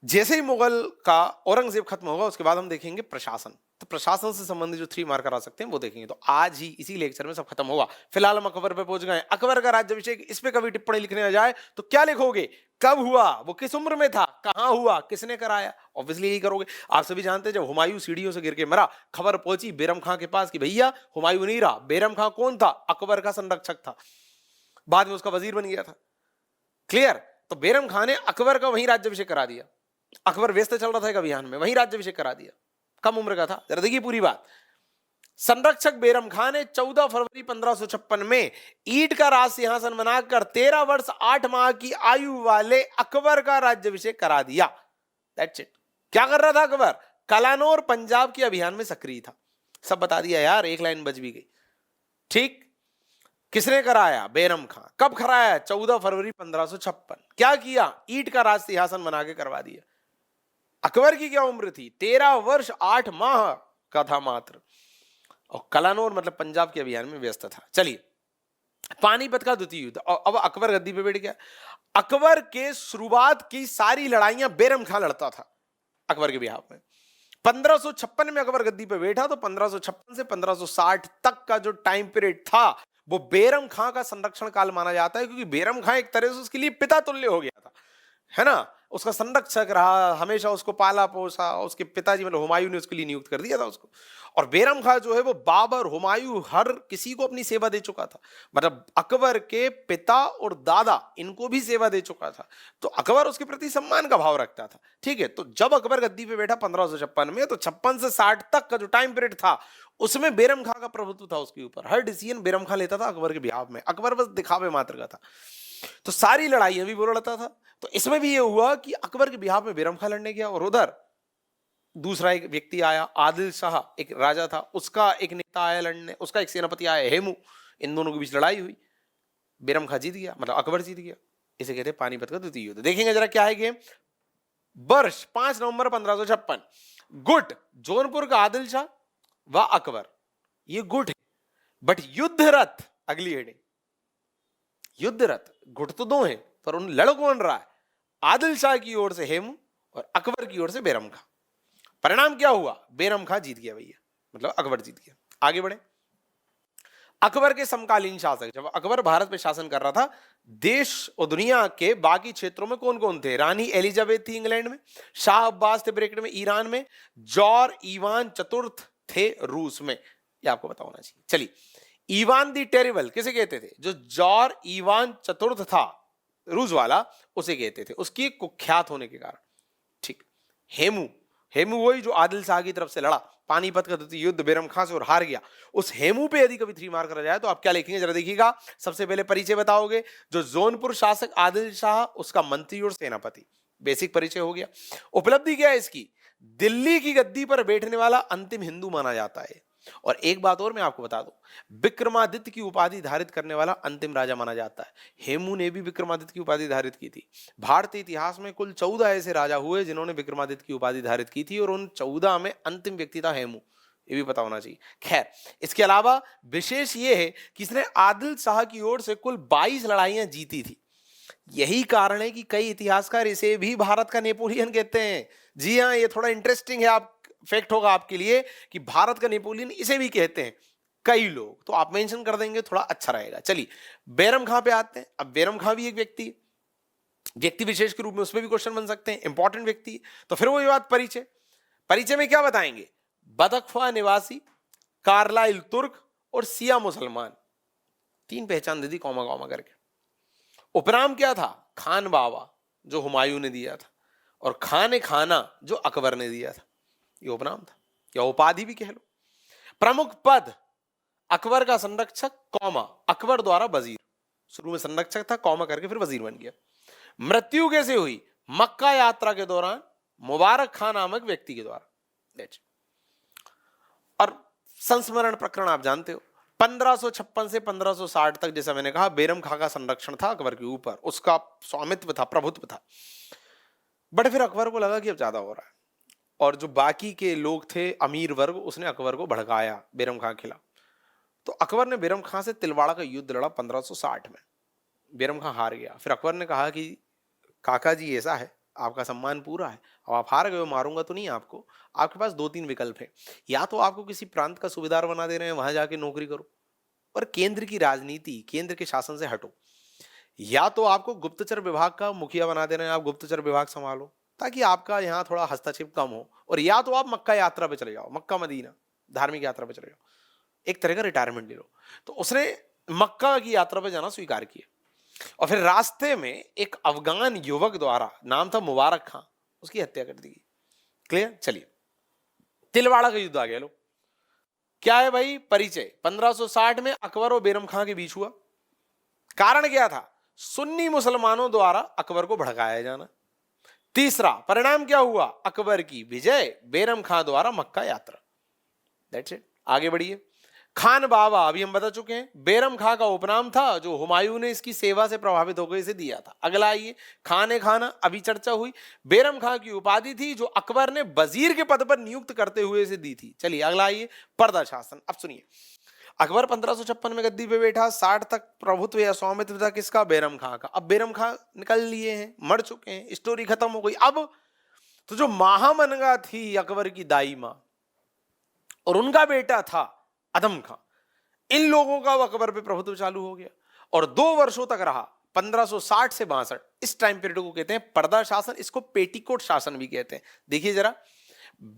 जैसे ही मुगल का औरंगजेब खत्म होगा उसके बाद हम देखेंगे प्रशासन। तो प्रशासन से संबंधित जो 3 मार्कर आ सकते हैं वो देखेंगे। तो आज ही इसी लेक्चर में सब खत्म होगा। फिलहाल हम अकबर पे पहुंच गए। अकबर का राज्याभिषेक, इस पे कभी टिप्पणी लिखने आ जाए तो क्या लिखोगे? कब हुआ, वो किस उम्र में था, कहां हुआ, किसने कराया? ऑब्वियसली यही करोगे। आप सभी जानते हैं जब हुमायूं सीढ़ियों से गिर के मरा, खबर पहुंची बैरम खां के पास कि भैया हुमायूं नहीं रहा। बैरम खां कौन था? अकबर का संरक्षक था, बाद में उसका वजीर बन गया था। क्लियर? तो बैरम खां ने अकबर का वहीं राज्याभिषेक करा दिया। अकबर व्यस्त चल रहा था एक अभियान में, वहीं राज्याभिषेक करा दिया। कम उम्र का था। जरा देखिए पूरी बात। संरक्षक बैरम खां ने 14 फरवरी 1556 में ईंट का राज सिंहासन बनाकर 13 वर्ष 8 माह की आयु वाले अकबर का राज्याभिषेक करा दिया। That's it. क्या कर रहा था अकबर? कलानौर पंजाब के अभियान में सक्रिय था। सब बता दिया यार, एक लाइन बच भी गई। ठीक, किसने कराया? बैरम खां। कब कराया? 14 फरवरी 1556। क्या किया? ईंट का राज सिंहासन बना के करवा दिया। अकबर की क्या उम्र थी? 13 वर्ष 8 माह का था मात्र, और कलानौर मतलब पंजाब के अभियान में व्यस्त था। चलिए, पानीपत का द्वितीय युद्ध। और अब अकबर गद्दी पे बैठ गया। अकबर के शुरुआत की सारी लड़ाइयां बैरम खां लड़ता था अकबर के बिहाफ में। 1556 में अकबर गद्दी पे बैठा, तो 1556 से 1560 तक का जो टाइम पीरियड था वो बैरम खां का संरक्षण काल माना जाता है, क्योंकि बैरम खां एक तरह से उसके लिए पिता तुल्य हो गया था, है ना। उसका संरक्षक रहा, हमेशा उसको पाला पोसा। उसके पिताजी मतलब हुमायूं ने उसके लिए नियुक्त कर दिया था उसको। और बैरम खां जो है वो बाबर, हुमायूं, हर किसी को अपनी सेवा दे चुका था। मतलब अकबर के पिता और दादा इनको भी सेवा दे चुका था। तो अकबर उसके प्रति सम्मान का भाव रखता था। ठीक है, तो जब अकबर गद्दी पे बैठा 1556 में, तो 56 से 60 तक का जो टाइम पीरियड था उसमें बैरम खां का प्रभुत्व था उसके ऊपर। हर डिसीजन बैरम खां लेता था अकबर के बिहाफ में। अकबर बस दिखावे मात्र का था। तो सारी लड़ाइयां भी वो लड़ता था। तो इसमें भी ये हुआ कि अकबर के बिहाफ में बैरम खां लड़ने गया, और उधर दूसरा एक व्यक्ति आया, आदिल शाह एक राजा था, उसका एक नेता आया लड़ने, उसका एक सेनापति आया हेमू। इन दोनों के बीच लड़ाई हुई, बैरम खां जीत गया, मतलब अकबर जीत गया। इसे कहते हैं पानीपत का द्वितीय युद्ध। देखेंगे जरा क्या है गेम। वर्ष 5 नवंबर 1556। गुट, जौनपुर का आदिल शाह व अकबर, ये गुट है। बट युद्ध रथ, अगली हेडिंग, युद्ध रथ। गुट तो 2 हैं, पर उन लड़ कौन रहा है? आदिल शाह की ओर से हेमू और अकबर की ओर से बैरम खां। परिणाम क्या हुआ? बैरम खां जीत गया भैया, मतलब अकबर जीत गया। आगे बढ़े। अकबर के समकालीन शासक, जब अकबर भारत पे शासन कर रहा था, देश और दुनिया के बाकी क्षेत्रों में कौन कौन थे? रानी एलिजाबेथ थी इंग्लैंड में, शाह अब्बास थे ब्रैकेट में ईरान में, जॉर ईवान चतुर्थ थे रूस में। ये आपको पता होना चाहिए। चलिए, ईवान दी टेरिबल किसे कहते थे? जो जॉर ईवान चतुर्थ था रूस वाला, उसे कहते थे, उसकी कुख्यात होने के कारण। ठीक। हेमू, हेमू वही जो आदिल शाह की तरफ से लड़ा, पानीपत का द्वितीय युद्ध बैरम खां से और हार गया। उस हेमू पे यदि कभी 3 मार्क करा जाए तो आप क्या लिखेंगे जरा देखिएगा। सबसे पहले परिचय बताओगे, जो जौनपुर शासक आदिल शाह उसका मंत्री और सेनापति, बेसिक परिचय हो गया। उपलब्धि क्या है इसकी, दिल्ली की गद्दी पर बैठने वाला अंतिम हिंदू माना जाता है। और एक बात और मैं आपको बता दूं, विक्रमादित्य की उपाधि धारित करने वाला अंतिम राजा माना जाता है। हेमू ने भी विक्रमादित्य की उपाधि धारित की थी। भारतीय इतिहास में कुल 14 ऐसे राजा हुए जिन्होंने विक्रमादित्य की उपाधि धारित की थी और उन 14 में अंतिम व्यक्ति था हेमू, ये भी पता होना चाहिए। खैर, इसके अलावा विशेष ये है कि इसने आदिल शाह की ओर से कुल 22 लड़ाइयां जीती थी। यही कारण है कि कई इतिहासकार इसे भी भारत का नेपोलियन कहते हैं। जी हाँ, ये थोड़ा इंटरेस्टिंग है, आप फैक्ट होगा आपके लिए कि भारत का नेपोलियन इसे भी कहते हैं कई लोग, तो आप मेंशन कर देंगे थोड़ा अच्छा रहेगा। चलिए बैरम खां पे आते हैं। अब बैरम खां भी एक व्यक्ति विशेष के रूप में उस पर भी क्वेश्चन बन सकते हैं, इंपॉर्टेंट व्यक्ति। तो फिर वही बात, परिचय में क्या बताएंगे, बदखवा निवासी, कार्लाइल तुर्क और सिया मुसलमान, 3 पहचान दे दी कॉमा कॉमा करके। उपनाम क्या था, खान बाबा जो हुमायूं ने दिया था, और खान खाना जो अकबर ने दिया था, ये उपनाम था या उपाधि भी कह लो। प्रमुख पद, अकबर का संरक्षक कौमा, अकबर द्वारा वजीर, शुरू में संरक्षक था कौमा करके फिर वजीर बन गया। मृत्यु कैसे हुई, मक्का यात्रा के दौरान मुबारक खान नामक व्यक्ति के द्वारा। और संस्मरण प्रकरण आप जानते हो, 1556 से 1560 तक जैसा मैंने कहा बैरम खां का संरक्षण था अकबर के ऊपर, उसका स्वामित्व था, प्रभुत्व था। बट फिर अकबर को लगा कि अब ज्यादा हो रहा है, और जो बाकी के लोग थे अमीर वर्ग, उसने अकबर को भड़काया बैरम खां के खिलाफ। तो अकबर ने बैरम खां से तिलवाड़ा का युद्ध लड़ा 1560 में। बैरम खां हार गया। फिर अकबर ने कहा कि काका जी ऐसा है, आपका सम्मान पूरा है, अब आप हार गए, मारूंगा तो नहीं आपको, आपके पास 2-3 विकल्प है। या तो आपको किसी प्रांत का सूबेदार बना दे रहे हैं, वहां जाके नौकरी करो और केंद्र की राजनीति, केंद्र के शासन से हटो, या तो आपको गुप्तचर विभाग का मुखिया बना दे रहे हैं, आप गुप्तचर विभाग संभालो ताकि आपका यहाँ थोड़ा हस्तक्षेप कम हो, और या तो आप मक्का यात्रा पे चले जाओ, मक्का मदीना धार्मिक यात्रा पे चले जाओ, एक तरह का रिटायरमेंट ले लो। तो उसने मक्का की यात्रा पे जाना स्वीकार किया। और फिर रास्ते में एक अफगान युवक द्वारा, नाम था मुबारक खां, उसकी हत्या कर दी गई। क्लियर। चलिए तिलवाड़ा का युद्ध आ गया। लो क्या है भाई, परिचय 1560 में अकबर और बैरम खां के बीच हुआ। कारण क्या था, सुन्नी मुसलमानों द्वारा अकबर को भड़काया जाना। तीसरा परिणाम क्या हुआ, अकबर की विजय, बैरम खां द्वारा मक्का यात्रा। That's it. आगे बढ़िए। खान बाबा अभी हम बता चुके हैं, बैरम खां का उपनाम था जो हुमायूं ने इसकी सेवा से प्रभावित होकर इसे दिया था। अगला आइए, खान खाना, अभी चर्चा हुई। बैरम खां की उपाधि थी जो अकबर ने वजीर के पद पर नियुक्त करते हुए इसे दी थी। चलिए अगला आइए, पर्दा शासन। अब सुनिए, अकबर 1556 में गद्दी पे बैठा, 60 तक प्रभुत्व या स्वामित्व था किसका, बैरम खां का। अब बैरम खां निकल लिए हैं, मर चुके हैं, स्टोरी खत्म हो गई। अब तो जो महामनगा थी अकबर की दाई मां, और उनका बेटा था अदम खां, इन लोगों का अकबर पे प्रभुत्व चालू हो गया और 2 वर्षों तक रहा, 1560 से 62। इस टाइम पीरियड को कहते हैं पर्दा शासन, इसको पेटीकोट शासन भी कहते हैं। देखिए जरा,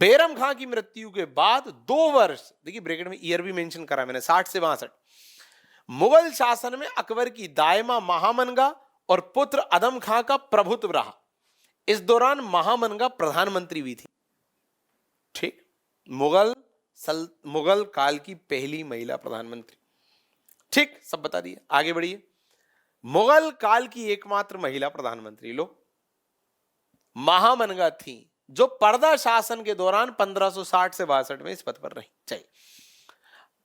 बैरम खां की मृत्यु के बाद 2 वर्ष, देखिए ब्रैकेट में ईयर भी मेंशन करा मैंने, 60 से 62, मुगल शासन में अकबर की दायमा महामनगा और पुत्र अदम खां का प्रभुत्व रहा। इस दौरान महामनगा प्रधानमंत्री भी थी। ठीक, मुगल काल की पहली महिला प्रधानमंत्री। ठीक, सब बता दिए। आगे बढ़िए, मुगल काल की एकमात्र महिला प्रधानमंत्री लो महामनगा थी, जो पर्दा शासन के दौरान 1560 से 62 में इस पद पर रही। चाहिए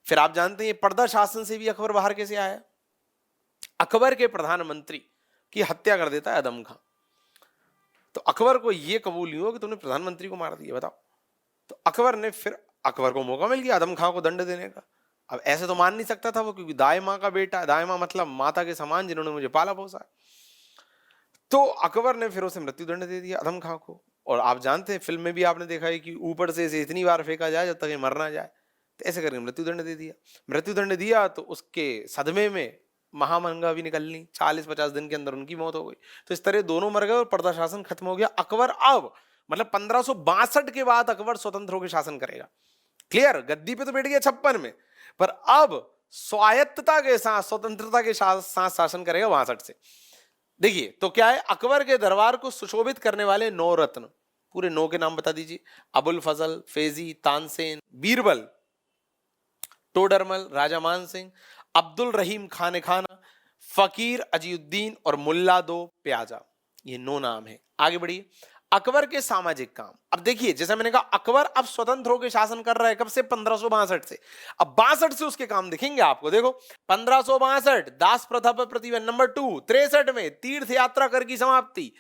फिर आप जानते हैं पर्दा शासन से भी अकबर बाहर कैसे आया। अकबर के प्रधानमंत्री की हत्या कर देता है अदम खां। तो अकबर को यह कबूल नहीं हुआ कि तुमने प्रधानमंत्री को मार दिया, बताओ। तो अकबर ने फिर, अकबर को मौका मिल गया अदम खां को दंड देने का। अब ऐसे तो मान नहीं सकता था वो, क्योंकि दाई मां का बेटा, दाई मां मतलब माता के समान जिन्होंने मुझे पाला पोसा। तो अकबर ने फिर उसे मृत्यु दंड दे दिया अदम खां को। और आप जानते हैं फिल्म में भी आपने देखा है कि ऊपर से इसे इतनी बार फेंका जाए जब तक ये मर ना जाए, तो ऐसे करके मृत्यु दंड दे दिया। मृत्यु दंड दिया तो उसके सदमे में महामनगा भी निकल ली, 40-50 दिन के अंदर उनकी मौत हो गई। तो इस तरह दोनों मर गए और पर्दा शासन खत्म हो गया। अकबर अब मतलब 1562 के बाद अकबर स्वतंत्र होकर शासन करेगा। क्लियर। गद्दी पे तो बैठ गया 56 में, पर अब स्वायत्तता के साथ, स्वतंत्रता के साथ शासन करेगा 62 से। देखिए तो क्या है, अकबर के दरबार को सुशोभित करने वाले 9 रत्न, पूरे 9 के नाम बता दीजिए। अबुल फजल, फेजी, तानसेन, बीरबल, टोडरमल, राजा मान सिंह, अब्दुल रहीम खान खाना, फकीर अजीउद्दीन और मुल्ला दो प्याजा। ये 9 नाम है। आगे बढ़िए। अकबर के सामाजिक काम। अब देखिए, जैसा मैंने कहा, अकबर अब स्वतंत्र होकर शासन कर रहा है। कब से? 1562 से। अब 62 से उसके काम दिखेंगे आपको। देखो, 1562 दास प्रथा पर प्रतिबंध। नंबर 2, 63 में तीर्थ यात्रा कर की समाप्ति,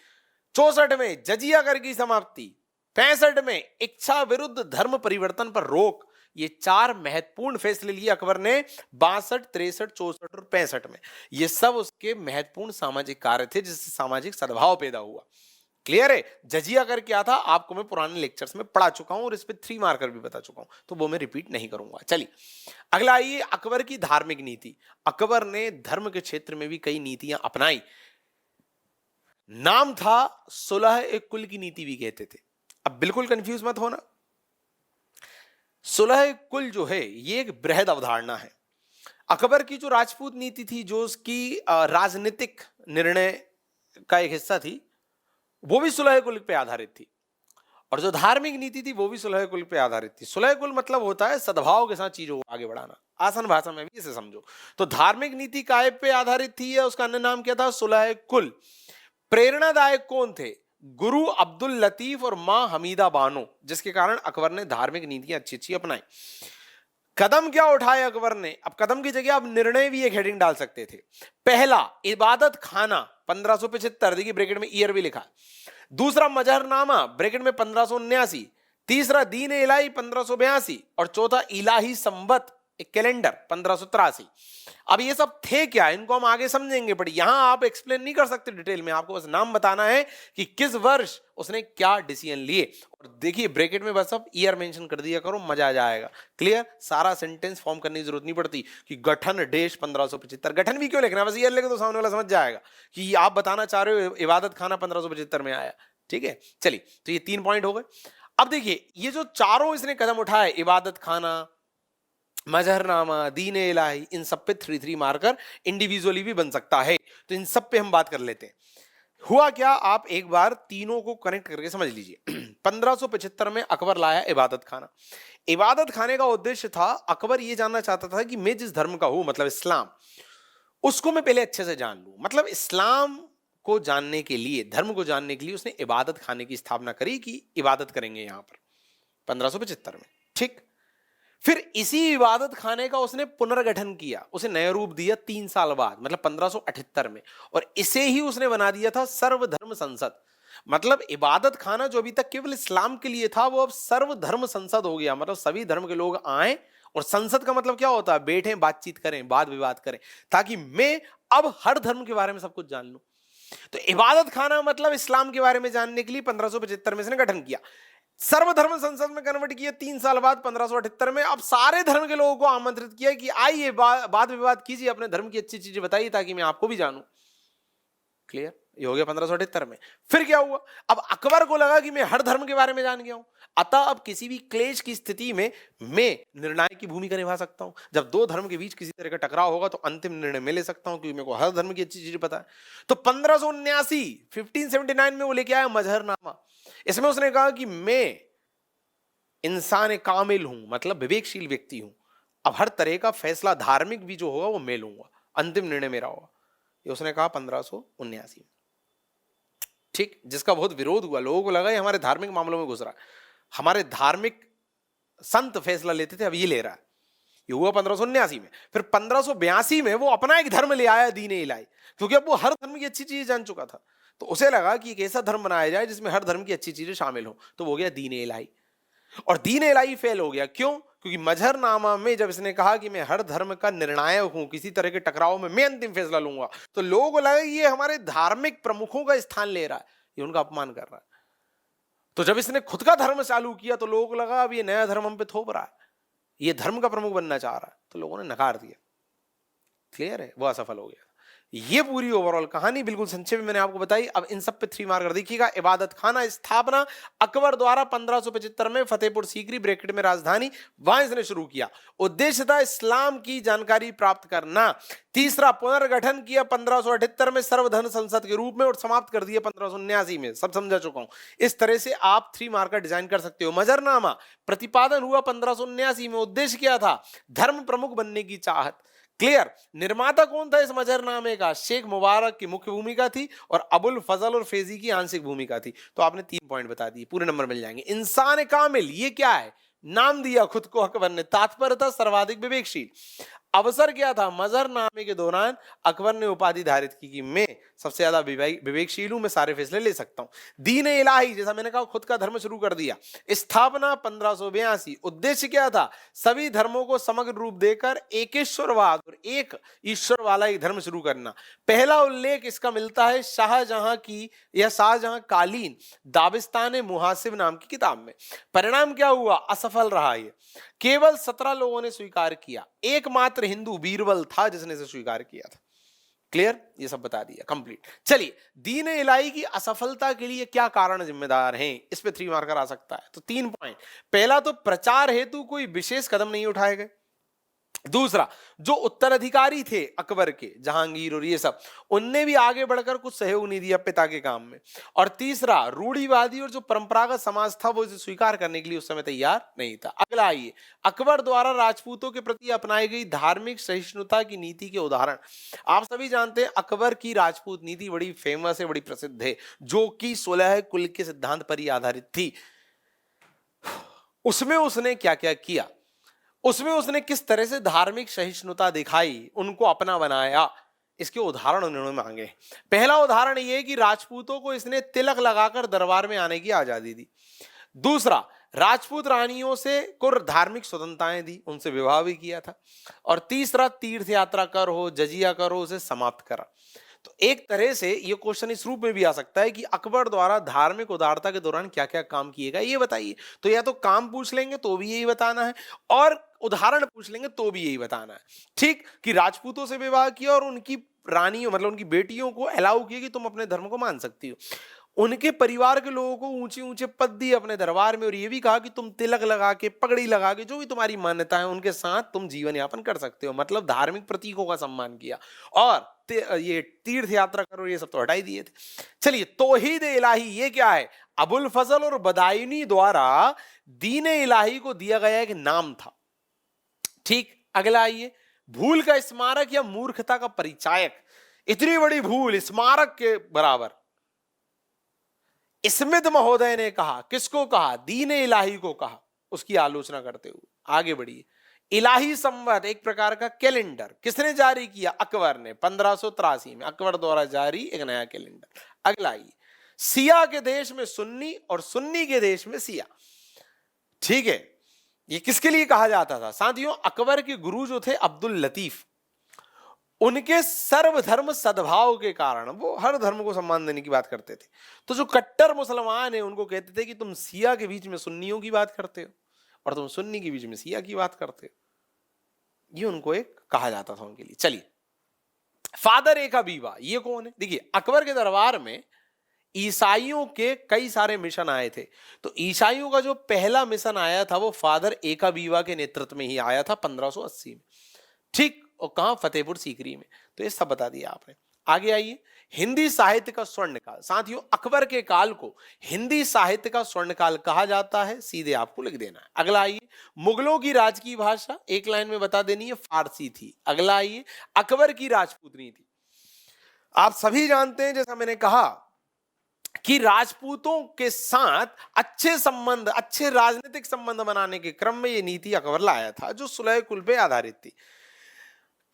64 में जजिया कर की समाप्ति, 65 में इच्छा विरुद्ध धर्म परिवर्तन पर रोक। ये 4 महत्वपूर्ण फैसले लिए अकबर ने 62, 63, 64 और 65 में। ये सब उसके महत्वपूर्ण सामाजिक कार्य थे जिससे सामाजिक सद्भाव पैदा हुआ। क्लियर है? जजिया कर क्या था आपको मैं पुराने लेक्चर्स में पढ़ा चुका हूं और इस पे 3 मार्कर भी बता चुका हूं, तो वो मैं रिपीट नहीं करूंगा। चलिए अगला आइए, अकबर की धार्मिक नीति। अकबर ने धर्म के क्षेत्र में भी कई नीतियां अपनाई। नाम था सुलह एक कुल की नीति भी कहते थे। अब बिल्कुल कंफ्यूज मत होना। सुलह कुल जो है ये एक बृहद अवधारणा है। अकबर की जो राजपूत नीति थी, जो उसकी राजनीतिक निर्णय का एक हिस्सा थी, वो भी सुलह कुल पे आधारित थी। और जो धार्मिक नीति थी वो भी सुलह कुल पे आधारित थी। सुलह कुल मतलब होता है सद्भाव के साथ चीजों को आगे बढ़ाना। आसान भाषा में भी इसे समझो। तो धार्मिक नीति काय पे आधारित थी? उसका अन्य नाम क्या था? सुलह कुल। प्रेरणादायक कौन थे? गुरु अब्दुल लतीफ और मां हमीदा बानो, जिसके कारण अकबर ने धार्मिक नीतियां अच्छी अच्छी अपनाई। कदम क्या उठाए अकबर ने? अब कदम की जगह आप निर्णय भी एक हेडिंग डाल सकते थे। पहला, इबादत खाना 1575, देखिए ब्रैकेट में ईयर भी लिखा। दूसरा, मजहरनामा ब्रैकेट में 1579। तीसरा, दीन इलाही 1582 और चौथा, इलाही संबत एक कैलेंडर 1583। अब ये सब थे क्या, इनको हम आगे समझेंगे, बट यहां आप एक्सप्लेन नहीं कर सकते डिटेल में। आपको बस नाम बताना है कि किस वर्ष उसने क्या डिसीजन लिए। और देखिए ब्रैकेट में बस अब ईयर मेंशन कर दिया करो, मजा आ जाएगा। क्लियर? सारा सेंटेंस फॉर्म करने की जरूरत नहीं पड़ती कि गठन देश 1575। गठन भी क्यों लिखना, बस ईयर लिखे तो सामने वाला समझ जाएगा कि आप बताना चाह रहे हो इबादत खाना 1575 में आया। ठीक है, चलिए, तो ये 3 पॉइंट हो गए। अब देखिए, ये जो चारों इसने कदम उठाए, इबादत खाना, मजहरनामा, दीन इलाही, इन सब पे 3-3 मार्कर इंडिविजुअली भी बन सकता है। तो इन सब पे हम बात कर लेते हैं। हुआ क्या, आप एक बार तीनों को कनेक्ट करके समझ लीजिए। 1575 में अकबर लाया इबादत खाना। इबादत खाने का उद्देश्य था, अकबर ये जानना चाहता था कि मैं जिस धर्म का हूं, मतलब इस्लाम, उसको मैं पहले अच्छे से जान लूं। मतलब इस्लाम को जानने के लिए, धर्म को जानने के लिए उसने इबादत खाने की स्थापना करी कि इबादत करेंगे यहां पर 1575 में। ठीक, फिर इसी इबादत खाने का उसने पुनर्गठन किया, उसे नया रूप दिया 3 साल बाद, मतलब 1578 में। और इसे ही उसने बना दिया था सर्वधर्म संसद। मतलब इबादत खाना जो अभी तक केवल इस्लाम के लिए था, वो अब सर्वधर्म संसद हो गया। मतलब सभी धर्म के लोग आए, और संसद का मतलब क्या होता है? बैठे, बातचीत करें, वाद विवाद करें, ताकि मैं अब हर धर्म के बारे में सब कुछ जान लूं। तो इबादत खाना मतलब इस्लाम के बारे में जानने के लिए 1575 में इसने गठन किया। सर्वधर्म संसद में कन्वर्ट किया 3 साल बाद 1578 में। अब सारे धर्म के लोगों को आमंत्रित किया कि आइए वाद विवाद कीजिए, अपने धर्म की अच्छी चीजें बताइए ताकि मैं आपको भी जानूं। क्लियर? ये हो गया 1578 में। फिर क्या हुआ? अब अकबर को लगा कि मैं हर धर्म के बारे में जान गया हूं, अतः अब किसी भी क्लेश की स्थिति में मैं निर्णायक की भूमिका निभा सकता हूं। जब 2 धर्म के बीच किसी तरह का टकराव होगा तो अंतिम निर्णय मैं ले सकता हूं, क्योंकि मेरे को हर धर्म की अच्छी चीजें पता है। तो 1579 में वो लेके आया मजहरनामा। इसमें उसने कहा कि मैं इंसान कामिल हूं, मतलब विवेकशील व्यक्ति हूं। अब हर तरह का फैसला धार्मिक भी जो होगा वो मैं लूंगा, अंतिम निर्णय मेरा होगा। ये उसने कहा 1579 में। ठीक, जिसका बहुत विरोध हुआ। लोगों को लगा ये हमारे धार्मिक मामलों में घुस रहा है, हमारे धार्मिक संत फैसला लेते थे, अब ये ले रहा है। ये हुआ 1579 में। फिर 1582 में वो अपना एक धर्म ले आया, दीन इलाही, क्योंकि अब वो हर धर्म की अच्छी चीजें जान चुका था। तो उसे लगा कि एक ऐसा धर्म बनाया जाए जिसमें हर धर्म की अच्छी चीजें शामिल हो, तो वो गया दीन इलाही। और दीन इलाही फेल हो गया। क्यों? क्योंकि मजहरनामा में जब इसने कहा कि मैं हर धर्म का निर्णायक हूं, किसी तरह के टकराव में मैं अंतिम फैसला लूंगा, तो लोगों को लगा ये हमारे धार्मिक प्रमुखों का स्थान ले रहा है, ये उनका अपमान कर रहा है। तो जब इसने खुद का धर्म चालू किया तो लोगों को लगा अब ये नया धर्म हम पे थोप रहा है, ये धर्म का प्रमुख बनना चाह रहा है, तो लोगों ने नकार दिया। क्लियर है? वो असफल हो गया। ये पूरी ओवरऑल कहानी बिल्कुल संक्षेप में मैंने आपको बताई। अब इन सब पे 3 मार्कर देखिएगा। इबादत खाना स्थापना अकबर द्वारा 1575 में फतेहपुर सीकरी ब्रैकेट में राजधानी, वहां इसने शुरू किया। उद्देश्य था इस्लाम की जानकारी प्राप्त करना। तीसरा, पुनर्गठन किया 1578 में सर्वधर्म संसद के रूप में और समाप्त कर दिया 1579 में। सब समझा चुका हूं। इस तरह से आप 3 मार्कर डिजाइन कर सकते हो। मजरनामा प्रतिपादन हुआ 1579 में। उद्देश्य क्या था? धर्म प्रमुख बनने की चाहत। क्लियर। निर्माता कौन था इस मजरनामे का? शेख मुबारक की मुख्य भूमिका थी और अबुल फजल और फैजी की आंशिक भूमिका थी। तो आपने 3 पॉइंट बता दिए, पूरे नंबर मिल जाएंगे। इंसान कामिल, ये क्या है? नाम दिया खुद को अकबर ने। तात्पर्य था सर्वाधिक विवेकशील। अवसर क्या था? मजरनामे के दौरान अकबर ने उपाधि धारित की कि मैं सबसे ज्यादा विवेकशील हूं, मैं सारे फैसले ले सकता हूं। दीन इलाही, जैसा मैंने कहा, खुद का धर्म शुरू कर दिया। स्थापना 1582। उद्देश्य क्या था? सभी धर्मों को समग्र रूप देकर एकेश्वरवाद और एक ईश्वर वाला एक धर्म शुरू करना। पहला उल्लेख इसका मिलता है शाहजहां की या शाहजहां कालीन दाबिस्तान मुहासिब नाम की किताब में। परिणाम क्या हुआ? असफल रहा ये। केवल 17 लोगों ने स्वीकार किया। एकमात्र हिंदू बीरबल था जिसने इसे स्वीकार किया था। क्लियर? ये सब बता दिया, कंप्लीट। चलिए, दीन इलाही की असफलता के लिए क्या कारण जिम्मेदार हैं? इस पे 3 मार्कर आ सकता है। तो 3 पॉइंट। पहला तो प्रचार हेतु कोई विशेष कदम नहीं उठाए गए। दूसरा, जो उत्तराधिकारी थे अकबर के, जहांगीर और ये सब, उनने भी आगे बढ़कर कुछ सहयोग नहीं दिया पिता के काम में। और तीसरा, रूढ़िवादी और जो परंपरागत समाज था वो इसे स्वीकार करने के लिए उस समय तैयार नहीं था। अगला आइए, अकबर द्वारा राजपूतों के प्रति अपनाई गई धार्मिक सहिष्णुता की नीति के उदाहरण। आप सभी जानते हैं अकबर की राजपूत नीति बड़ी फेमस है, बड़ी प्रसिद्ध है, जो कि 16 कुल के सिद्धांत पर ही आधारित थी। उसमें उसने क्या क्या किया? उसमें उसने किस तरह से धार्मिक सहिष्णुता दिखाई, उनको अपना बनाया, इसके उदाहरण उन्होंने मांगे। पहला उदाहरण यह कि राजपूतों को इसने तिलक लगाकर दरबार में आने की आजादी दी। दूसरा, राजपूत रानियों से को धार्मिक स्वतंत्रताएं दी, उनसे विवाह भी किया था। और तीसरा, तीर्थ यात्रा कर हो, जजिया कर हो, उसे समाप्त करा। तो एक तरह से ये क्वेश्चन इस रूप में भी आ सकता है कि अकबर द्वारा धार्मिक उदारता के दौरान क्या क्या काम किए गए, ये बताइए। तो या तो काम पूछ लेंगे तो भी यही बताना है, और उदाहरण पूछ लेंगे तो भी यही बताना है। ठीक, कि राजपूतों से विवाह किया और उनकी रानियों मतलब उनकी बेटियों को अलाउ किया कि तुम अपने धर्म को मान सकती हो। उनके परिवार के लोगों को ऊंचे ऊंचे पद दिए अपने दरबार में, और ये भी कहा कि तुम तिलक लगा के, पगड़ी लगा के, जो भी तुम्हारी मान्यता है उनके साथ तुम जीवन यापन कर सकते हो। मतलब धार्मिक प्रतीकों का सम्मान किया। और ये तीर्थ यात्रा करो, ये सब तो हटा ही दिए थे। चलिए, तौहीद इलाही ये क्या है? अबुल फजल और बदायूनी द्वारा दीन इलाही को दिया गया एक नाम था। ठीक, अगला आइए, भूल का स्मारक या मूर्खता का परिचायक। इतनी बड़ी भूल स्मारक के बराबर। स्मिथ महोदय ने कहा, किसको कहा? दीन इलाही को कहा, उसकी आलोचना करते हुए। आगे बढ़िए, इलाही संवत एक प्रकार का कैलेंडर किसने जारी किया? अकबर ने 1583 में। अकबर द्वारा जारी एक नया कैलेंडर। अगला आइए, सिया के देश में सुन्नी और सुन्नी के देश में सिया। ठीक है, ये किसके लिए कहा जाता था साथियों? अकबर के गुरु जो थे अब्दुल लतीफ, उनके सर्वधर्म सद्भाव के कारण वो हर धर्म को सम्मान देने की बात करते थे। तो जो कट्टर मुसलमान है उनको कहते थे कि तुम सिया के बीच में सुन्नियों की बात करते हो और तुम सुन्नी के बीच में सिया की बात करते हो। ये उनको एक कहा जाता था उनके लिए। चलिए, फादर एका बीवा ये कौन है? देखिए, अकबर के दरबार में ईसाइयों के कई सारे मिशन आए थे। तो ईसाइयों का जो पहला मिशन आया था वो फादर एका बीवा के नेतृत्व में ही आया था 1580 में। ठीक, और कहां? फतेहपुर सीकरी में। तो ये सब बता दिया आपने। आगे आइए, हिंदी साहित्य का स्वर्णकाल। साथियों, अकबर के काल को हिंदी साहित्य का स्वर्णकाल कहा जाता है, सीधे आपको लिख देना है। अगला आइए, मुगलों की राजकीय भाषा एक लाइन में बता देनी है, फारसी थी। अगला आइए, अकबर की राजपूतनी थी। आप सभी जानते हैं, जैसा मैंने कहा, कि राजपूतों के साथ अच्छे संबंध, अच्छे राजनीतिक संबंध बनाने के क्रम में यह नीति अकबर लाया था, जो सुलह कुल पे आधारित थी।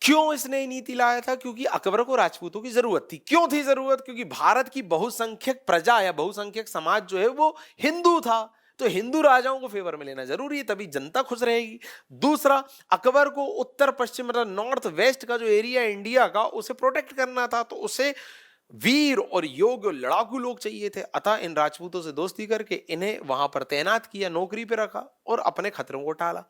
क्यों इसने नीति लाया था? क्योंकि अकबर को राजपूतों की जरूरत थी। क्यों थी जरूरत? क्योंकि भारत की बहुसंख्यक प्रजा या बहुसंख्यक समाज जो है वो हिंदू था, तो हिंदू राजाओं को फेवर में लेना जरूरी है, तभी जनता खुश रहेगी। दूसरा, अकबर को उत्तर पश्चिम मतलब नॉर्थ वेस्ट का जो एरिया इंडिया का, उसे प्रोटेक्ट करना था, तो उसे वीर और योग्य लड़ाकू लोग चाहिए थे, अतः इन राजपूतों से दोस्ती करके इन्हें वहां पर तैनात किया, नौकरी पे रखा और अपने खतरों को टाला।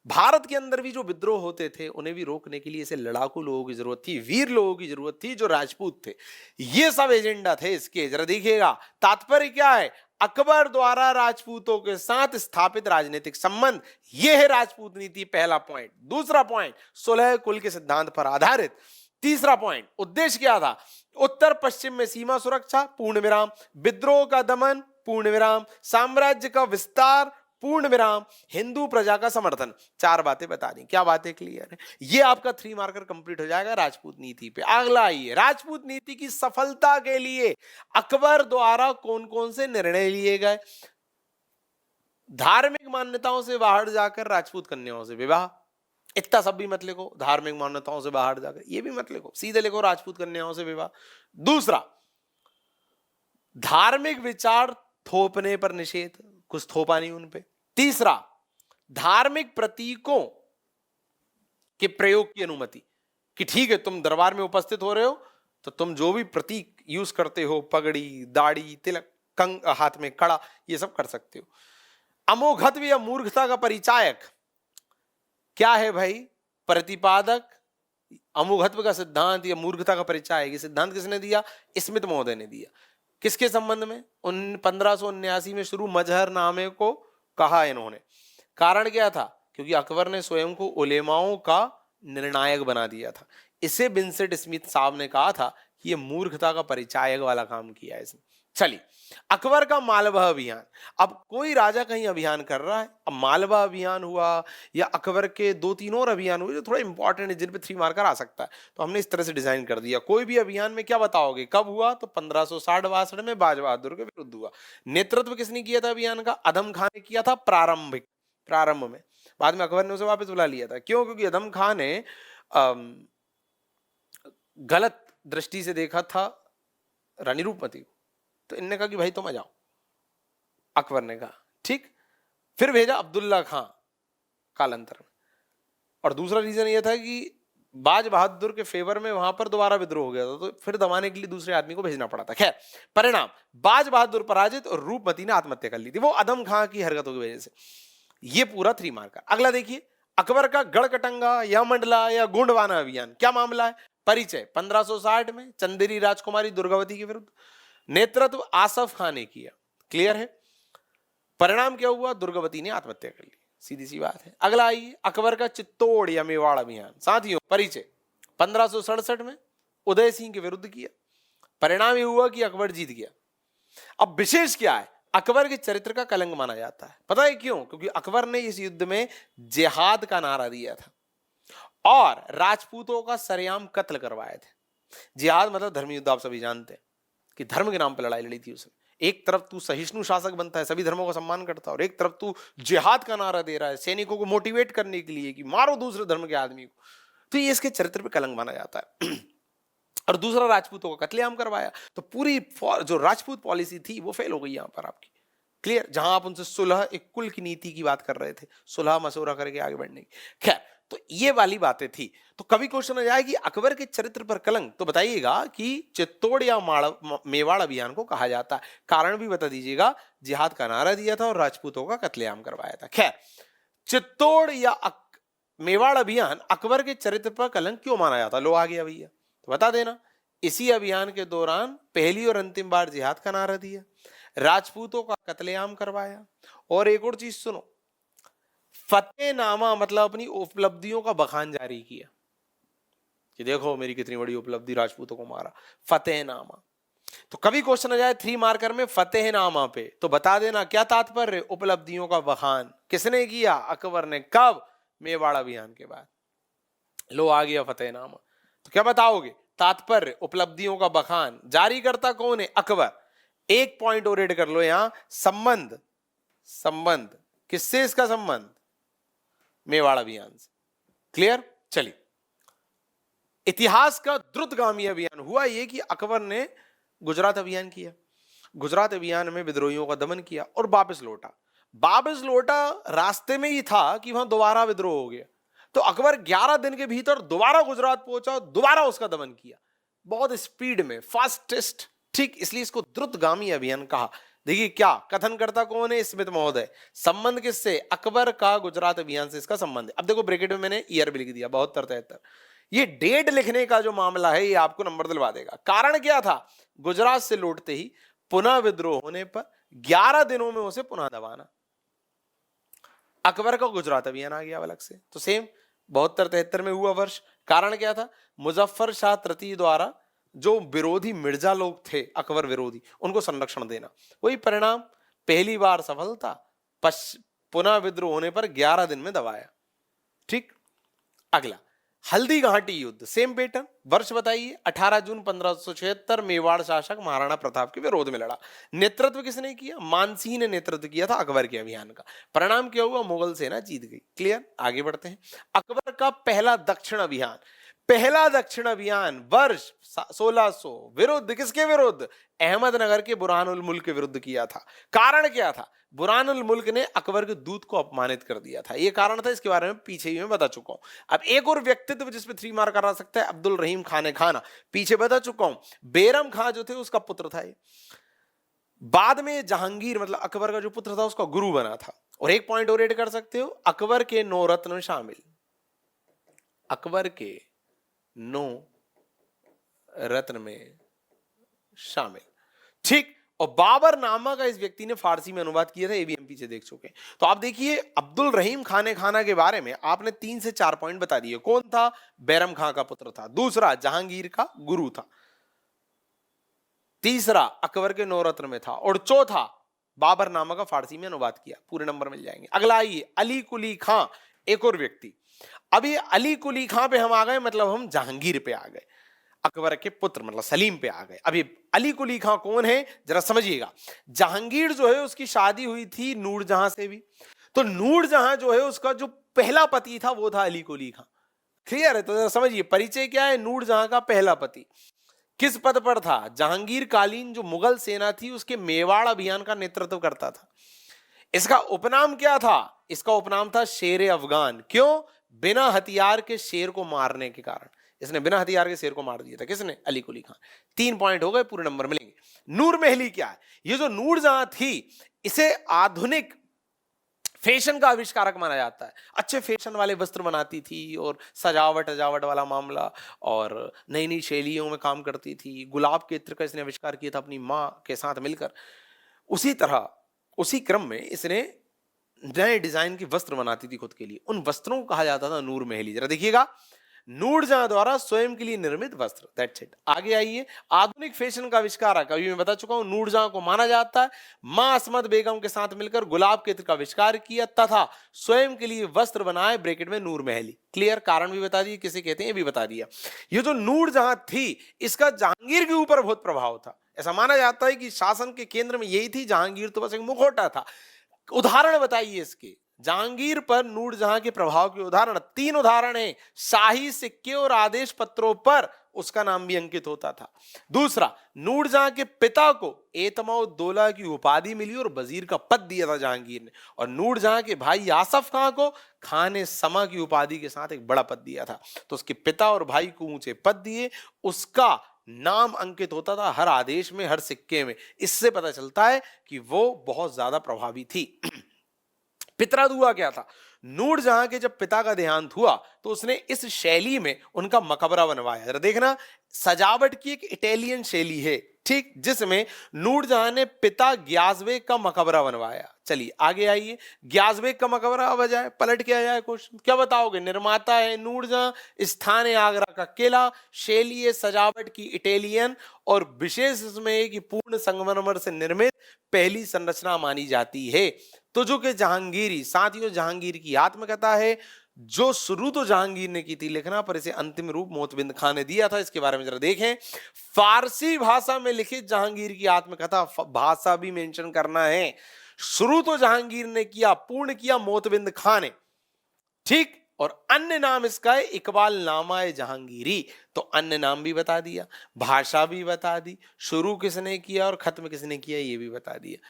भारत के अंदर भी जो विद्रोह होते थे उन्हें भी रोकने के लिए इसे लड़ाकू लोगों की जरूरत थी, वीर लोगों की जरूरत थी जो राजपूत थे। ये सब एजेंडा थे इसके। जरा देखिएगा तात्पर्य क्या है, अकबर द्वारा राजपूतों के साथ स्थापित राजनीतिक संबंध, यह है राजपूत नीति, पहला पॉइंट। दूसरा पॉइंट, सुलह कुल के सिद्धांत पर आधारित। तीसरा पॉइंट, उद्देश्य क्या था, उत्तर पश्चिम में सीमा सुरक्षा पूर्ण विराम, विद्रोह का दमन पूर्ण विराम, साम्राज्य का विस्तार पूर्ण विराम, हिंदू प्रजा का समर्थन। चार बातें बता दी, क्या बातें क्लियर है? ये आपका 3 मार्कर कंप्लीट हो जाएगा राजपूत नीति पे। अगला आइए, राजपूत नीति की सफलता के लिए अकबर द्वारा कौन कौन से निर्णय लिए गए। धार्मिक मान्यताओं से बाहर जाकर राजपूत कन्याओं से विवाह, इतना सब भी मत लिखो, धार्मिक मान्यताओं से बाहर जाकर ये भी मत लिखो, सीधे लिखो राजपूत कन्याओं से विवाह। दूसरा, धार्मिक विचार थोपने पर निषेध, कुछ थोपा नहीं उन पे। तीसरा, धार्मिक प्रतीकों के प्रयोग की अनुमति, कि ठीक है तुम दरबार में उपस्थित हो रहे हो तो तुम जो भी प्रतीक यूज करते हो, पगड़ी, दाढ़ी, तिलक, कंग, हाथ में कड़ा, ये सब कर सकते हो। अमोघत्व या मूर्खता का परिचायक क्या है भाई, प्रतिपादक। अमोघत्व का सिद्धांत या मूर्खता का परिचायक, ये सिद्धांत किसने दिया, स्मिथ महोदय ने दिया। किसके संबंध में, 1579 में शुरू मजहर नामे को कहा इन्होंने। कारण क्या था, क्योंकि अकबर ने स्वयं को उलेमाओं का निर्णायक बना दिया था। इसे विंसेंट स्मिथ साहब ने कहा था कि ये मूर्खता का परिचायक वाला काम किया है इसने। चलिए, अकबर का मालवा अभियान। अब कोई राजा कहीं अभियान कर रहा है, अब मालवा अभियान हुआ या अकबर के 2-3 और अभियान हुए जो थोड़ा इंपॉर्टेंट है, जिन पे 3 मार्कर आ सकता है, तो हमने इस तरह से डिजाइन कर दिया। कोई भी अभियान में क्या बताओगे, कब हुआ, तो 1560-62 में बाज बहादुर के विरुद्ध हुआ। नेतृत्व किसने किया था अभियान का, अदम खान ने किया था प्रारंभ में। बाद में अकबर ने उसे वापस बुला लिया था। क्यों, क्योंकि अदम खान ने गलत दृष्टि से देखा था रानी रूपमती को, तो इनने कहा कि भाई तुम आ जाओ। अकबर ने कहा ठीक, फिर भेजा अब्दुल्ला खां कालांतर में। और दूसरा रीजन यह था कि बाज बहादुर के फेवर में वहां पर दोबारा विद्रोह हो गया था, तो फिर दबाने के लिए दूसरे आदमी को भेजना पड़ा था। खैर, परिणाम, बाज बहादुर पराजित और रूपमती ने आत्महत्या कर ली थी, वो अदम खां की हरकतों की वजह से। ये पूरा 3 मार्कर। अगला देखिए, अकबर का गढ़कटंगा या मंडला या गोंडवाना अभियान, क्या मामला है, परिचय 1560 में चंदेरी राजकुमारी दुर्गावती के विरुद्ध, नेतृत्व आसफ खान ने किया। क्लियर है, परिणाम क्या हुआ, दुर्गावती ने आत्महत्या कर ली, सीधी सी बात है। अगला आइए, अकबर का चित्तौड़ या मेवाड़ अभियान। साथियों, परिचय 1567 में उदय सिंह के विरुद्ध किया, परिणाम ये हुआ कि अकबर जीत गया। अब विशेष क्या है, अकबर के चरित्र का कलंक माना जाता है। पता है क्यों, क्योंकि अकबर ने इस युद्ध में जिहाद का नारा दिया था और राजपूतों का सरेआम कत्ल करवाए थे। जिहाद मतलब धर्म युद्ध, आप सभी जानते हैं कि धर्म के नाम पर लड़ाई लड़ी थी उसने। एक तरफ तू सहिष्णु शासक बनता है, सभी धर्मों का सम्मान करता है, और एक तरफ तू जिहाद का नारा दे रहा है सैनिकों को मोटिवेट करने के लिए कि मारो दूसरे धर्म के आदमी को। तो ये इसके चरित्र पे कलंक माना जाता है। और दूसरा, राजपूतों का कत्लेआम करवाया, तो पूरी जो राजपूत पॉलिसी थी वो फेल हो गई यहां पर आपकी। क्लियर, जहां आप उनसे सुलह, एक कुल की नीति की बात कर रहे थे, सुलह मशवरा करके आगे बढ़ने की। खैर, तो ये वाली बातें थी। तो कभी क्वेश्चन आ जाए कि अकबर के चरित्र पर कलंक, तो बताइएगा कि चित्तौड़ या मेवाड़ अभियान को कहा जाता है। कारण भी बता दीजिएगा, जिहाद का नारा दिया था और राजपूतों का कत्लेआम करवाया था। खैर, चित्तौड़ या मेवाड़ अभियान अकबर के चरित्र पर कलंक क्यों माना जाता, लो आ गया भैया, तो बता देना। इसी अभियान के दौरान पहली और अंतिम बार जिहाद का नारा दिया, राजपूतों का कत्लेआम करवाया, और एक और चीज सुनो, फतेहनामा मतलब अपनी उपलब्धियों का बखान जारी किया कि देखो मेरी कितनी बड़ी उपलब्धि, राजपूतों को मारा, फतेहनामा। तो कभी क्वेश्चन आ जाए 3 मार्कर में फतेहनामा पे, तो बता देना क्या तात्पर्य, उपलब्धियों का बखान। किसने किया, अकबर ने। कब, मेवाड़ अभियान के बाद। लो आ गया फतेहनामा, तो क्या बताओगे, तात्पर्य उपलब्धियों का बखान। जारी करता कौन है, अकबर। एक पॉइंट और ऐड कर लो यहां, संबंध किससे, इसका संबंध मेवाड़ अभियान से। क्लियर, चलिए। इतिहास का द्रुतगामी अभियान हुआ यह कि अकबर ने गुजरात अभियान किया, गुजरात अभियान में विद्रोहियों का दमन किया और वापस लौटा। रास्ते में ही था कि वहां दोबारा विद्रोह हो गया, तो अकबर 11 दिन के भीतर दोबारा गुजरात पहुंचा, दोबारा उसका दमन किया। बहुत स्पीड में, फास्टेस्ट, ठीक, इसलिए इसको द्रुतगामी अभियान कहा। देखिए क्या कथन करता कौन है, स्मिथ महोदय। संबंध किससे, अकबर का गुजरात अभियान से इसका संबंध है। अब देखो ब्रैकेट में मैंने ईयर भी लिख दिया 72-73। ये डेट लिखने का जो मामला है ये आपको नंबर दिलवा देगा। कारण क्या था, गुजरात से लौटते ही पुनः विद्रोह होने पर 11 दिनों में उसे पुनः दबाना। अकबर का गुजरात अभियान आ गया अलग से, तो सेम 72-73 में हुआ वर्ष। कारण क्या था, मुजफ्फर शाह तृतीय द्वारा जो विरोधी मिर्जा लोग थे अकबर विरोधी, उनको संरक्षण देना। वही परिणाम, पहली बार सफलता, पुनः विद्रोह होने पर 11 दिन में दबाया। ठीक, अगला हल्दी घाटी युद्ध, सेम पैटर्न। वर्ष बताइए, 18 जून 1576, मेवाड़ शासक महाराणा प्रताप के विरोध में लड़ा। नेतृत्व किसने किया, मानसिंह ने नेतृत्व किया था अकबर के अभियान का। परिणाम क्या हुआ, मुगल सेना जीत गई। क्लियर, आगे बढ़ते हैं। अकबर का पहला दक्षिण अभियान, पहला दक्षिण अभियान वर्ष 1600, विरुद्ध किसके विरुद्ध, अहमदनगर के बुरहानुल मुल्क के विरुद्ध किया था। कारण क्या था, बुरहानुल मुल्क ने अकबर के दूत को अपमानित कर दिया था। यह कारण था, इसके बारे में पीछे ही मैं बता चुका हूं। अब एक और व्यक्तित्व जिसपे 3 मार्क करा सकता है, अब्दुल रहीम खान खाना, पीछे बता चुका हूं। बेरम खां जो थे उसका पुत्र था ये। बाद में जहांगीर मतलब अकबर का जो पुत्र था उसका गुरु बना था। और एक पॉइंट और ऐड कर सकते हो, अकबर के 9 रत्न शामिल, अकबर के 9 रत्न में शामिल। ठीक, और बाबर नामा का इस व्यक्ति ने फारसी में अनुवाद किया था, ये भी हम पीछे देख चुके हैं। तो आप देखिए अब्दुल रहीम खान खाना के बारे में आपने 3 से 4 पॉइंट बता दिए। कौन था, बैरम खां का पुत्र था। दूसरा जहांगीर का गुरु था। तीसरा अकबर के 9 रत्न में था। और चौथा बाबर नामा का फारसी में अनुवाद किया। पूरे नंबर मिल जाएंगे। अगला आइए, अली कुली खां, एक और व्यक्ति। अभी अली कुली खां पे हम आ गए, मतलब हम जहांगीर पे आ गए, अकबर के पुत्र मतलब सलीम पे आ गए। अभी अली कुली खां कौन है जरा समझिएगा। जहांगीर जो है उसकी शादी हुई थी नूरजहां से भी, तो नूरजहां जो है उसका जो पहला पति था वो था अली कुली खां। क्लियर है, तो जरा समझिए परिचय क्या है, नूरजहां का पहला पति किस पद पर था, जहांगीर कालीन जो मुगल सेना थी उसके मेवाड़ अभियान का नेतृत्व करता था। इसका उपनाम क्या था, इसका उपनाम था शेर अफगान। क्यों, बिना हथियार के शेर को मारने के कारण। इसने बिना हथियार के शेर को मार दिया था। किसने, अली कुली खान। 3 पॉइंट हो गए, पूरे नंबर मिलेंगे। नूर महली क्या है, ये जो नूरजहां थी इसे आधुनिक फैशन का आविष्कारक माना जाता है। अच्छे फैशन वाले वस्त्र बनाती थी और सजावट वाला मामला, और नई नई शैलियों में काम करती थी। गुलाब के इत्र का इसने आविष्कार किया था अपनी माँ के साथ मिलकर। उसी तरह उसी क्रम में इसने नए डिजाइन के वस्त्र बनाती थी खुद के लिए। उन वस्त्रों को कहा जाता था नूर महली। जरा देखिएगा, नूरजहां द्वारा स्वयं के लिए निर्मित वस्त्र, दैट्स इट। आगे आइए, आधुनिक फैशन का आविष्कारक अभी मैं बता चुका हूं, नूरजहां को माना जाता है। मां असमत बेगम के साथ मिलकर गुलाब के इत्र का आविष्कार किया तथा स्वयं के लिए वस्त्र बनाए, ब्रैकेट में नूर महली। क्लियर, कारण भी बता दिए, किसे कहते हैं ये भी बता दिया। ये जो नूरजहां थी इसका जहांगीर के ऊपर बहुत प्रभाव था। ऐसा माना जाता है कि शासन के केंद्र में यही थी, जहांगीर तो बस एक मुखौटा था। उदाहरण बताइए इसके, जहांगीर पर नूरजहां के प्रभाव के उदाहरण 3 उदाहरण हैं। शाही सिक्के और आदेश पत्रों पर उसका नाम भी अंकित होता था। दूसरा, नूरजहां के पिता को एतमाउद्दौला की उपाधि मिली और वजीर का पद दिया था जहांगीर ने, और नूरजहां के भाई आसफ खां को खाने समा की उपाधि के साथ एक बड़ा पद दिया था। तो उसके पिता और भाई को ऊंचे पद दिए, उसका नाम अंकित होता था हर आदेश में, हर सिक्के में। इससे पता चलता है कि वो बहुत ज्यादा प्रभावी थी। पितरा दुआ क्या था, नूरजहां के जब पिता का देहांत हुआ तो उसने इस शैली में उनका मकबरा बनवाया। जरा देखना, सजावट की एक इटालियन शैली है, ठीक, जिसमें नूरजहां ने पिता ग्यासबेग का मकबरा बनवाया। चलिए आगे आइए, ग्यासबेग का मकबरा अब जाए, पलट के आ जाए क्वेश्चन, क्या बताओगे। निर्माता है नूरजहां, स्थान है आगरा का किला, शैली है सजावट की इटालियन, और विशेष इसमें है कि पूर्ण संगमरमर से निर्मित पहली संरचना मानी जाती है। तो जो कि जहांगीरी, साथियों जहांगीर की आत्मकथा है, जो शुरू तो जहांगीर ने की थी लिखना, पर इसे अंतिम रूप मोतबिंद खां ने दिया था। इसके बारे में जरा देखें, फारसी भाषा में लिखित जहांगीर की आत्मकथा, भाषा भी मेंशन करना है। शुरू तो जहांगीर ने किया, पूर्ण किया मोतबिंद खां ने, ठीक, और अन्य नाम इसका है इकबाल नामा जहांगीरी। तो अन्य नाम भी बता दिया, भाषा भी बता दी, शुरू किसने किया और खत्म किसने किया ये भी बता दिया।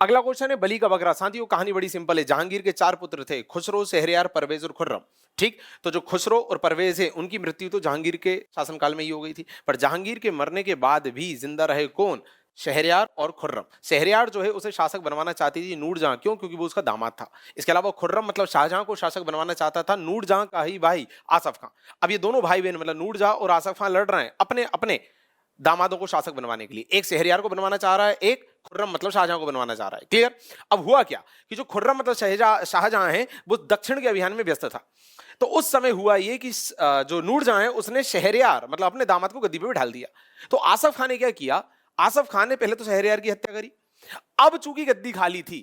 अगला क्वेश्चन है बली का बकरा। साथियों कहानी बड़ी सिंपल है। जहांगीर के 4 पुत्र थे, खुसरो, शहरयार, परवेज और खुर्रम। ठीक, तो जो खुसरो और परवेज है उनकी मृत्यु तो जहांगीर के शासनकाल में ही हो गई थी, पर जहांगीर के मरने के बाद भी जिंदा रहे कौन? शहरयार और खुर्रम। शहरयार जो है उसे शासक बनवाना चाहती थी नूरजहां, क्यों? क्योंकि वो उसका दामाद था। इसके अलावा खुर्रम मतलब शाहजहां को शासक बनवाना चाहता था नूरजहां का ही भाई आसफ खां। अब ये दोनों भाई बहन मतलब नूरजहां और आसफ खां लड़ रहे हैं अपने अपने दामादों को शासक बनवाने के लिए। एक शहरयार को बनवाना चाह रहा है, एक खुर्रम मतलब शाहजहां को बनवाना चाह रहा है। क्लियर? अब हुआ क्या कि जो खुर्रम मतलब शाहजहां है वो दक्षिण के अभियान में व्यस्त था। तो उस समय हुआ ये कि जो नूरजहां है उसने शहरयार मतलब अपने दामाद को गद्दी पे बिठा दिया। तो आसफ खान ने क्या किया? आसफ खान ने पहले तो शहरयार की हत्या करी। अब चूंकि गद्दी खाली थी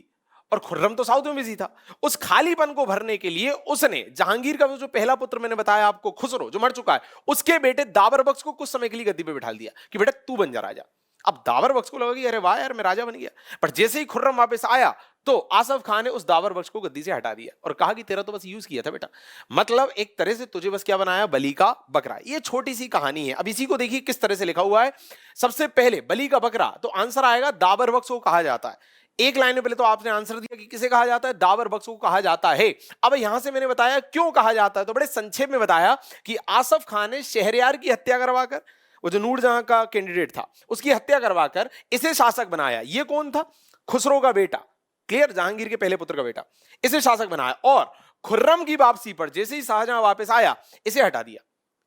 और खुर्रम तो साउथ में बिजी था, उस खालीपन को भरने के लिए उसने जहांगीर का वो जो पहला पुत्र मैंने बताया आपको खुसरो जो मर चुका है, उसके बेटे दाबर बख्श को कुछ समय के लिए गद्दी पे बिठा दिया कि बेटा तू बन जा राजा। अब दाबर बख्श को लगा कि अरे वाह यार मैं राजा बन गया, पर जैसे ही खुर्रम वापस आया तो आसफ खान ने उस दाबर बख्श को गद्दी से हटा दिया और कहा कि तेरा तो बस यूज किया था बेटा, मतलब एक तरह से तुझे बस क्या बनाया? बली का बकरा। ये छोटी सी कहानी है। अब इसी को देखिए किस तरह से लिखा हुआ है। सबसे पहले बली का बकरा, तो आंसर आएगा दाबर बख्श को कहा जाता है। एक लाइन में पहले तो आपने आंसर दिया कि किसे कहा जाता है? दाबर बख्श को कहा जाता है। अब यहां से मैंने बताया क्यों कहा जाता है, तो बड़े संक्षेप में बताया कि आसफ खान ने शहरयार की हत्या करवाकर, वो जो नूरजहां का कैंडिडेट था उसकी हत्या करवाकर इसे शासक बनाया। ये कौन था? खुसरो का बेटा। क्लियर? जहांगीर के पहले पुत्र का बेटा, इसे शासक बनाया। और खुर्रम की वापसी पर जैसे ही शाहजहां वापस आया इसे हटा दिया।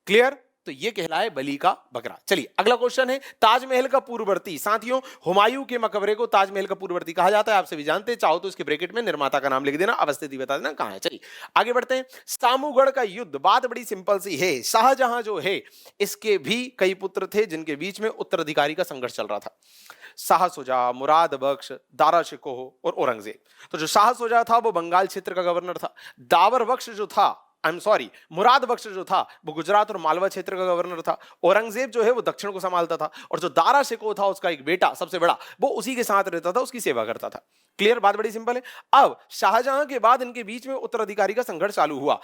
क्लियर? तो ये कहलाए बली का बकरा। चलिए अगला क्वेश्चन है ताजमहल का पूर्ववर्ती। साथियों हुमायूं के मकबरे को ताजमहल का पूर्ववर्ती कहा जाता है, आप सभी जानते हैं। चाहो तो इसके ब्रैकेट में निर्माता का नाम लिख देना, अवस्थिति बता देना कहां है। चलिए आगे बढ़ते हैं। सामूगढ़ का युद्ध, बात बड़ी सिंपल सी है। शाहजहां जो है इसके भी कई पुत्र थे जिनके बीच में उत्तराधिकारी का संघर्ष चल रहा था। शाह सुजा, मुराद बख्श, दारा शिकोह और औरंगजेब। तो जो शाह सुजा था वो बंगाल क्षेत्र का गवर्नर था। दावर बख्श जो था, आई एम सॉरी, मुराद बख्श जो था वो गुजरात और मालवा क्षेत्र का गवर्नर था। औरंगजेब जो है वो दक्षिण को संभालता था, और जो दारा शिकोह था उसका एक बेटा सबसे बड़ा, वो उसी के साथ रहता था, उसकी सेवा करता था। क्लियर? बात बड़ी सिंपल है। अब शाहजहां के बाद इनके बीच में उत्तराधिकारी का संघर्ष चालू हुआ।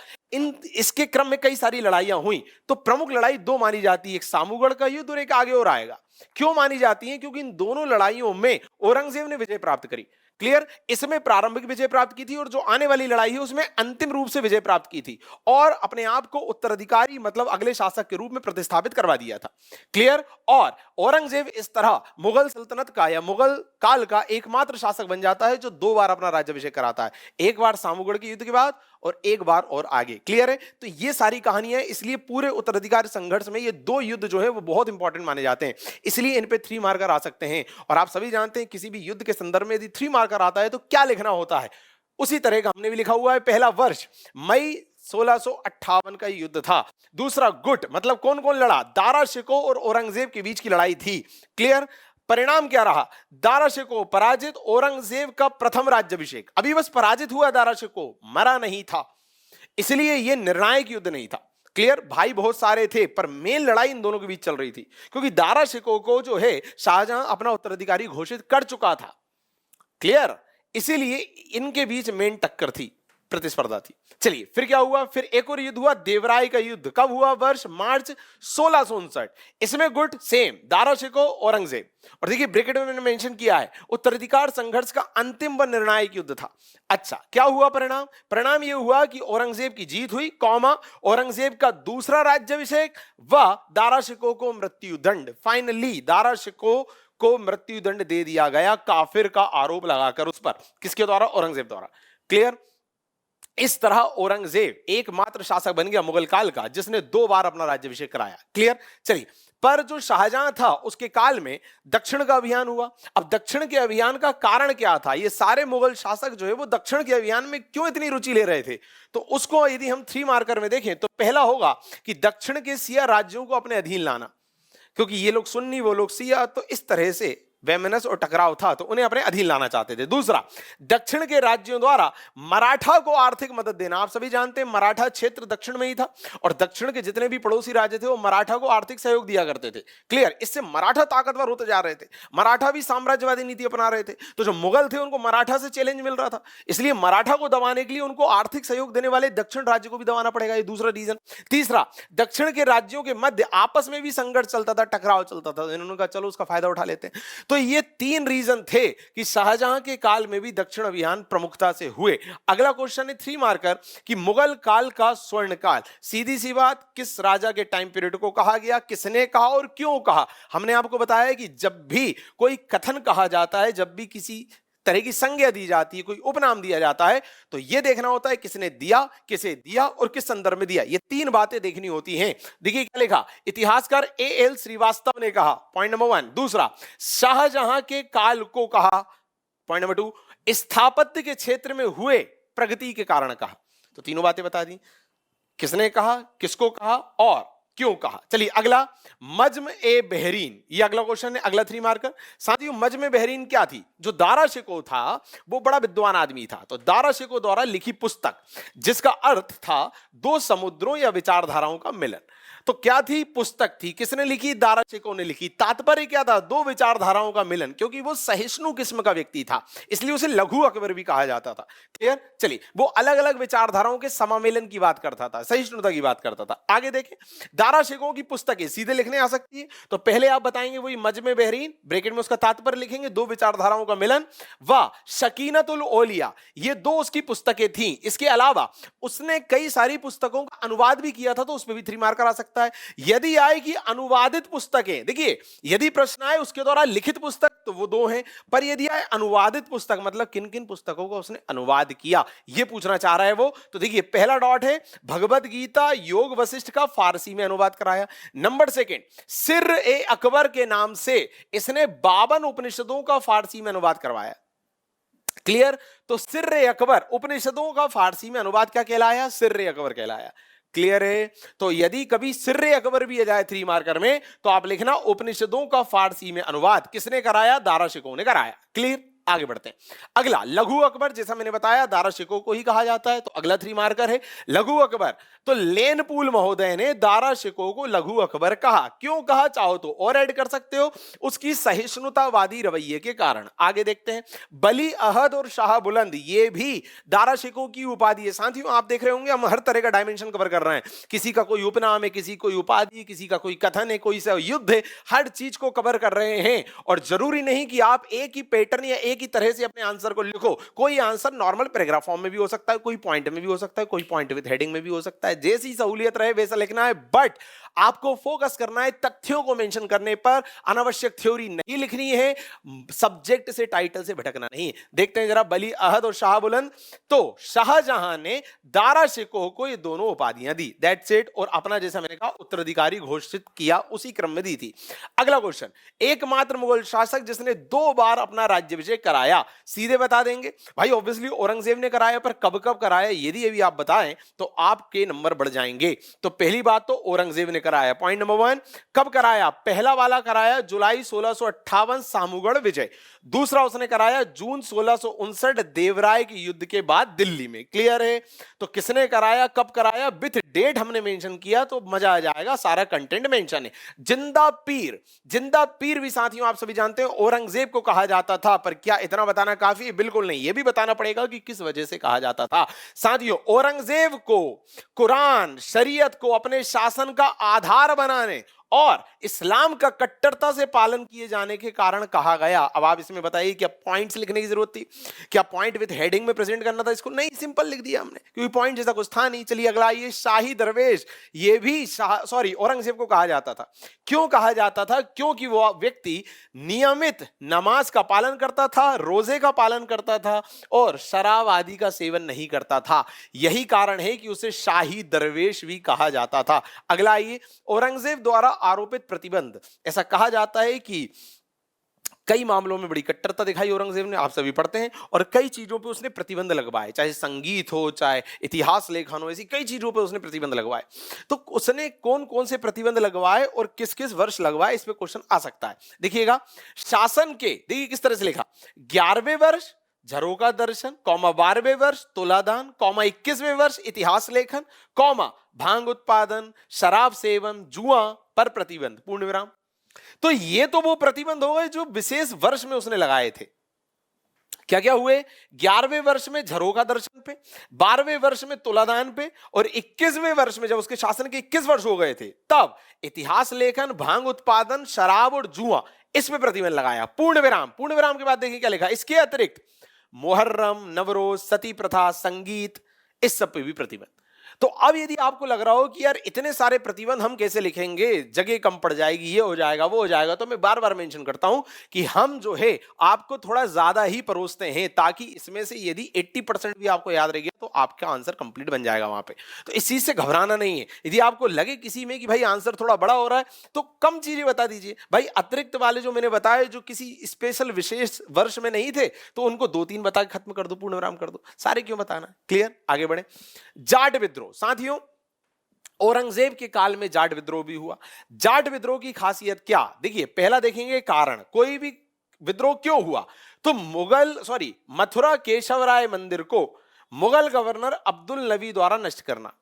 इसके क्रम में कई सारी लड़ाइयां हुई, तो प्रमुख लड़ाई दो मानी जाती है, एक सामूगढ़ का युद्ध और एक आगे और आएगा। क्यों मानी जाती है? क्योंकि इन दोनों लड़ाइयों में औरंगजेब ने विजय प्राप्त करी। क्लियर? इसमें प्रारंभिक विजय प्राप्त की थी और जो आने वाली लड़ाई है उसमें अंतिम रूप से विजय प्राप्त की थी, और अपने आप को उत्तराधिकारी मतलब अगले शासक के रूप में प्रतिस्थापित करवा दिया था। क्लियर? और औरंगजेब इस तरह मुगल सल्तनत का या मुगल काल का एकमात्र शासक बन जाता है जो 2 बार अपना राज्याभिषेक कराता है, एक बार सामूगढ़ के युद्ध के बाद और एक बार और आगे। क्लियर है? तो ये सारी कहानियां, इसलिए पूरे उत्तराधिकारी संघर्ष में ये 2 युद्ध जो है वो बहुत इंपॉर्टेंट माने जाते हैं, इसलिए इन पे 3 मार्कर आ सकते हैं। और आप सभी जानते हैं किसी भी युद्ध के संदर्भ में यदि 3 मार्कर आता है तो क्या लिखना होता है, उसी तरह का हमने भी लिखा हुआ है। पहला वर्ष मई 1658 का युद्ध था। दूसरा गुट मतलब कौन कौन लड़ा? दारा शिकोह और औरंगजेब के बीच की लड़ाई थी। क्लियर? परिणाम क्या रहा? दारा शिकोह पराजित, औरंगजेब का प्रथम राज्याभिषेक। अभी बस पराजित हुआ दारा शिकोह, मरा नहीं था, इसलिए यह निर्णायक युद्ध नहीं था। क्लियर? भाई बहुत सारे थे पर मेन लड़ाई इन दोनों के बीच चल रही थी, क्योंकि दारा शिकोह को जो है शाहजहां अपना उत्तराधिकारी घोषित कर चुका था। क्लियर? इसीलिए इनके बीच मेन टक्कर थी, प्रतिस्पर्धा थी। चलिए फिर क्या हुआ? फिर एक और युद्ध हुआ, देवराय का युद्ध। कब हुआ? वर्ष मार्च 1659। इसमें गुट सेम, दारा शिकोह, औरंगजेब। और देखिए ब्रैकेट में मैंने मेंशन किया है उत्तराधिकार संघर्ष का अंतिम व निर्णायक युद्ध था। अच्छा क्या हुआ परिणाम? परिणाम यह हुआ कि औरंगजेब की जीत हुई, औरंगजेब का दूसरा राज्याभिषेक व दारा शिकोह को मृत्युदंड। फाइनली दारा शिकोह को मृत्युदंड दे दिया गया काफिर का आरोप लगाकर उस पर। किसके द्वारा? औरंगजेब द्वारा। क्लियर? इस तरह औरंगजेब एकमात्र शासक बन गया मुगल काल का जिसने 2 बार अपना राज्याभिषेक कराया। क्लियर? चलिए, पर जो शाहजहां था उसके काल में दक्षिण का अभियान हुआ। अब दक्षिण के अभियान का कारण क्या था? ये सारे मुगल शासक जो है वो दक्षिण के अभियान में क्यों इतनी रुचि ले रहे थे? तो उसको यदि हम 3 मार्कर में देखें तो पहला होगा कि दक्षिण के सिया राज्यों को अपने अधीन लाना, क्योंकि ये लोग सुन्नी वो लोग सिया, तो इस तरह से वैमनस्य और टकराव था तो उन्हें अपने अधीन लाना चाहते थे। दूसरा, दक्षिण के राज्यों द्वारा मराठा को आर्थिक मदद देना। आप सभी जानते हैं मराठा क्षेत्र दक्षिण में ही था और दक्षिण के जितने भी पड़ोसी राज्य थे वो मराठा को आर्थिक सहयोग दिया करते थे। क्लियर? इससे मराठा ताकतवर होते जा रहे थे, मराठा भी साम्राज्यवादी नीति अपना रहे थे, तो जो मुगल थे उनको मराठा से चैलेंज मिल रहा था, इसलिए मराठा को दबाने के लिए उनको आर्थिक सहयोग देने वाले दक्षिण राज्य को भी दबाना पड़ेगा, ये दूसरा रीजन। तीसरा, दक्षिण के राज्यों के मध्य आपस में भी संघर्ष चलता था, टकराव चलता था, इन्होंने कहा चलो उसका फायदा उठा लेते हैं। तो ये 3 रीजन थे कि शाहजहां के काल में भी दक्षिण अभियान प्रमुखता से हुए। अगला क्वेश्चन है 3 मार्कर कि मुगल काल का स्वर्ण काल, सीधी सी बात, किस राजा के टाइम पीरियड को कहा गया, किसने कहा और क्यों कहा। हमने आपको बताया कि जब भी कोई कथन कहा जाता है, जब भी किसी तरह की संज्ञा दी जाती है, कोई उपनाम दिया जाता है, तो यह देखना होता है किसने दिया, किसे दिया और किस संदर्भ में दिया। ये 3 बातें देखनी होती हैं। देखिए क्या लिखा, इतिहासकार A.L. श्रीवास्तव ने कहा, पॉइंट नंबर 1। दूसरा, शाहजहां के काल को कहा, पॉइंट नंबर 2। स्थापत्य के क्षेत्र में हुए प्रगति के कारण कहा। तो तीनों बातें बता दी, किसने कहा, किसको कहा और क्यों कहा। चलिए अगला, मज्म ए बहरीन, ये अगला क्वेश्चन है, अगला 3 मार्कर। साथियों मज्म ए क्या थी, जो दारा शिकोह था वो बड़ा विद्वान आदमी था, तो दारा शिकोह द्वारा लिखी पुस्तक जिसका अर्थ था 2 समुद्रों या विचारधाराओं का मिलन। तो क्या थी, पुस्तक थी, किसने लिखी, दारा शिकोह ने लिखी। तात्पर्य क्या था, 2 विचारधाराओं का मिलन, क्योंकि वो सहिष्णु किस्म का व्यक्ति था इसलिए उसे लघु अकबर भी कहा जाता था। क्लियर। चलिए, वो अलग अलग विचारधाराओं के समामेलन की बात करता था, सहिष्णुता की बात करता था। आगे देखें, दारा शिकोह की पुस्तकें सीधे लिखने आ सकती है, तो पहले आप बताएंगे वही मज्मे बहरीन, ब्रैकेट में उसका तात्पर्य लिखेंगे 2 विचारधाराओं का मिलन, व शकीनतुल औलिया, ये 2 उसकी पुस्तकें थी। इसके अलावा उसने कई सारी पुस्तकों का अनुवाद भी किया था, तो उसमें भी 3 मार्कर आ सकता है। यदि आए कि अनुवादित पुस्तकें, देखिए यदि प्रश्न आए उसके द्वारा लिखित पुस्तक तो वो 2 हैं, पर यदि आए अनुवादित पुस्तक मतलब किन किन पुस्तकों को उसने अनुवाद किया, ये पूछना चाह रहा है वो। तो देखिए पहला डॉट है भगवत गीता योग वशिष्ठ का फारसी में अनुवाद कराया। नंबर 2, सिर ए अकबर के नाम से इसने 52 उपनिषदों का फारसी में अनुवाद करवाया। क्लियर। तो सिर ए अकबर उपनिषदों का फारसी में अनुवाद क्या कहलाया, सिर ए अकबर कहलाया। क्लियर है। तो यदि कभी सिर्रे अकबर भी आ जाए 3 मार्कर में, तो आप लिखना उपनिषदों का फारसी में अनुवाद किसने कराया, दारा शिकोह ने कराया। क्लियर। आगे बढ़ते हैं। अगला लघु अकबर, जैसा मैंने बताया दारा शिकोह को ही कहा जाता है, तो अगला 3 मार्कर है लघु अकबर। तो लेनपूल महोदय ने दारा शिकोह को लघु अकबर कहा। क्यों कहा, चाहो तो और ऐड कर सकते हो, उसकी सहिष्णुतावादी रवैये के कारण। आगे देखते हैं, बली अहद और शाह बुलंद, ये भी दारा शिकोह की उपाधि है। साथियों आप देख रहे होंगे हम हर तरह का डायमेंशन कवर कर रहे हैं, किसी का कोई उपनाम है, किसी कोई उपाधि, किसी का कोई कथन है, कोई सा युद्ध है, हर चीज को कवर कर रहे हैं। और जरूरी नहीं कि आप एक ही पैटर्न या एक ही तरह से अपने आंसर को लिखो। कोई आंसर नॉर्मल पैराग्राफ फॉर्म में भी हो सकता है, कोई पॉइंट में भी हो सकता है, कोई पॉइंट विद हेडिंग में भी हो सकता है, जैसी सहूलियत रहे वैसा लिखना है। बट आपको फोकस करना है तथ्यों को मेंशन करने पर, अनावश्यक थ्योरी नहीं लिखनी है, सब्जेक्ट से टाइटल से भटकना नहीं। देखते हैं जरा बली अहद और शाह बुलंद। तो शाहजहां ने दारा शिकोह को ये दोनों उपाधियां दी, दैट्स इट, और अपना जैसा मैंने कहा उत्तराधिकारी घोषित किया, उसी क्रम में दी थी। अगला क्वेश्चन, एकमात्र मुगल शासक जिसने 2 बार अपना राज्याभिषेक कराया, सीधे बता देंगे भाई ऑब्वियसली औरंगजेब ने कराया, पर कब कब कराया यदि आप बताएं तो आपके नंबर बढ़ जाएंगे। तो पहली बात तो औरंगजेब ने कराया, पॉइंट नंबर 1। कब कराया, पहला वाला कराया जुलाई 1658 सामूगढ़ विजय, दूसरा उसने कराया जून 1659 देवराय के युद्ध के बाद दिल्ली में। क्लियर है। तो किसने कराया, कब कराया, विथ डेट हमने मेंशन किया तो मजा आ जाएगा, सारा कंटेंट मेंशन है। जिंदा पीर, जिंदा पीर भी साथियों आप सभी जानते हैं औरंगजेब को कहा जाता था, पर क्या इतना बताना काफी है, बिल्कुल नहीं, यह भी बताना पड़ेगा कि किस वजह से कहा जाता था। साथियों औरंगजेब को कुरान शरीयत को अपने शासन का आधार बनाने और इस्लाम का कट्टरता से पालन किए जाने के कारण कहा गया। अब आप इसमें बताइए क्या पॉइंट्स लिखने की जरूरत थी, क्या पॉइंट विद हेडिंग में प्रेजेंट करना था इसको, नहीं, सिंपल लिख दिया हमने क्योंकि पॉइंट जैसा कुछ था नहीं। चलिए अगला, ये शाही दरवेश, ये भी औरंगजेब को कहा जाता था। क्यों कहा जाता था, क्योंकि वो व्यक्ति नियमित नमाज का पालन करता था, रोजे का पालन करता था और शराब आदि का सेवन नहीं करता था। यही कारण है कि उसे शाही दरवेश भी कहा जाता था। अगला, ये औरंगजेब द्वारा आरोपित प्रतिबंध, ऐसा कहा जाता है कि कई मामलों में बड़ी कट्टरता दिखाई औरंगजेब ने, आप सभी पढ़ते हैं, और कई चीजों पे उसने प्रतिबंध लगवाए, चाहे संगीत हो, चाहे इतिहास लेखन हो, ऐसी कई चीजों पे उसने प्रतिबंध लगवाए। तो उसने कौन कौन से प्रतिबंध लगवाए और किस किस वर्ष लगवाए, इस पे क्वेश्चन आ सकता है। देखिएगा, शासन के, देखिए किस तरह से लिखा, 11वें वर्ष झरोका दर्शन, 12वें वर्ष तुलादान, 21वें वर्ष इतिहास लेखन, भांग उत्पादन, शराब सेवन, जुआ पर प्रतिबंध, पूर्ण विराम। तो ये तो वो प्रतिबंध हो गए जो विशेष वर्ष में उसने लगाए थे। क्या क्या हुए? 11वें वर्ष में झरोखा दर्शन पे, 12वें वर्ष में तुलादान पे, और 21वें वर्ष में जब उसके शासन के 21 वर्ष हो गए थे तब इतिहास लेखन, भांग उत्पादन, शराब और जुआ, इस पे प्रतिबंध लगाया। पूर्ण विराम। पूर्ण विराम के बाद देखिए क्या लिखा, इसके अतिरिक्त मुहर्रम, नवरोज, सती प्रथा, संगीत, इस सब पे भी प्रतिबंध। तो अब यदि आपको लग रहा हो कि यार इतने सारे प्रतिबंध हम कैसे लिखेंगे, जगह कम पड़ जाएगी, ये हो जाएगा वो हो जाएगा, तो मैं बार बार मेंशन करता हूं कि हम जो है आपको थोड़ा ज्यादा ही परोसते हैं ताकि इसमें से यदि 80% भी आपको याद रह गया तो आपका आंसर कंप्लीट बन जाएगा वहां पे। तो इस चीज से घबराना नहीं है। यदि आपको लगे किसी में कि भाई आंसर थोड़ा बड़ा हो रहा है तो कम चीजें बता दीजिए भाई। अतिरिक्त वाले जो मैंने बताए जो किसी स्पेशल विशेष वर्ष में नहीं थे तो उनको 2-3 बता के खत्म कर दो, पूर्ण विराम कर दो, सारे क्यों बताना। क्लियर, आगे बढ़े। जाट विद्रोह। साथियों, औरंगजेब के काल में जाट विद्रोह भी हुआ। जाट विद्रोह की खासियत क्या, देखिए पहला देखेंगे कारण, कोई भी विद्रोह क्यों हुआ, तो मथुरा केशवराय मंदिर को मुगल गवर्नर अब्दुल नबी द्वारा नष्ट करना।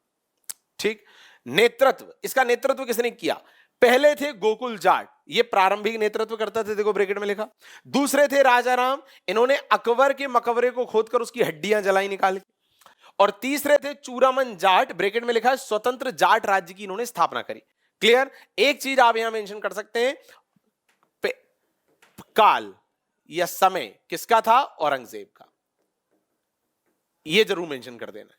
ठीक। नेतृत्व, इसका नेतृत्व किसने किया? पहले थे गोकुल जाट, ये प्रारंभिक नेतृत्व करता थे, देखो ब्रैकेट में लिखा। दूसरे थे राजा राम, इन्होंने अकबर के मकबरे को खोदकर उसकी हड्डियां जलाई निकाली। और तीसरे थे चूरामन जाट, ब्रैकेट में लिखा है स्वतंत्र जाट राज्य की इन्होंने स्थापना करी। क्लियर। एक चीज आप यहां मेंशन कर सकते हैं, काल या समय किसका था? औरंगजेब का, यह जरूर मेंशन कर देना।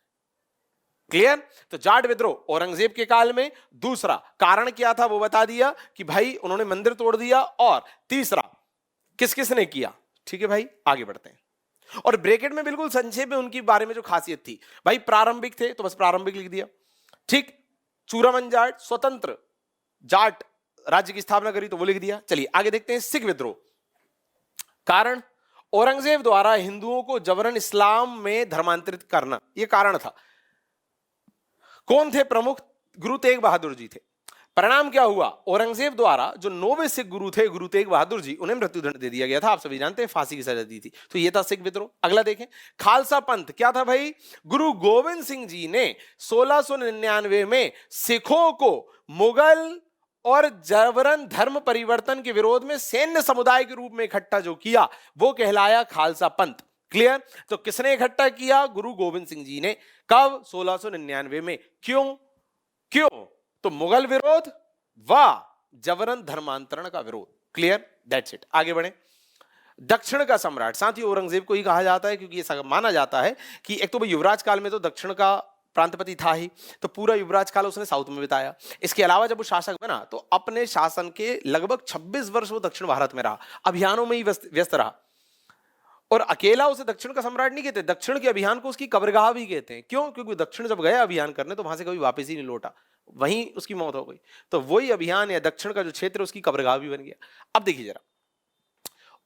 क्लियर। तो जाट विद्रोह औरंगजेब के काल में, दूसरा कारण क्या था वो बता दिया कि भाई उन्होंने मंदिर तोड़ दिया, और तीसरा किस किस ने किया। ठीक है भाई, आगे बढ़ते हैं। और ब्रैकेट में बिल्कुल संक्षेप में उनकी बारे में जो खासियत थी, भाई प्रारंभिक थे तो बस प्रारंभिक लिख दिया। ठीक। चूरामन जाट, स्वतंत्र जाट राज्य की स्थापना करी तो वो लिख दिया। चलिए आगे देखते हैं। सिख विद्रोह। कारण, औरंगजेब द्वारा हिंदुओं को जबरन इस्लाम में धर्मांतरित करना, यह कारण था। कौन थे प्रमुख? गुरु तेग बहादुर जी थे। परिणाम क्या हुआ? औरंगजेब द्वारा जो 9वें सिख गुरु थे, गुरु तेग बहादुर जी, उन्हें मृत्युदंड दे दिया गया था। आप सभी जानते हैं, फांसी की सजा दी थी। तो यह था सिख विद्रोह। अगला देखें, खालसा पंथ। क्या था भाई? गुरु गोविंद सिंह जी ने 1699 में सिखों को मुगल और जबरन धर्म परिवर्तन के विरोध में सैन्य समुदाय के रूप में इकट्ठा जो किया वो कहलाया खालसा पंथ। क्लियर। तो किसने इकट्ठा किया? गुरु गोविंद सिंह जी ने। कब? 1699 में। क्यों? तो मुगल विरोध व जबरन धर्मांतरण का विरोध। Clear, that's it. आगे बढ़े। दक्षिण का सम्राट। साथ ही औरंगजेब को ही कहा जाता है क्योंकि ये माना जाता है कि एक तो भाई युवराज काल में तो दक्षिण का प्रांतपति था ही, तो पूरा युवराज काल उसने साउथ में बिताया। इसके अलावा जब वो शासक बना तो अपने शासन के लगभग 26 वर्ष वो दक्षिण भारत में रहा, अभियानों में ही व्यस्त रहा। और अकेला उसे दक्षिण का सम्राट नहीं कहते, दक्षिण के अभियान को उसकी कब्रगाह भी कहते हैं। क्यों? क्योंकि दक्षिण जब गया अभियान करने तो वहां से कभी वापस ही नहीं लौटा, वहीं उसकी मौत हो गई। तो वही अभियान या दक्षिण का जो क्षेत्र है उसकी कब्रगाह भी बन गया। अब देखिए जरा,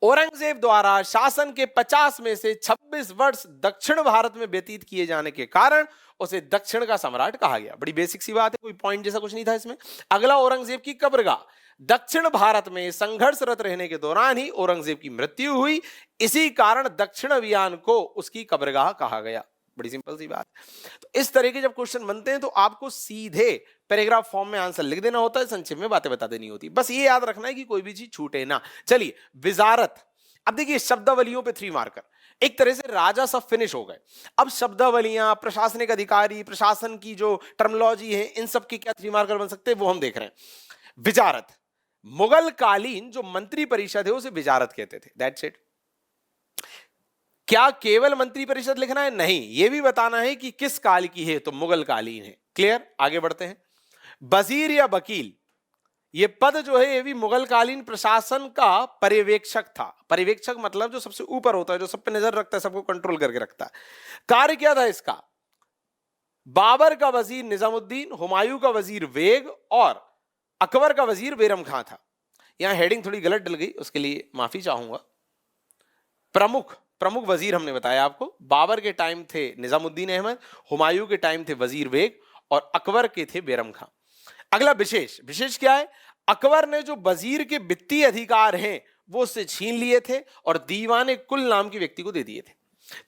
औरंगजेब द्वारा शासन के 50 में से 26 वर्ष दक्षिण भारत में व्यतीत किए जाने के कारण उसे दक्षिण का सम्राट कहा गया। बड़ी बेसिक सी बात है, कोई पॉइंट जैसा कुछ नहीं था इसमें। अगला, औरंगजेब की कब्रगाह। दक्षिण भारत में संघर्षरत रहने के दौरान ही औरंगजेब की मृत्यु हुई, इसी कारण दक्षिण अभियान को उसकी कब्रगाह कहा गया। बड़ी सिंपल सी बात। तो इस तरह के जब क्वेश्चन बनते हैं तो आपको सीधे पैराग्राफ फॉर्म में आंसर लिख देना होता है, संक्षेप में बातें बता देनी होती है। बस ये याद रखना है कि कोई भी चीज छूटे ना। चलिए, विजारत। अब देखिए शब्दावलियों पे 3 मार्कर। एक तरह से राजा सब फिनिश हो गए। अब शब्दावलियां, प्रशासनिक अधिकारी, प्रशासन की जो टर्मिनोलॉजी है, इन सब के क्या 3 मार्कर बन सकते हैं वो हम देख रहे हैं। विजारत, मुगल कालीन जो मंत्री परिषद है उसे विजारत कहते थे। That's it. क्या केवल मंत्री परिषद लिखना है? नहीं, यह भी बताना है कि किस काल की है, तो मुगल कालीन है। क्लियर, आगे बढ़ते हैं। वजीर या वकील, यह पद जो है यह भी मुगल कालीन प्रशासन का पर्यवेक्षक था। पर्यवेक्षक मतलब जो सबसे ऊपर होता है, जो सब पे नजर रखता है, सबको कंट्रोल करके रखता है। कार्य क्या था इसका? बाबर का वजीर निजामुद्दीन, हुमायूं का वजीर बेग और अकबर का वजीर बैरम खां था। यहां हेडिंग थोड़ी गलत डल गई, उसके लिए माफी चाहूंगा। प्रमुख वजीर हमने बताया आपको, बाबर के टाइम थे निजामुद्दीन अहमद, हुमायूं के टाइम थे वजीर बेग और अकबर के थे बैरम खां। अगला विशेष क्या है? अकबर ने जो वजीर के वित्तीय अधिकार हैं वो उससे छीन लिए थे और दीवाने कुल नाम के व्यक्ति को दे दिए थे।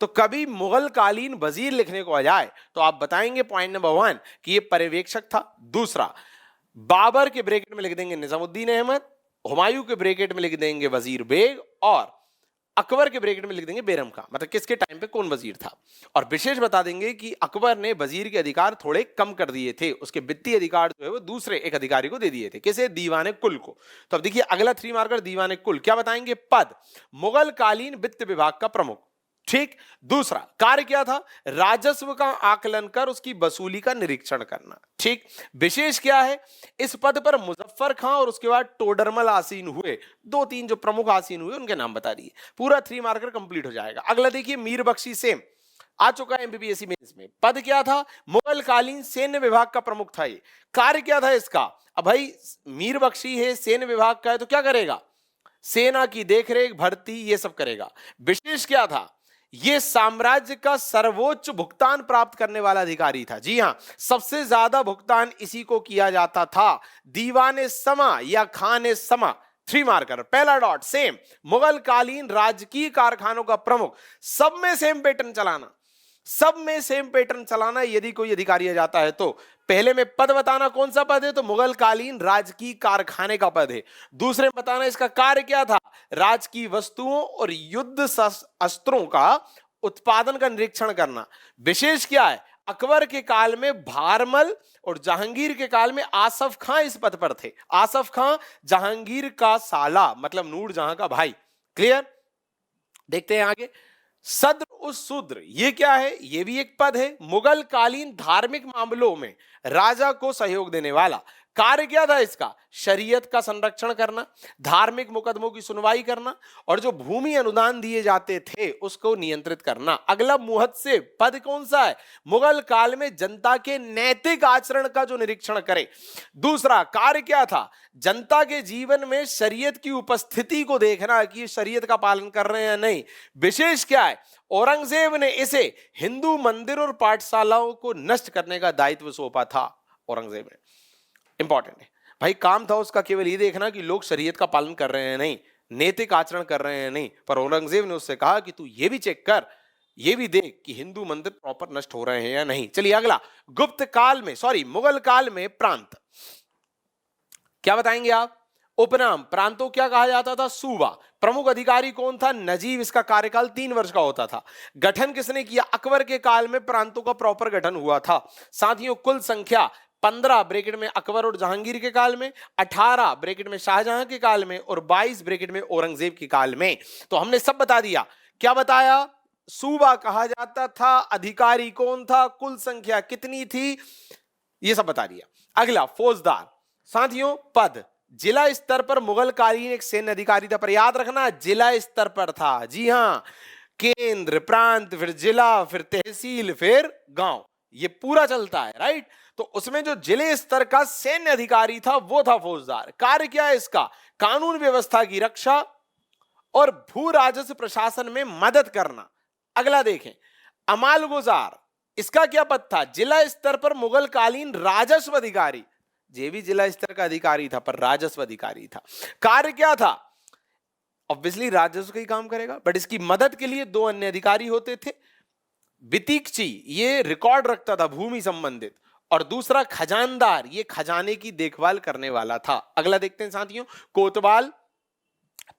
तो कभी मुगल कालीन वजीर लिखने को आ जाए तो आप बताएंगे पॉइंट नंबर 1 कि ये पर्यवेक्षक था। दूसरा, बाबर के ब्रैकेट में लिख देंगे निजामुद्दीन अहमद, हुमायूं के ब्रैकेट में लिख देंगे वजीर बेग और अकबर के ब्रैकेट में लिख देंगे बेरम खां, मतलब किसके टाइम पे कौन वजीर था। और विशेष बता देंगे कि अकबर ने वजीर के अधिकार थोड़े कम कर दिए थे, उसके वित्तीय अधिकार जो है वो दूसरे एक अधिकारी को दे दिए थे, किसे, दीवाने कुल को। तो अब देखिए अगला 3 मार्कर दीवाने कुल, क्या बताएंगे, पद मुगल कालीन वित्त विभाग का प्रमुख, ठीक। दूसरा कार्य क्या था, राजस्व का आकलन कर उसकी वसूली का निरीक्षण करना, ठीक। विशेष क्या है, इस पद पर मुजफ्फर खां और उसके बाद टोडरमल आसीन हुए, 2-3 जो प्रमुख आसीन हुए उनके नाम बता दिए, पूरा 3 मार्कर कंप्लीट हो जाएगा। अगला देखिए मीर बख्शी, सेम आ चुका है एमपीपीएससी मेंस में। पद क्या था, मुगल कालीन सैन्य विभाग का प्रमुख था। ये कार्य क्या था इसका, अब भाई मीर बख्शी है, सैन्य विभाग का है, तो क्या करेगा, सेना की देखरेख, भर्ती, ये सब करेगा। विशेष क्या था, ये साम्राज्य का सर्वोच्च भुगतान प्राप्त करने वाला अधिकारी था। जी हां, सबसे ज्यादा भुगतान इसी को किया जाता था, दीवाने समा या खाने समा। 3 मार्कर, पहला डॉट सेम, मुगल कालीन राजकीय कारखानों का प्रमुख, सब में सेम पैटर्न चलाना, सब में सेम पैटर्न चलाना। यदि कोई अधिकारी आ जाता है तो पहले में पद बताना, कौन सा पद है, तो मुगल कालीन राजकीय कारखाने का पद है। दूसरे में बताना इसका कार्य क्या था, राजकीय वस्तुओं और युद्ध अस्त्रों का उत्पादन का निरीक्षण करना। विशेष क्या है, अकबर के काल में भारमल और जहांगीर के काल में आसफ खां इस पद पर थे। आसफ खां जहांगीर का साला, मतलब नूर जहां का भाई। क्लियर, देखते हैं आगे। सद्र उस शूद्र, ये क्या है, ये भी एक पद है, मुगल कालीन धार्मिक मामलों में राजा को सहयोग देने वाला। कार्य क्या था इसका, शरीयत का संरक्षण करना, धार्मिक मुकदमों की सुनवाई करना, और जो भूमि अनुदान दिए जाते थे उसको नियंत्रित करना। अगला मुहद्दिस, पद कौन सा है, मुगल काल में जनता के नैतिक आचरण का जो निरीक्षण करे। दूसरा कार्य क्या था, जनता के जीवन में शरीयत की उपस्थिति को देखना कि शरीयत का पालन कर रहे हैं या नहीं। विशेष क्या है, औरंगजेब ने इसे हिंदू मंदिर और पाठशालाओं को नष्ट करने का दायित्व सौंपा था। औरंगजेब ने, इंपॉर्टेंट है भाई, काम था उसका केवल ये देखना कि लोग शरीयत का पालन कर रहे हैं नहीं, नैतिक आचरण कर रहे हैं नहीं, पर औरंगजेब ने उससे कहा कि तू ये भी चेक कर, ये भी देख कि हिंदू मंदिर प्रॉपर नष्ट हो रहे हैं या नहीं। चलिए अगला, गुप्त काल में, सॉरी मुगल काल में प्रांत, क्या बताएंगे आप, उपनाम, प्रांतों क्या कहा जाता था, सूबा। प्रमुख अधिकारी कौन था, नजीब, इसका कार्यकाल 3 वर्ष का होता था। गठन किसने किया, अकबर के काल में प्रांतों का प्रॉपर गठन हुआ था। साथियों कुल संख्या 15 ब्रैकेट में अकबर और जहांगीर के काल में, 18 ब्रैकेट में शाहजहां के काल में, और 22 ब्रैकेट में औरंगजेब के काल में। तो हमने सब बता दिया, क्या बताया, सूबा कहा जाता था, अधिकारी कौन था, कुल संख्या कितनी थी, ये सब बता दिया। अगला फौजदार, साथियों पद, जिला स्तर पर मुगल कालीन एक सैन्य अधिकारी था, पर याद रखना जिला स्तर पर था। जी हां, केंद्र, प्रांत, फिर जिला, फिर तहसील, फिर गांव, ये पूरा चलता है, राइट। तो उसमें जो जिले स्तर का सैन्य अधिकारी था वो था फौजदार। कार्य क्या है इसका, कानून व्यवस्था की रक्षा और भू राजस्व प्रशासन में मदद करना। अगला देखें, अमालगुजार, इसका क्या पद था, जिला स्तर पर मुगल कालीन राजस्व अधिकारी, ये भी जिला स्तर का अधिकारी था पर राजस्व अधिकारी था। कार्य क्या था, ऑब्वियसली राजस्व का ही काम करेगा, बट इसकी मदद के लिए 2 अन्य अधिकारी होते थे। वितीक्षी, ये रिकॉर्ड रखता था भूमि संबंधित, और दूसरा खजानदार, ये खजाने की देखभाल करने वाला था। अगला देखते हैं साथियों, कोतवाल,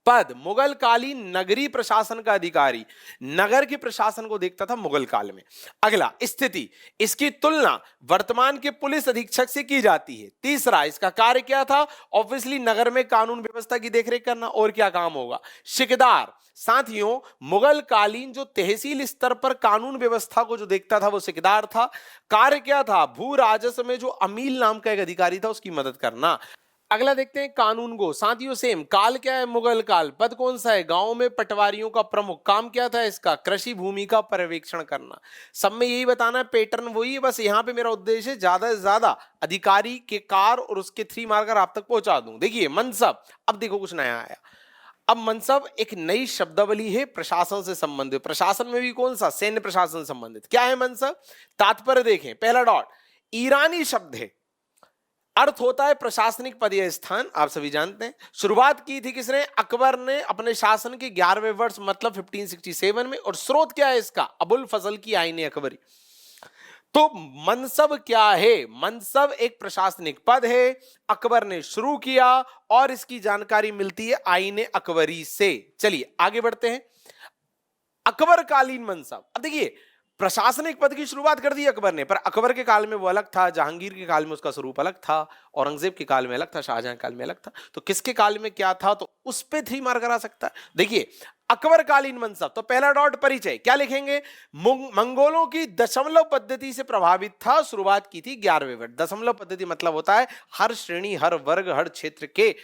पद मुगल कालीन नगरीय प्रशासन का अधिकारी, नगर के प्रशासन को देखता था मुगल काल में। अगला स्थिति, इसकी तुलना वर्तमान के पुलिस अधीक्षक से की जाती है। तीसरा, इसका कार्य क्या था, ऑब्वियसली नगर में कानून व्यवस्था की देखरेख करना, और क्या काम होगा, सिकदार। साथियों मुगल कालीन जो तहसील स्तर पर कानून व्यवस्था को जो देखता था वो सिकदार था। कार्य क्या था, भू राजस्व में जो अमील नाम का एक अधिकारी था उसकी मदद करना। अगला देखते हैं कानून गो, साथियों सेम, काल क्या है, मुगल काल, पद कौन सा है, गांव में पटवारियों का प्रमुख, काम क्या था इसका, कृषि भूमि का पर्यवेक्षण करना। सब में यही बताना, पैटर्न वही है, बस यहाँ पे मेरा उद्देश्य है ज्यादा से ज्यादा अधिकारी के कार और उसके 3 मार्कर आप तक पहुंचा दूं। देखिए मनसब, अब देखो कुछ नया आया, अब मनसब एक नई शब्दावली है प्रशासन से संबंधित, प्रशासन में भी कौन सा, सैन्य प्रशासन से संबंधित। क्या है मनसब, तात्पर्य देखें, पहला डॉट, ईरानी शब्द है, अर्थ होता है प्रशासनिक पद या स्थान, आप सभी जानते हैं। शुरुआत की थी किसने, अकबर ने अपने शासन के 11वें वर्ष मतलब 1567 में, और स्रोत क्या है इसका, अबुल फजल की आईने अकबरी। तो मनसब क्या है, मनसब एक प्रशासनिक पद है, अकबर ने शुरू किया और इसकी जानकारी मिलती है आईने अकबरी से। चलिए आगे बढ़ते हैं। अकबरकालीन मनसब। अब देखिए, प्रशासनिक पद की शुरुआत कर दी अकबर ने, पर अकबर के काल में वो अलग था, जहांगीर के काल में उसका स्वरूप अलग था, औरंगजेब के काल में अलग था, शाहजहां के काल में अलग था। तो किसके काल में क्या था, तो उस पे 3 मार्क करा सकता है। देखिए, अकबरकालीन मनसब, तो पहला डॉट परिचय क्या लिखेंगे, मंगोलों की दशमलव पद्धति से प्रभावित था, शुरुआत की थी 11वें वर्ष। दशमलव पद्धति मतलब होता है हर श्रेणी, हर वर्ग, हर क्षेत्र के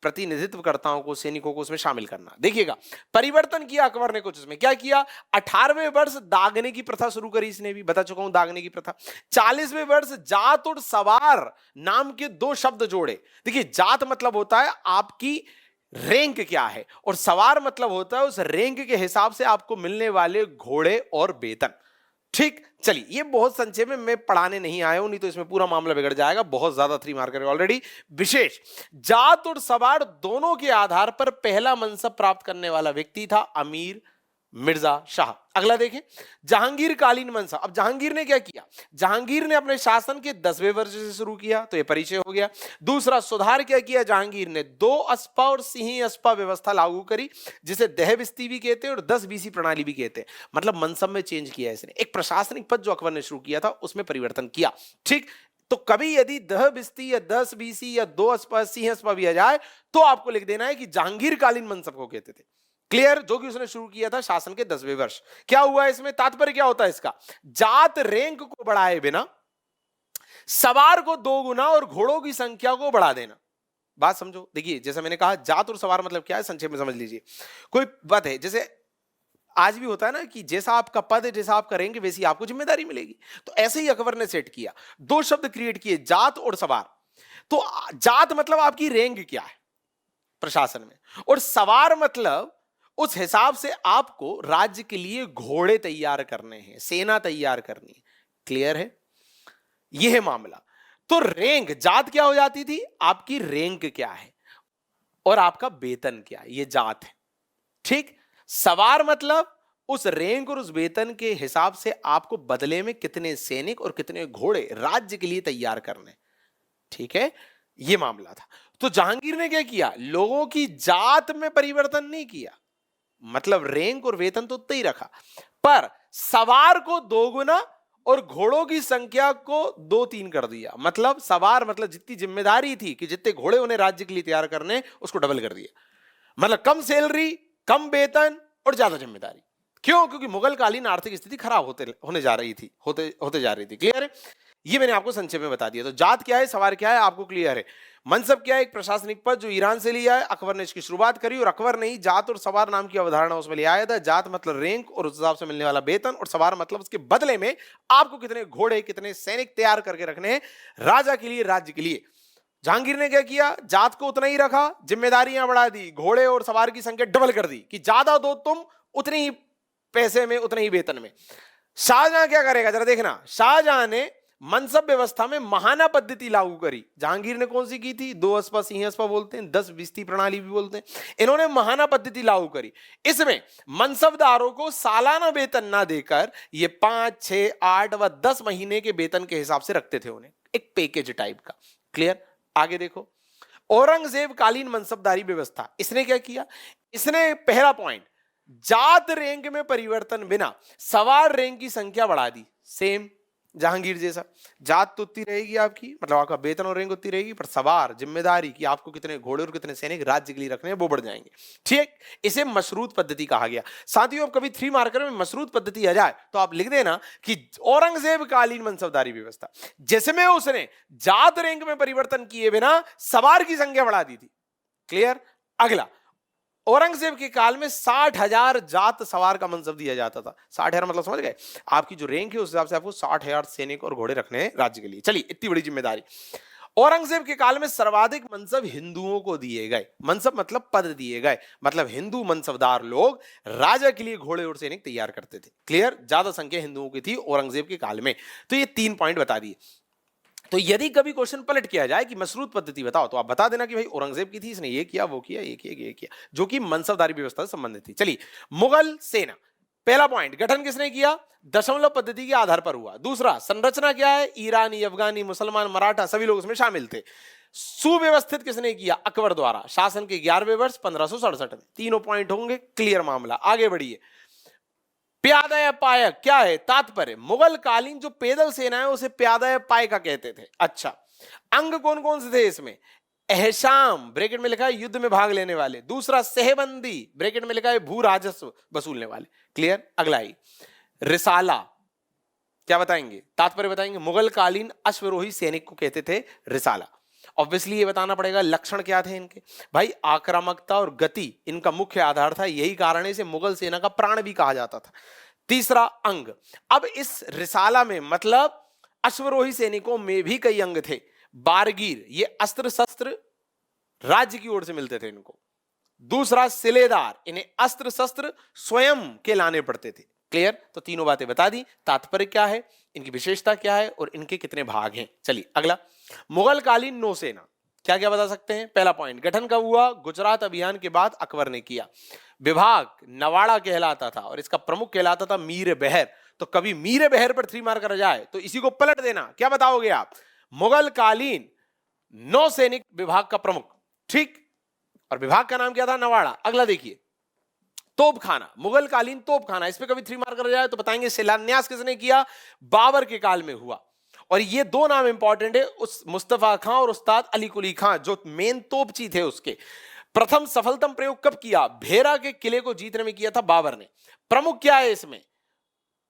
प्रतिनिधित्वकर्ताओं को, सैनिकों को उसमें शामिल करना। देखिएगा, परिवर्तन किया अकबर ने कुछ, उसमें क्या किया, 18वें वर्ष दागने की प्रथा शुरू करी, इसने भी बता चुका हूं दागने की प्रथा। 40वें वर्ष जात और सवार नाम के 2 शब्द जोड़े। देखिए, जात मतलब होता है आपकी रैंक क्या है, और सवार मतलब होता है उस रैंक के हिसाब से आपको मिलने वाले घोड़े और वेतन। ठीक, चलिए, ये बहुत संक्षेप में मैं पढ़ाने नहीं आया हूं, नहीं तो इसमें पूरा मामला बिगड़ जाएगा, बहुत ज्यादा 3 मार्कर ऑलरेडी। विशेष, जात और सवार दोनों के आधार पर पहला मनसब प्राप्त करने वाला व्यक्ति था अमीर मिर्जा शाह। अगला देखें, जहांगीर कालीन मनसब। अब जहांगीर ने क्या किया, जहांगीर ने अपने शासन के 10वें वर्ष से शुरू किया, तो यह परिचय हो गया। दूसरा, सुधार क्या किया जहांगीर ने, 2 अस्पा और सिंही अस्पा व्यवस्था लागू करी, जिसे दहबिस्ती भी कहते हैं और 10 बीसी प्रणाली भी कहते हैं। मतलब मनसब में चेंज किया है इसने। एक प्रशासनिक पद जो अकबर ने शुरू किया था उसमें परिवर्तन किया। ठीक, तो कभी यदि 10 बिस्ती या 10 बीसी या 2 अस्पा सिंह अस्पा भी आ जाए तो आपको लिख देना है कि जहांगीर कालीन मनसब को कहते थे। क्लियर, जो कि उसने शुरू किया था शासन के 10वें वर्ष। क्या हुआ इसमें, तात्पर्य क्या होता है इसका, जात रैंक को बढ़ाए बिना सवार को 2 गुना और घोड़ों की संख्या को बढ़ा देना। बात समझो। देखिए, जैसा मैंने कहा, जात और सवार मतलब क्या है, संक्षेप में समझ लीजिए। कोई बात है, जैसे आज भी होता है ना कि जैसा आपका पद है, जैसा आपका रैंक, वैसी आपको जिम्मेदारी मिलेगी। तो ऐसे ही अकबर ने सेट किया, 2 शब्द क्रिएट किए, जात और सवार। तो जात मतलब आपकी रैंक क्या है प्रशासन में, और सवार मतलब उस हिसाब से आपको राज्य के लिए घोड़े तैयार करने हैं, सेना तैयार करनी है। क्लियर है, यह है मामला। तो रैंक, जात क्या हो जाती थी, आपकी रैंक क्या है और आपका वेतन क्या है, यह जात है। ठीक, सवार मतलब उस रैंक और उस वेतन के हिसाब से आपको बदले में कितने सैनिक और कितने घोड़े राज्य के लिए तैयार करने। ठीक है, यह मामला था। तो जहांगीर ने क्या किया, लोगों की जात में परिवर्तन नहीं किया, मतलब रैंक और वेतन तो उतना ही रखा, पर सवार को 2 गुना और घोड़ों की संख्या को 2-3 कर दिया। मतलब सवार मतलब जितनी जिम्मेदारी थी कि जितने घोड़े उन्हें राज्य के लिए तैयार करने, उसको डबल कर दिया। मतलब कम सैलरी, कम वेतन और ज्यादा जिम्मेदारी। क्यों, क्योंकि मुगल कालीन आर्थिक स्थिति खराब होते जा रही थी। क्लियर है, ये मैंने आपको संक्षेप में बता दिया। तो जात क्या है, सवार क्या है, आपको क्लियर है। मनसब क्या है, एक प्रशासनिक पद जो ईरान से लिया है, अकबर ने इसकी शुरुआत करी, और अकबर ने ही जात और सवार नाम की अवधारणा उसमें ले आया था। जात मतलब रैंक और उस हिसाब से मिलने वाला वेतन, और सवार मतलब उसके बदले में आपको कितने घोड़े, कितने सैनिक तैयार करके रखने हैं राजा के लिए, राज्य के लिए। जहांगीर ने क्या किया, जात को उतना ही रखा, जिम्मेदारियां बढ़ा दी, घोड़े और सवार की संख्या डबल कर दी कि ज्यादा दो तुम, उतनी ही पैसे में, उतने ही वेतन में। शाहजहां क्या करेगा जरा देखना, शाहजहां ने मनसब व्यवस्था में महाना पद्धति लागू करी। जहांगीर ने कौन सी की थी, 2 अस्पा सिंह अस्पा बोलते हैं, 10 बिस्ती प्रणाली भी बोलते हैं। इन्होंने महाना पद्धति लागू करी। इसमें मनसबदारों को सालाना वेतन ना देकर ये 5, 6, 8 व 10 महीने के वेतन के हिसाब से रखते थे उन्हें, एक पैकेज टाइप का। क्लियर, आगे देखो, औरंगजेब कालीन मनसबदारी व्यवस्था। इसने क्या किया, इसने पहला पॉइंट, जात रैंक में परिवर्तन बिना सवार रैंक की संख्या बढ़ा दी। सेम जहांगीर जैसा, जात तो उतनी रहेगी आपकी, मतलब आपका वेतन और रैंक उतनी रहेगी, पर सवार जिम्मेदारी कि आपको कितने घोड़े और कितने सैनिक राज्य के लिए रखने हैं वो बढ़ जाएंगे। ठीक, इसे मशरूत पद्धति कहा गया। साथियों, अब कभी 3 मार्कर में मशरूत पद्धति आ जाए तो आप लिख देना कि औरंगजेब कालीन मनसबदारी व्यवस्था, जिसमें उसने जात रैंक में परिवर्तन किए बिना सवार की संख्या बढ़ा दी थी। क्लियर, अगला, औरंगजेब के काल में 60,000 जात सवार का मनसब दिया जाता था। 60,000 मतलब समझ गए, आपकी जो रैंक है उस हिसाब से आपको 60,000 सैनिक और घोड़े रखने हैं राज्य के लिए। चलिए, इतनी बड़ी जिम्मेदारी। औरंगजेब के काल में सर्वाधिक मनसब हिंदुओं को दिए गए। मनसब मतलब पद दिए गए, मतलब हिंदू मनसबदार लोग राजा के लिए घोड़े और सैनिक तैयार करते थे। क्लियर, ज्यादा संख्या हिंदुओं की थी औरंगजेब के काल में। तो ये 3 पॉइंट बता दिए। तो यदि कभी क्वेश्चन पलट किया जाए कि मशरूत पद्धति बताओ, तो आप बता देना कि भाई औरंगजेब की थी, इसने ये किया, वो किया, ये किया, ये किया, जो कि मनसबदारी व्यवस्था से संबंधित थी। चलिए, मुगल सेना, पहला पॉइंट, गठन किसने किया, दशमलव पद्धति के आधार पर हुआ। दूसरा, संरचना क्या है, ईरानी, अफगानी, मुसलमान, मराठा सभी लोग उसमें शामिल थे। सुव्यवस्थित किसने किया, अकबर द्वारा, शासन के 11वें वर्ष 1567 में। तीनों पॉइंट होंगे, क्लियर मामला। आगे बढ़िए, प्यादा पायक क्या है तात्पर्य? मुगल कालीन जो पैदल सेना है उसे प्यादा पायका कहते थे। अच्छा, अंग कौन कौन से थे इसमें? एहसाम ब्रैकेट में लिखा है युद्ध में भाग लेने वाले, दूसरा सहबंदी ब्रैकेट में लिखा है भू राजस्व वसूलने वाले। क्लियर? अगला ही रिसाला, क्या बताएंगे? तात्पर्य बताएंगे। मुगल कालीन अश्वरोही सैनिक को कहते थे रिसाला। ऑब्वियसली ये बताना पड़ेगा लक्षण क्या थे इनके। भाई आक्रामकता और गति इनका मुख्य आधार था, यही कारण है इसे मुगल सेना का प्राण भी कहा जाता था। तीसरा अंग, अब इस रिसाला में मतलब अश्वरोही सैनिकों में भी कई अंग थे। बारगीर, ये अस्त्र शस्त्र राज्य की ओर से मिलते थे इनको। दूसरा सिलेदार, इन्हें अस्त्र शस्त्र स्वयं के लाने पड़ते थे। क्लियर? तो तीनों बातें बता दी। तात्पर्य क्या है, इनकी विशेषता क्या है और इनके कितने भाग हैं। चलिए अगला, मुगल कालीन नौसेना क्या क्या बता सकते हैं? पहला पॉइंट, गठन कब हुआ? गुजरात अभियान के बाद अकबर ने किया। विभाग नवाड़ा कहलाता था और इसका प्रमुख कहलाता था मीर बहर। तो कभी मीर बहर पर 3 मार्क रह जाए तो इसी को पलट देना। क्या बताओगे आप? मुगल कालीन नौसैनिक विभाग का प्रमुख, ठीक, और विभाग का नाम क्या था? नवाड़ा। अगला देखिए, तोपखाना, मुगल कालीन तोपखाना, इस पे कभी 3 मार्क रह जाए तो बताएंगे शिलान्यास किसने किया? बाबर के काल में हुआ। और ये 2 नाम इंपॉर्टेंट है, उस मुस्तफा खां और उस्ताद अली कुली खां जो मेन तोपची थे उसके। प्रथम सफलतम प्रयोग कब किया? भेरा के किले को जीतने में किया था बाबर ने। प्रमुख क्या है इसमें?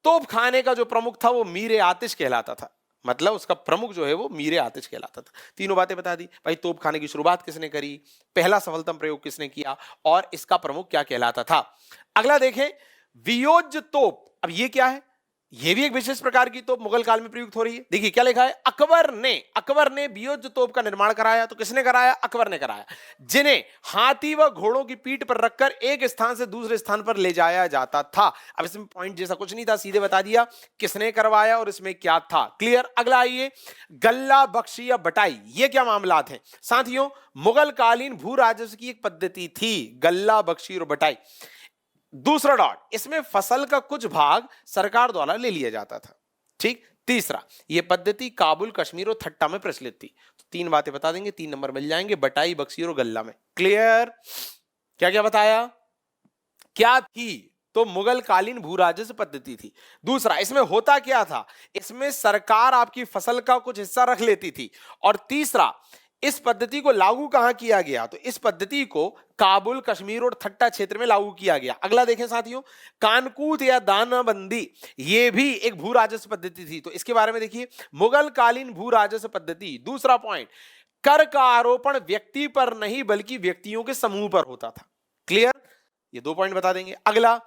तोपखाने का जो प्रमुख था वो मीर आतिश कहलाता था, मतलब उसका प्रमुख जो है वो मीर आतिश कहलाता था। तीनों बातें बता दी। भाई तोपखाने की शुरुआत किसने करी, पहला सफलतम प्रयोग किसने किया और इसका प्रमुख क्या कहलाता था। अगला देखें, वियोज्य तोप। अब ये क्या है? ये भी एक विशेष प्रकार की तोप मुगल काल में प्रयुक्त हो रही है। देखिए क्या लिखा है, अकबर ने वियोज्य तोप का निर्माण कराया। तो किसने कराया? अकबर ने कराया, जिन्हें हाथी व घोड़ों की पीठ पर रखकर एक स्थान से दूसरे स्थान पर ले जाया जाता था। अब इसमें पॉइंट जैसा कुछ नहीं था, सीधे बता दिया किसने करवाया और इसमें क्या था। क्लियर? अगला आइए, गल्ला बख्शी या बटाई, ये क्या मामला थे साथियों? मुगल कालीन भू राजस्व की एक पद्धति थी, गल्ला बख्शी और बटाई। दूसरा डॉट, इसमें फसल का कुछ भाग सरकार द्वारा ले लिया जाता था। ठीक। तीसरा, यह पद्धति काबुल, कश्मीर और थट्टा में प्रचलित थी। तो 3 बातें बता देंगे, 3 नंबर मिल जाएंगे, बटाई, बक्सी और गल्ला में। क्लियर? क्या क्या बताया? क्या थी? तो मुगल कालीन भू राजस्व पद्धति थी। दूसरा, इसमें होता क्या था? इसमें सरकार आपकी फसल का कुछ हिस्सा रख लेती थी। और तीसरा, इस पद्धति को लागू कहां किया गया? तो इस पद्धति को काबुल, कश्मीर और थट्टा क्षेत्र में लागू किया गया। अगला देखें साथियों, कानकूट या दानाबंदी, यह भी एक भू राजस्व पद्धति थी। तो इसके बारे में देखिए, मुगल कालीन भू राजस्व पद्धति। दूसरा पॉइंट, कर का आरोपण व्यक्ति पर नहीं बल्कि व्यक्तियों के समूह पर होता था। क्लियर? ये 2 पॉइंट बता देंगे। अगला,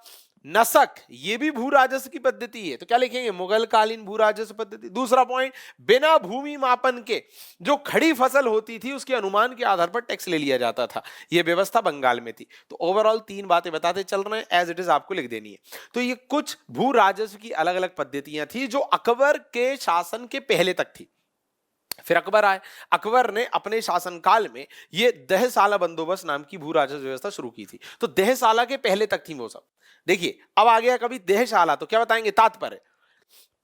नसक, ये भी भू राजस्व की पद्धति है। तो क्या लिखेंगे? मुगल कालीन भू राजस्व पद्धति। दूसरा पॉइंट, बिना भूमि मापन के जो खड़ी फसल होती थी उसके अनुमान के आधार पर टैक्स ले लिया जाता था। यह व्यवस्था बंगाल में थी। तो ओवरऑल 3 बातें बताते चल रहे हैं, एज इट इज आपको लिख देनी है। तो ये कुछ भू राजस्व की अलग अलग पद्धतियां थी जो अकबर के शासन के पहले तक थी। फिर अकबर आए, अकबर ने अपने शासनकाल में ये दहसाला बंदोबस्त नाम की भू राजस्व व्यवस्था शुरू की थी। तो दहसाला के पहले तक थी वो सब। देखिए अब आ गया कभी दहशाला, तो क्या बताएंगे? तात्पर्य,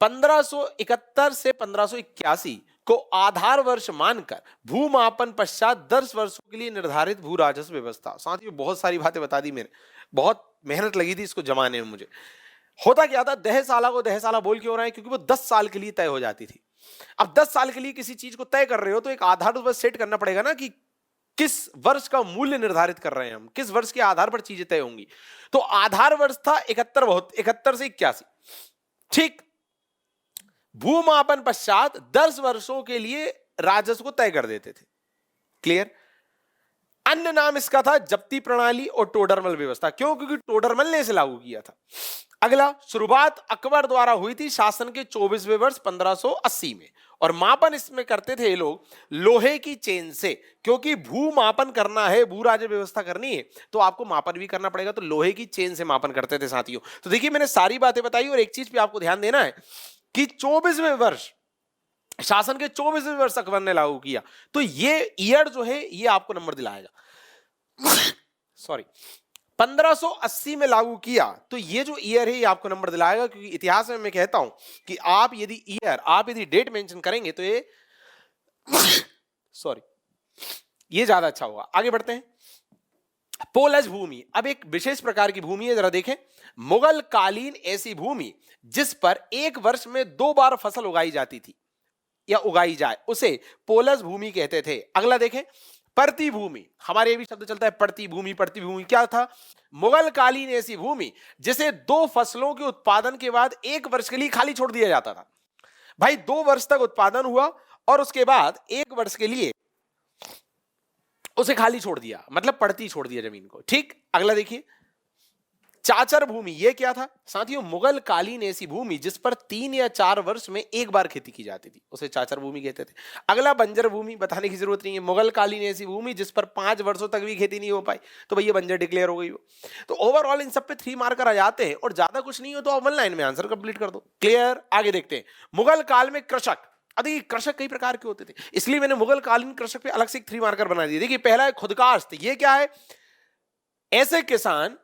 1571 से 1581 को आधार वर्ष मानकर भूमापन पश्चात 10 वर्षों के लिए निर्धारित भू राजस्व व्यवस्था। साथ ही बहुत सारी बातें बता दी मैंने, बहुत मेहनत लगी थी इसको जमाने में मुझे। होता क्या था, दहसाला को दहसाला बोल क्यों रहा है? क्योंकि वो 10 साल के लिए तय हो जाती थी। अब 10 साल के लिए किसी चीज को तय कर रहे हो तो एक आधार पर सेट करना पड़ेगा ना कि किस वर्ष का मूल्य निर्धारित कर रहे हैं हम, किस वर्ष के आधार पर चीजें तय होंगी। तो आधार वर्ष था 71 से 81। ठीक। भूमापन पश्चात 10 वर्षों के लिए राजस्व को तय कर देते थे। क्लियर? अन्य नाम इसका था जब्ती प्रणाली और टोडरमल व्यवस्था। क्यों? क्योंकि टोडरमल ने इसे लागू किया था। अगला, शुरुआत अकबर द्वारा हुई थी शासन के 24वें वर्ष 1580 में, और मापन इसमें करते थे ये लोग लोहे की चेन से। क्योंकि भू मापन करना है, भू राजस्व व्यवस्था करनी है तो आपको मापन भी करना पड़ेगा, तो लोहे की चेन से मापन करते थे साथियों। तो देखिए मैंने सारी बातें बताई और एक चीज पे आपको ध्यान देना है कि 24वें वर्ष, शासन के 24वें वर्ष अकबर ने लागू किया। तो ये ईयर जो है ये आपको नंबर दिलाएगा। सॉरी, 1580 में लागू किया तो ये जो ईयर है ये आपको नंबर दिलाएगा, क्योंकि इतिहास में मैं कहता हूं कि आप यदि डेट मेंशन करेंगे तो ये सॉरी ये ज्यादा अच्छा होगा। आगे बढ़ते हैं। पोलज भूमि अब एक विशेष प्रकार की भूमि है, जरा देखें। मुगल कालीन ऐसी भूमि जिस पर एक वर्ष में 2 बार फसल उगाई जाती थी या उगाई जाए उसे पोलज भूमि कहते थे। अगला देखें, पड़ती भूमि। हमारे ये भी शब्द चलता है पड़ती भूमि। पड़ती भूमि क्या था? मुगल कालीन ऐसी भूमि जिसे 2 फसलों के उत्पादन के बाद 1 वर्ष के लिए खाली छोड़ दिया जाता था। भाई 2 वर्ष तक उत्पादन हुआ और उसके बाद 1 वर्ष के लिए उसे खाली छोड़ दिया, मतलब पड़ती छोड़ दिया जमीन को। ठीक, अगला देखिए, चाचर भूमि। ये क्या था साथियों? मुगल कालीन ऐसी भूमि जिस पर 3 या 4 वर्ष में 1 बार खेती की जाती थी, उसे चाचर भूमि कहते थे। अगला बंजर भूमि, बताने की जरूरत नहीं है। मुगल कालीन ऐसी भूमि जिस पर 5 वर्षों तक भी खेती नहीं हो पाई, तो भैया बंजर डिक्लेयर हो गई वो। तो ओवरऑल इन सब पे 3 मार्कर आ जाते हैं, और ज्यादा कुछ नहीं हो तो आप 1 लाइन में आंसर कंप्लीट कर दो। क्लियर? आगे देखते हैं। मुगल काल में कृषक। अभी कृषक कई प्रकार के होते थे, इसलिए मैंने मुगल कालीन कृषक पे अलग से एक 3 मार्कर बना दिए। देखिए, पहला है खुदकाश्त। ये क्या है? ऐसे किसान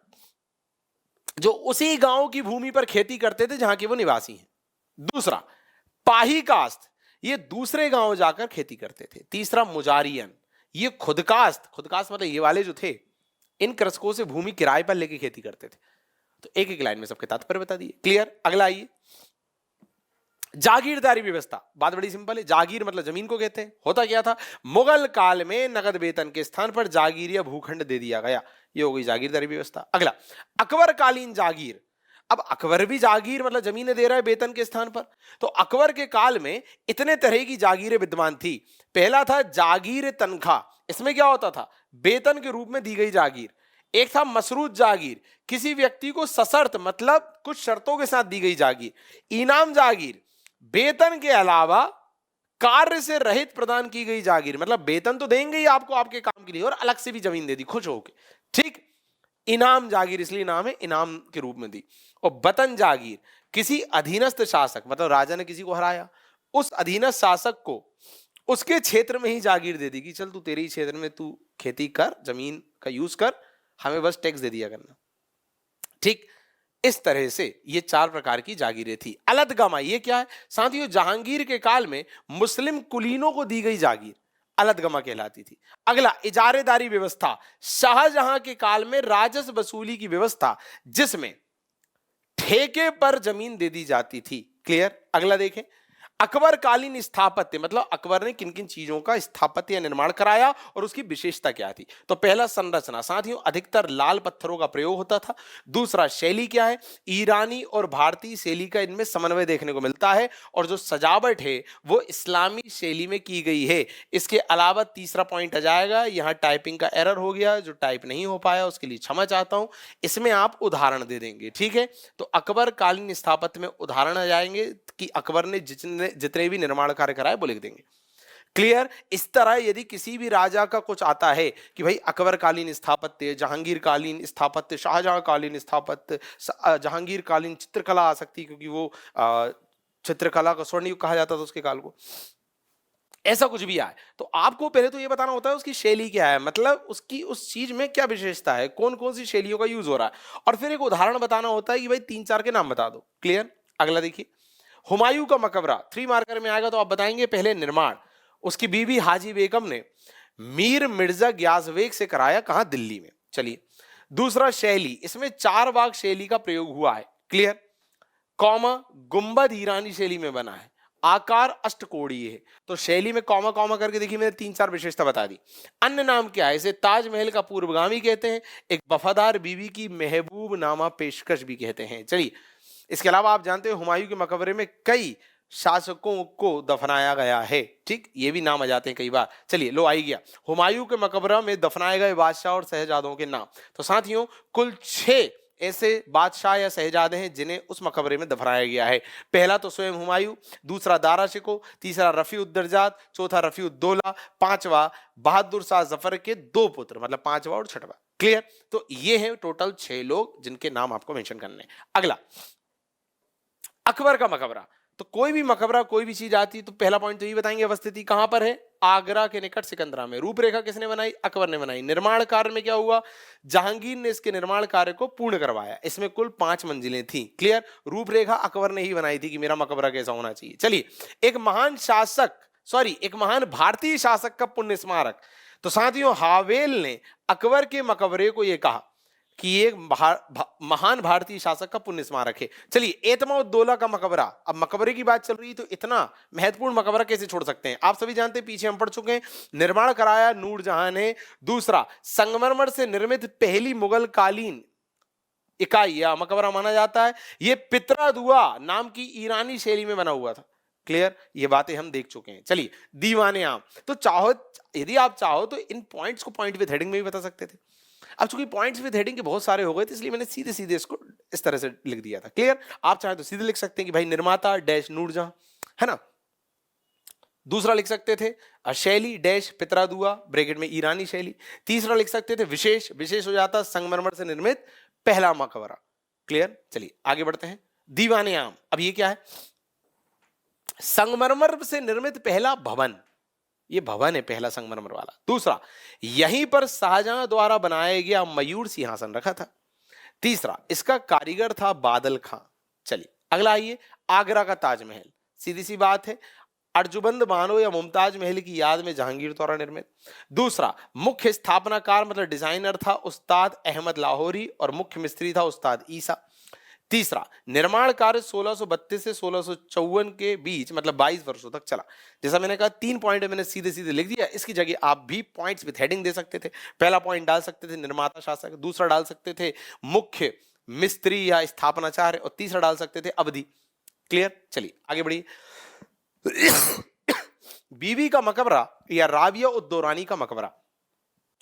जो उसी गांव की भूमि पर खेती करते थे जहां के वो निवासी हैं। दूसरा पाही कास्त, ये दूसरे गांव जाकर खेती करते थे। तीसरा मुजारियन, ये खुदकास्त। खुदकास्त मतलब ये वाले जो थे, इन कृषकों से भूमि किराए पर लेके खेती करते थे। तो एक एक लाइन में सबके तात्पर्य बता दिए। क्लियर? अगला आइए, जागीरदारी व्यवस्था। बात बड़ी सिंपल है, जागीर मतलब जमीन को कहते हैं। होता क्या था? मुगल काल में नगद वेतन के स्थान पर जागीर या भूखंड दे दिया गया, ये हो गई जागीरदारी व्यवस्था। अगला, अकबर कालीन जागीर। अब अकबर भी जागीर मतलब जमीनें दे रहा है वेतन के स्थान पर। तो अकबर के काल में इतने तरह की जागीरें विद्यमान थी। पहला था जागीर तनख्वाह, इसमें क्या होता था? वेतन के रूप में दी गई जागीर। एक था मसरूत जागीर, किसी व्यक्ति को सशर्त मतलब कुछ शर्तों के साथ दी गई जागीर। इनाम जागीर, वेतन के अलावा कार्य से रहित प्रदान की गई जागीर, मतलब वेतन तो देंगे ही आपको आपके काम के लिए, और अलग से भी जमीन दे दी खुश होके। ठीक। इनाम जागीर, इसलिए नाम है, इनाम के रूप में दी। और बतन जागीर, किसी अधीनस्थ शासक मतलब राजा ने किसी को हराया, उस अधीनस्थ शासक को उसके क्षेत्र में ही जागीर दे दी कि चल तू तेरे ही क्षेत्र में तू खेती कर, जमीन का यूज कर, हमें बस टैक्स दे दिया करना। ठीक, इस तरह से ये 4 प्रकार की जागीरें थी। अलदगमा, ये क्या है साथियों? जहांगीर के काल में मुस्लिम कुलीनों को दी गई जागीर अलदगमा कहलाती थी। अगला, इजारेदारी व्यवस्था। शाहजहां के काल में राजस्व वसूली की व्यवस्था जिसमें ठेके पर जमीन दे दी जाती थी। क्लियर? अगला देखें, अकबर कालीन स्थापत्य, मतलब अकबर ने किन किन चीजों का स्थापत्य या निर्माण कराया और उसकी विशेषता क्या थी। तो पहला संरचना, साथियों अधिकतर लाल पत्थरों का प्रयोग होता था। दूसरा शैली क्या है? ईरानी और भारतीय शैली का इनमें समन्वय देखने को मिलता है, और जो सजावट है वो इस्लामी शैली में की गई है। इसके अलावा तीसरा पॉइंट आ जाएगा, यहाँ टाइपिंग का एरर हो गया, जो टाइप नहीं हो पाया उसके लिए क्षमा चाहता हूं। इसमें आप उदाहरण दे देंगे, ठीक है? तो अकबर कालीन स्थापत्य में उदाहरण आ जाएंगे कि अकबर ने जितने भी निर्माण कार्य कराए वो लिख देंगे। क्लियर? इस तरह यदि किसी भी राजा का कुछ आता है कि भाई अकबर कालीन स्थापत्य, जहांगीर कालीन स्थापत्य, शाहजहां कालीन स्थापत्य, जहांगीर कालीन चित्रकला आ सकती, क्योंकि वो चित्रकला का स्वर्ण युग कहा जाता था उसके काल को। ऐसा कुछ भी आए तो आपको पहले तो ये बताना होता है उसकी शैली क्या है, मतलब उसकी उस चीज में क्या विशेषता है, कौन कौन सी शैलियों का यूज हो रहा है, और फिर एक उदाहरण बताना होता है कि भाई 3-4 के नाम बता दो। क्लियर? अगला देखिए, हुमायूं का मकबरा 3 मार्कर में आएगा, तो आप बताएंगे पहले निर्माण उसकी बीवी हाजी बेगम ने मीर मिर्जा ग्यासबेग से कराया, कहां? दिल्ली में। चलिए, दूसरा शैली, इसमें 4 बाग शैली का प्रयोग हुआ है। क्लियर? कौमा, गुंबद ईरानी शैली में बना है, आकार अष्टकोणीय है। तो शैली में कौमा कौमा करके देखिए मैंने 3-4 विशेषता बता दी। अन्य नाम क्या है? इसे ताजमहल का पूर्वगामी कहते हैं, एक वफादार बीवी की महबूब नामा पेशकश भी कहते हैं। चलिए, इसके अलावा आप जानते हो हुमायूं के मकबरे में कई शासकों को दफनाया गया है। ठीक, ये भी नाम आ जाते हैं कई बार। चलिए, लो आई गया हुमायूं के मकबरा में दफनाए गए बादशाह और शहजादों के नाम। तो साथियों कुल 6 ऐसे बादशाह या शहजादे हैं जिन्हें उस मकबरे में दफनाया गया है। पहला तो स्वयं हुमायूं, दूसरा दारा शिको, तीसरा रफीउद्दर्जात, चौथा रफीउद्दौला, 5वां बहादुर शाह जफर के 2 पुत्र, मतलब 5वां और 6वां। क्लियर? तो ये है टोटल 6 लोग जिनके नाम आपको मेंशन करने हैं। अगला, अकबर का मकबरा। तो कोई भी मकबरा, कोई भी चीज आती तो पहला पॉइंट तो ये बताएंगे अवस्थिति कहां पर है? आगरा के निकट सिकंदरा में। रूपरेखा किसने बनाई? अकबर ने बनाई। निर्माण कार्य में क्या हुआ? जहांगीर ने इसके निर्माण कार्य को पूर्ण करवाया। इसमें कुल 5 मंजिलें थी। क्लियर? रूपरेखा अकबर ने ही बनाई थी कि मेरा मकबरा कैसा होना चाहिए। चलिए, एक महान भारतीय शासक का पुण्य स्मारक। तो साथियों हावेल ने अकबर के मकबरे को यह कहा कि ये महान भारतीय शासक का पुण्य स्मारक है। चलिए एतमाउद्दौला का मकबरा, अब मकबरे की बात चल रही तो इतना महत्वपूर्ण मकबरा कैसे छोड़ सकते हैं? आप सभी जानते हैं, पीछे हम पढ़ चुके हैं, निर्माण कराया नूरजहां ने। दूसरा, संगमरमर से निर्मित पहली मुगल कालीन इकाई या मकबरा माना जाता है। ये पित्रा दुआ नाम की ईरानी शैली में बना हुआ था। क्लियर, ये बातें हम देख चुके हैं। चलिए दीवाने आम, तो चाहो यदि आप चाहो तो इन पॉइंट्स को पॉइंट विद हेडिंग में भी बता सकते थे। अब चूंकि पॉइंट्स विद हेडिंग के बहुत सारे हो गए थे, इसलिए मैंने सीधे सीधे इसको इस तरह से लिख दिया था। क्लियर, आप चाहे तो सीधे लिख सकते हैं कि भाई निर्माता डैश नूरजहां, है ना। दूसरा लिख सकते थे शैली डैश पित्रा दुआ ब्रैकेट में ईरानी शैली। तीसरा लिख सकते थे विशेष, विशेष हो जाता संगमरमर से निर्मित पहला मकबरा। क्लियर, चलिए आगे बढ़ते हैं। दीवाने आम, अब ये क्या है? संगमरमर से निर्मित पहला भवन, ये भवन है पहला संगमरमर वाला। दूसरा, यहीं पर शाहजहां द्वारा बनाया गया मयूर सिंहासन रखा था। तीसरा, इसका कारीगर था बादल खां। चलिए अगला आइए, आगरा का ताजमहल, सीधी सी बात है, अर्जुबंद बानो या मुमताज महल की याद में जहांगीर द्वारा निर्मित। दूसरा, मुख्य स्थापनाकार मतलब डिजाइनर था उस्ताद अहमद लाहौरी और मुख्य मिस्त्री था उस्ताद ईसा। तीसरा, निर्माण कार्य 1632 से 1654 के बीच मतलब 22 वर्षों तक चला। जैसा मैंने कहा 3 पॉइंट मैंने सीधे सीधे लिख दिया, इसकी जगह आप भी पॉइंट्स विद हेडिंग दे सकते थे। पहला पॉइंट डाल सकते थे निर्माता शासक, दूसरा डाल सकते थे मुख्य मिस्त्री या स्थापनाचार्य, और तीसरा डाल सकते थे अवधि। क्लियर, चलिए आगे बढ़िए। बीवी का मकबरा या राबिया उद्दौरानी का मकबरा,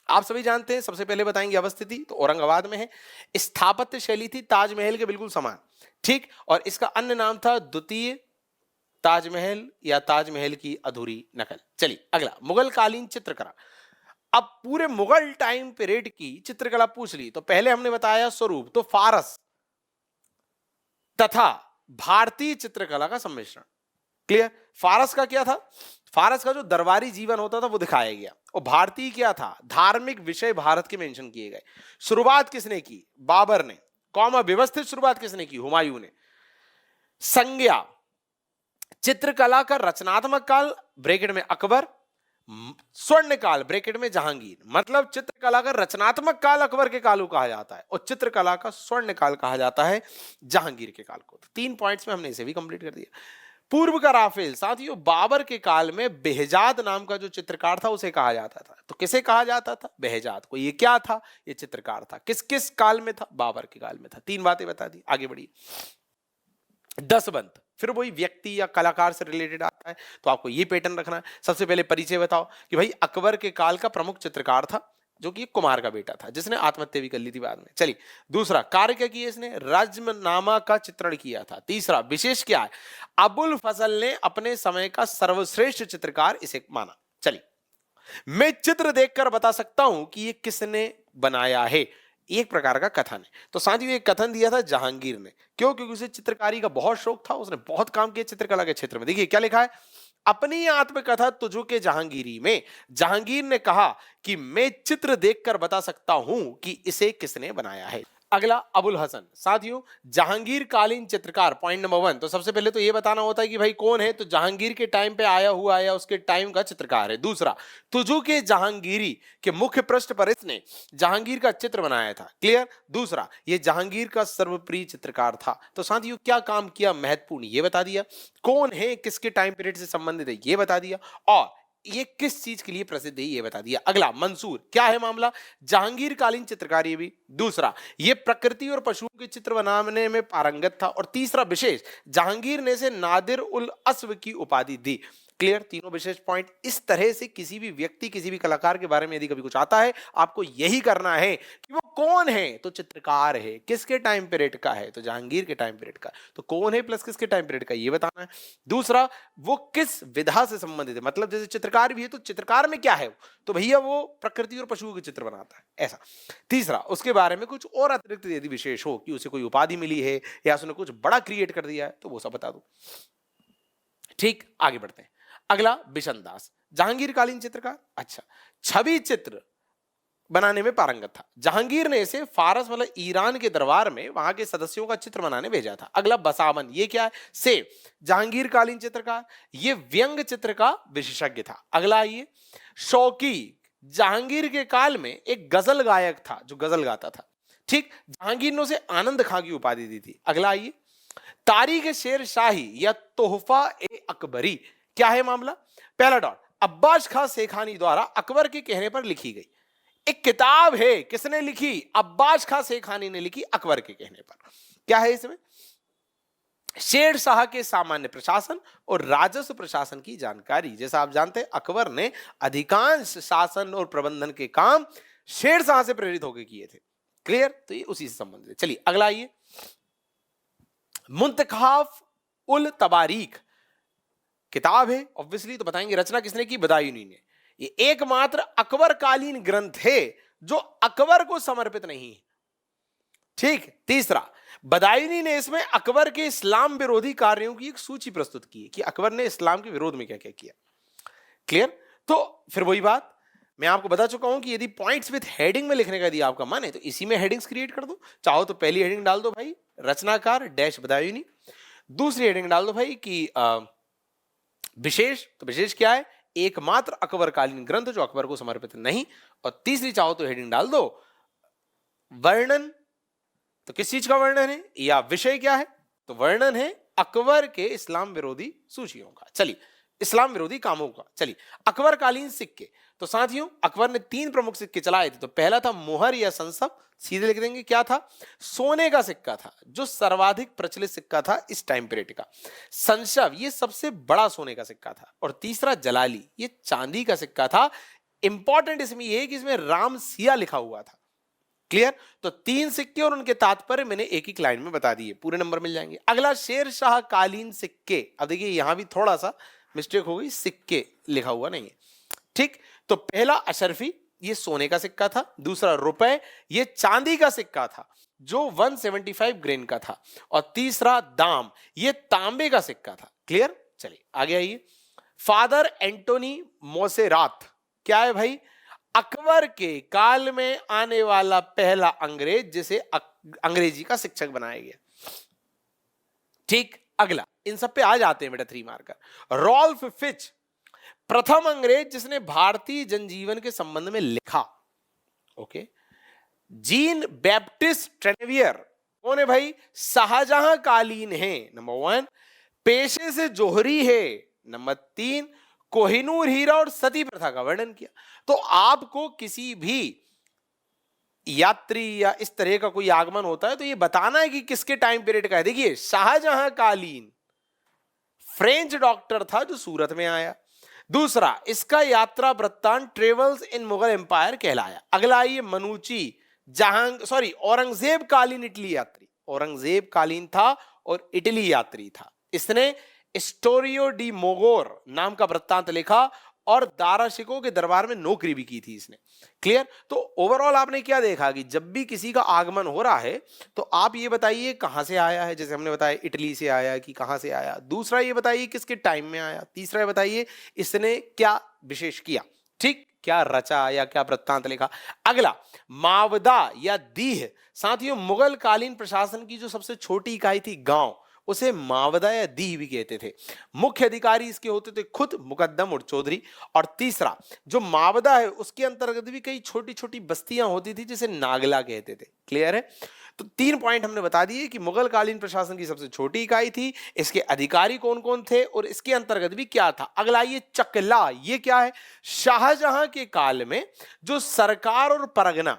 आप सभी जानते हैं, सबसे पहले बताएंगे अवस्थिति, तो औरंगाबाद में है। स्थापत्य शैली थी ताजमहल के बिल्कुल समान, ठीक, और इसका अन्य नाम था द्वितीय ताजमहल या ताजमहल की अधूरी नकल। चलिए अगला, मुगल कालीन चित्रकला। अब पूरे मुगल टाइम पीरियड की चित्रकला पूछ ली तो पहले हमने बताया स्वरूप, तो फारस तथा भारतीय चित्रकला का सम्मिश्रण। क्लियर, फारस का क्या था? फारस का जो दरबारी जीवन होता था वो दिखाया गया, और भारतीय क्या था? धार्मिक विषय भारत के मेंशन किए गए। शुरुआत किसने की? बाबर ने। कौमा व्यवस्थित शुरुआत किसने की? हुमायूं ने। संज्ञा, चित्रकला का रचनात्मक काल ब्रैकेट में अकबर, स्वर्ण काल ब्रैकेट में जहांगीर। मतलब चित्रकला का रचनात्मक काल अकबर के काल को कहा जाता है और चित्रकला का स्वर्ण काल कहा जाता है जहांगीर के काल को। तो 3 पॉइंट्स में हमने इसे भी कंप्लीट कर दिया। पूर्व का राफेल, साथियों बाबर के काल में बेहजाद नाम का जो चित्रकार था उसे कहा जाता था। तो किसे कहा जाता था? बेहजाद को। ये क्या था? ये चित्रकार था। किस किस काल में था? बाबर के काल में था। 3 बातें बता दी, आगे बढ़िए। दसवंत, फिर वही व्यक्ति या कलाकार से रिलेटेड आता है, तो आपको ये पैटर्न रखना है। सबसे पहले परिचय बताओ कि भाई अकबर के काल का प्रमुख चित्रकार था जो कि कुमार का बेटा था, जिसने आत्महत्या भी कर ली थी बाद में। चलिए दूसरा, कार्य क्या किया इसने? रज्मनामा का चित्रण किया था। तीसरा, विशेष क्या है? अबुल फजल ने अपने समय का सर्वश्रेष्ठ चित्रकार इसे माना। चलिए, मैं चित्र देखकर बता सकता हूं कि ये किसने बनाया है, एक प्रकार का कथन है। तो साथियों एक कथन दिया था जहांगीर ने। क्यों? क्योंकि उसे चित्रकारी का बहुत शौक था, उसने बहुत काम किया चित्रकला के क्षेत्र में। देखिए क्या लिखा है, अपनी आत्मकथा तुझो के जहांगीरी में जहांगीर ने कहा कि मैं चित्र देखकर बता सकता हूं कि इसे किसने बनाया है। अगला, अबुल हसन। साथियों जहांगीर कालीन चित्रकार, पॉइंट नंबर 1, तो सबसे पहले तो ये बताना होता है कि भाई कौन है, तो जहांगीर के टाइम पे आया हुआ या उसके टाइम का चित्रकार है। दूसरा, तुझो के जहांगीरी के मुख्य पृष्ठ पर इसने जहांगीर का चित्र बनाया था। क्लियर। दूसरा, ये जहांगीर का सर्वप्रिय चित्रकार था। तो साथियों क्या काम किया महत्वपूर्ण ये बता दिया, कौन है किसके टाइम पीरियड से संबंधित है ये बता दिया, और ये किस चीज के लिए प्रसिद्ध है ये बता दिया। अगला, मंसूर, क्या है मामला? जहांगीर कालीन चित्रकारी भी। दूसरा, ये प्रकृति और पशुओं के चित्र बनाने में पारंगत था। और तीसरा विशेष, जहांगीर ने इसे नादिर उल अस्व की उपाधि दी। क्लियर, तीनों विशेष पॉइंट। इस तरह से किसी भी व्यक्ति, किसी भी कलाकार के बारे में यदि कभी कुछ आता है, आपको यही करना है कि वो कौन है, तो चित्रकार है। किसके टाइम पीरियड का है? तो जहांगीर के टाइम पीरियड का। तो कौन है प्लस किसके टाइम पीरियड का ये बताना है। दूसरा, वो किस विधा से संबंधित है, मतलब जैसे चित्रकार भी है तो चित्रकार में क्या है, तो भैया वो प्रकृति और पशुओं के चित्र बनाता है, ऐसा। तीसरा, उसके बारे में कुछ और अतिरिक्त यदि विशेष हो कि उसे कोई उपाधि मिली है या उसने कुछ बड़ा क्रिएट कर दिया है, तो वो सब बता दो। ठीक, आगे बढ़ते हैं। अगला, बिशन दास, जहांगीर कालीन चित्रकार। अच्छा, छवि चित्र बनाने में पारंगत था। जहांगीर ने इसे फारस मतलब ईरान के दरबार में वहां के सदस्यों का चित्र बनाने भेजा था। अगला, बसावन, ये क्या है? से जहांगीर कालीन चित्रकार, ये व्यंग चित्र का विशेषज्ञ था। अगला आइए, शौकी, जहांगीर के काल में एक गजल गायक था जो गजल गाता था। ठीक, जहांगीर ने उसे आनंद खां की उपाधि दी थी। अगला आइए, तारीख शेर शाही या तोहफा ए अकबरी, क्या है मामला? पहला डॉट, अब्बास खां सेखानी द्वारा अकबर के कहने पर लिखी गई एक किताब है। किसने लिखी? अब्बास खां सेखानी ने लिखी अकबर के कहने पर। क्या है इसमें? शेर शाह के सामान्य प्रशासन और राजस्व प्रशासन की जानकारी। जैसा आप जानते हैं अकबर ने अधिकांश शासन और प्रबंधन के काम शेर शाह से प्रेरित होकर किए थे। क्लियर? तो ये उसी से संबंधित है। चलिए अगला आइए, मुंतखाफ उल तबारीख किताब है, ऑब्वियसली तो बताएंगे रचना किसने की? बदायूनी ने। ये एकमात्र अकबर कालीन ग्रंथ है जो अकबर को समर्पित नहीं है। ठीक, तीसरा, बदायूनी ने इसमें अकबर के इस्लाम विरोधी कार्यों की एक सूची प्रस्तुत की है कि अकबर ने इस्लाम के विरोध में क्या क्या किया। क्लियर? तो फिर वही बात मैं आपको बता चुका हूं कि यदि पॉइंट्स विद हेडिंग में लिखने का यदि आपका मन है तो इसी में हेडिंग्स क्रिएट कर दो। चाहो तो पहली हेडिंग डाल दो भाई रचनाकार डैश बदायूनी, दूसरी हेडिंग डाल दो भाई कि विशेष, तो विशेष क्या है? एकमात्र अकबर कालीन ग्रंथ जो अकबर को समर्पित नहीं। और तीसरी चाहो तो हेडिंग डाल दो वर्णन, तो किस चीज का वर्णन है? या विषय क्या है? तो वर्णन है अकबर के इस्लाम विरोधी सूचियों का। चलिए, इस्लाम विरोधी कामों का। चलिए, अकबर कालीन सिक्के, तो साथियों अकबर ने 3 प्रमुख सिक्के चलाए थे। तो पहला था मोहर या संसब, सीधे लिख देंगे क्या था? सोने का सिक्का था जो सर्वाधिक प्रचलित सिक्का था इस टाइम पीरियड का। संशव, ये सबसे बड़ा सोने का सिक्का था। और तीसरा जलाली, ये चांदी का सिक्का था। इंपॉर्टेंट इसमें यह है कि इसमें राम सिया लिखा हुआ था। क्लियर? तो 3 सिक्के और उनके तात्पर्य मैंने एक एक लाइन में बता दिए, पूरे नंबर मिल जाएंगे। अगला शेर शाह कालीन सिक्के, अब देखिए यहां भी थोड़ा सा मिस्टेक हो गई, सिक्के लिखा हुआ नहीं है। ठीक, तो पहला अशरफी, ये सोने का सिक्का था। दूसरा रुपए, ये चांदी का सिक्का था जो 175 ग्रेन का था। और तीसरा दाम, ये तांबे का सिक्का था। क्लियर? चलिए आगे आइए, फादर एंटोनी मोसेरात, क्या है भाई? अकबर के काल में आने वाला पहला अंग्रेज जिसे अंग्रेजी का शिक्षक बनाया गया। ठीक, अगला, इन सब पे आ जाते हैं बेटा 3 मार्कर। रॉल्फ फिच, प्रथम अंग्रेज जिसने भारतीय जनजीवन के संबंध में लिखा। ओके, जीन बैप्टिस्ट ट्रेनेवियर, कौन है भाई? शाहजहां कालीन है, नंबर 1। पेशे से जोहरी है, नंबर 3। कोहिनूर हीरा और सती प्रथा का वर्णन किया। तो आपको किसी भी यात्री या इस तरह का कोई आगमन होता है तो ये बताना है कि किसके टाइम पीरियड का है। देखिए, शाहजहां कालीन फ्रेंच डॉक्टर था जो सूरत में आया। दूसरा, इसका यात्रा वृत्तांत ट्रेवल्स इन मुगल एम्पायर कहलाया। अगला आइए, मनुची, औरंगजेब कालीन इटली यात्री, औरंगजेब कालीन था और इटली यात्री था। इसने स्टोरियो डी मोगोर नाम का वृत्तांत लिखा और दारा शिकोह के दरबार में नौकरी भी की थी इसने। क्लियर? तो ओवरऑल आपने क्या देखा कि जब भी किसी का आगमन हो रहा है तो आप ये बताइए कहां से आया है। जैसे हमने बताया इटली से आया कि कहां से आया। दूसरा ये बताइए किसके टाइम में आया। तीसरा ये बताइए इसने क्या विशेष किया। ठीक, क्या रचा या क्या वृत्तांत लिखा। अगला, मावदा या दीह, साथियों मुगल कालीन प्रशासन की जो सबसे छोटी इकाई थी गांव, उसे मावदा या दीह भी कहते थे। मुख्य अधिकारी इसके होते थे खुद मुकद्दम और चौधरी। और तीसरा, जो मावदा है उसके अंतर्गत भी कई छोटी छोटी बस्तियां होती थी जिसे नागला कहते थे। क्लियर है? तो 3 पॉइंट हमने बता दिए कि मुगल कालीन प्रशासन की सबसे छोटी इकाई थी, इसके अधिकारी कौन कौन थे और इसके अंतर्गत भी क्या था। अगला, ये चकला, ये क्या है? शाहजहां के काल में जो सरकार और परगना,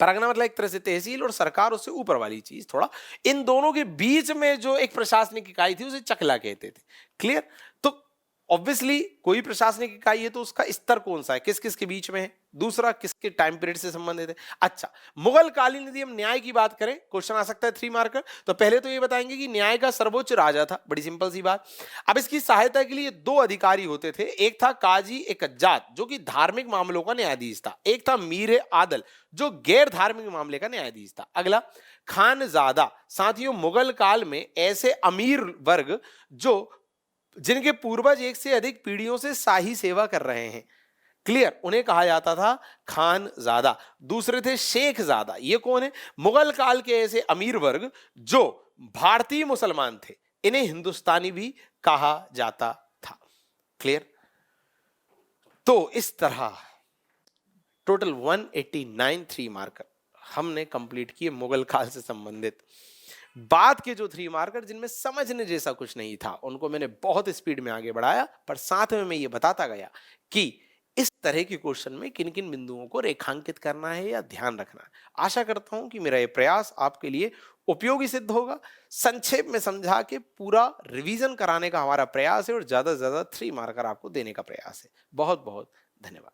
परगना मतलब एक तरह से तहसील और सरकार उससे ऊपर वाली चीज, थोड़ा इन दोनों के बीच में जो एक प्रशासनिक इकाई थी उसे चकला कहते थे। क्लियर? तो ऑब्वियसली कोई प्रशासनिक इकाई है तो उसका स्तर कौन सा है, किस किस के बीच में है। दूसरा, किसके टाइम पीरियड से संबंधित है। अच्छा, मुगल कालीन यदि हम न्याय की बात करें, क्वेश्चन आ सकता है 3 मार्कर। तो पहले तो ये बताएंगे कि न्याय का सर्वोच्च राजा था, बड़ी सिंपल सी बात। अब इसकी सहायता के लिए 2 अधिकारी होते थे, एक था काजी एक अज्जात जो कि धार्मिक मामलों का न्यायाधीश था, एक था मीर आदल जो गैर धार्मिक मामले का न्यायाधीश था। अगला, खानजादा, साथियों मुगल काल में ऐसे अमीर वर्ग जो जिनके पूर्वज एक से अधिक पीढ़ियों से शाही सेवा कर रहे हैं, क्लियर, उन्हें कहा जाता था खानजादा। दूसरे थे शेखजादा, ये कौन है? मुगल काल के ऐसे अमीर वर्ग जो भारतीय मुसलमान थे, इन्हें हिंदुस्तानी भी कहा जाता था। क्लियर? तो इस तरह टोटल 189 3 मार्कर हमने कंप्लीट किए मुगल काल से संबंधित। बाद के जो 3 मार्कर जिनमें समझने जैसा कुछ नहीं था उनको मैंने बहुत स्पीड में आगे बढ़ाया, पर साथ में मैं ये बताता गया कि इस तरह के क्वेश्चन में किन किन बिंदुओं को रेखांकित करना है या ध्यान रखना है। आशा करता हूं कि मेरा ये प्रयास आपके लिए उपयोगी सिद्ध होगा। संक्षेप में समझा के पूरा रिवीजन कराने का हमारा प्रयास है और ज्यादा से ज्यादा 3 मार्कर आपको देने का प्रयास है। बहुत बहुत धन्यवाद।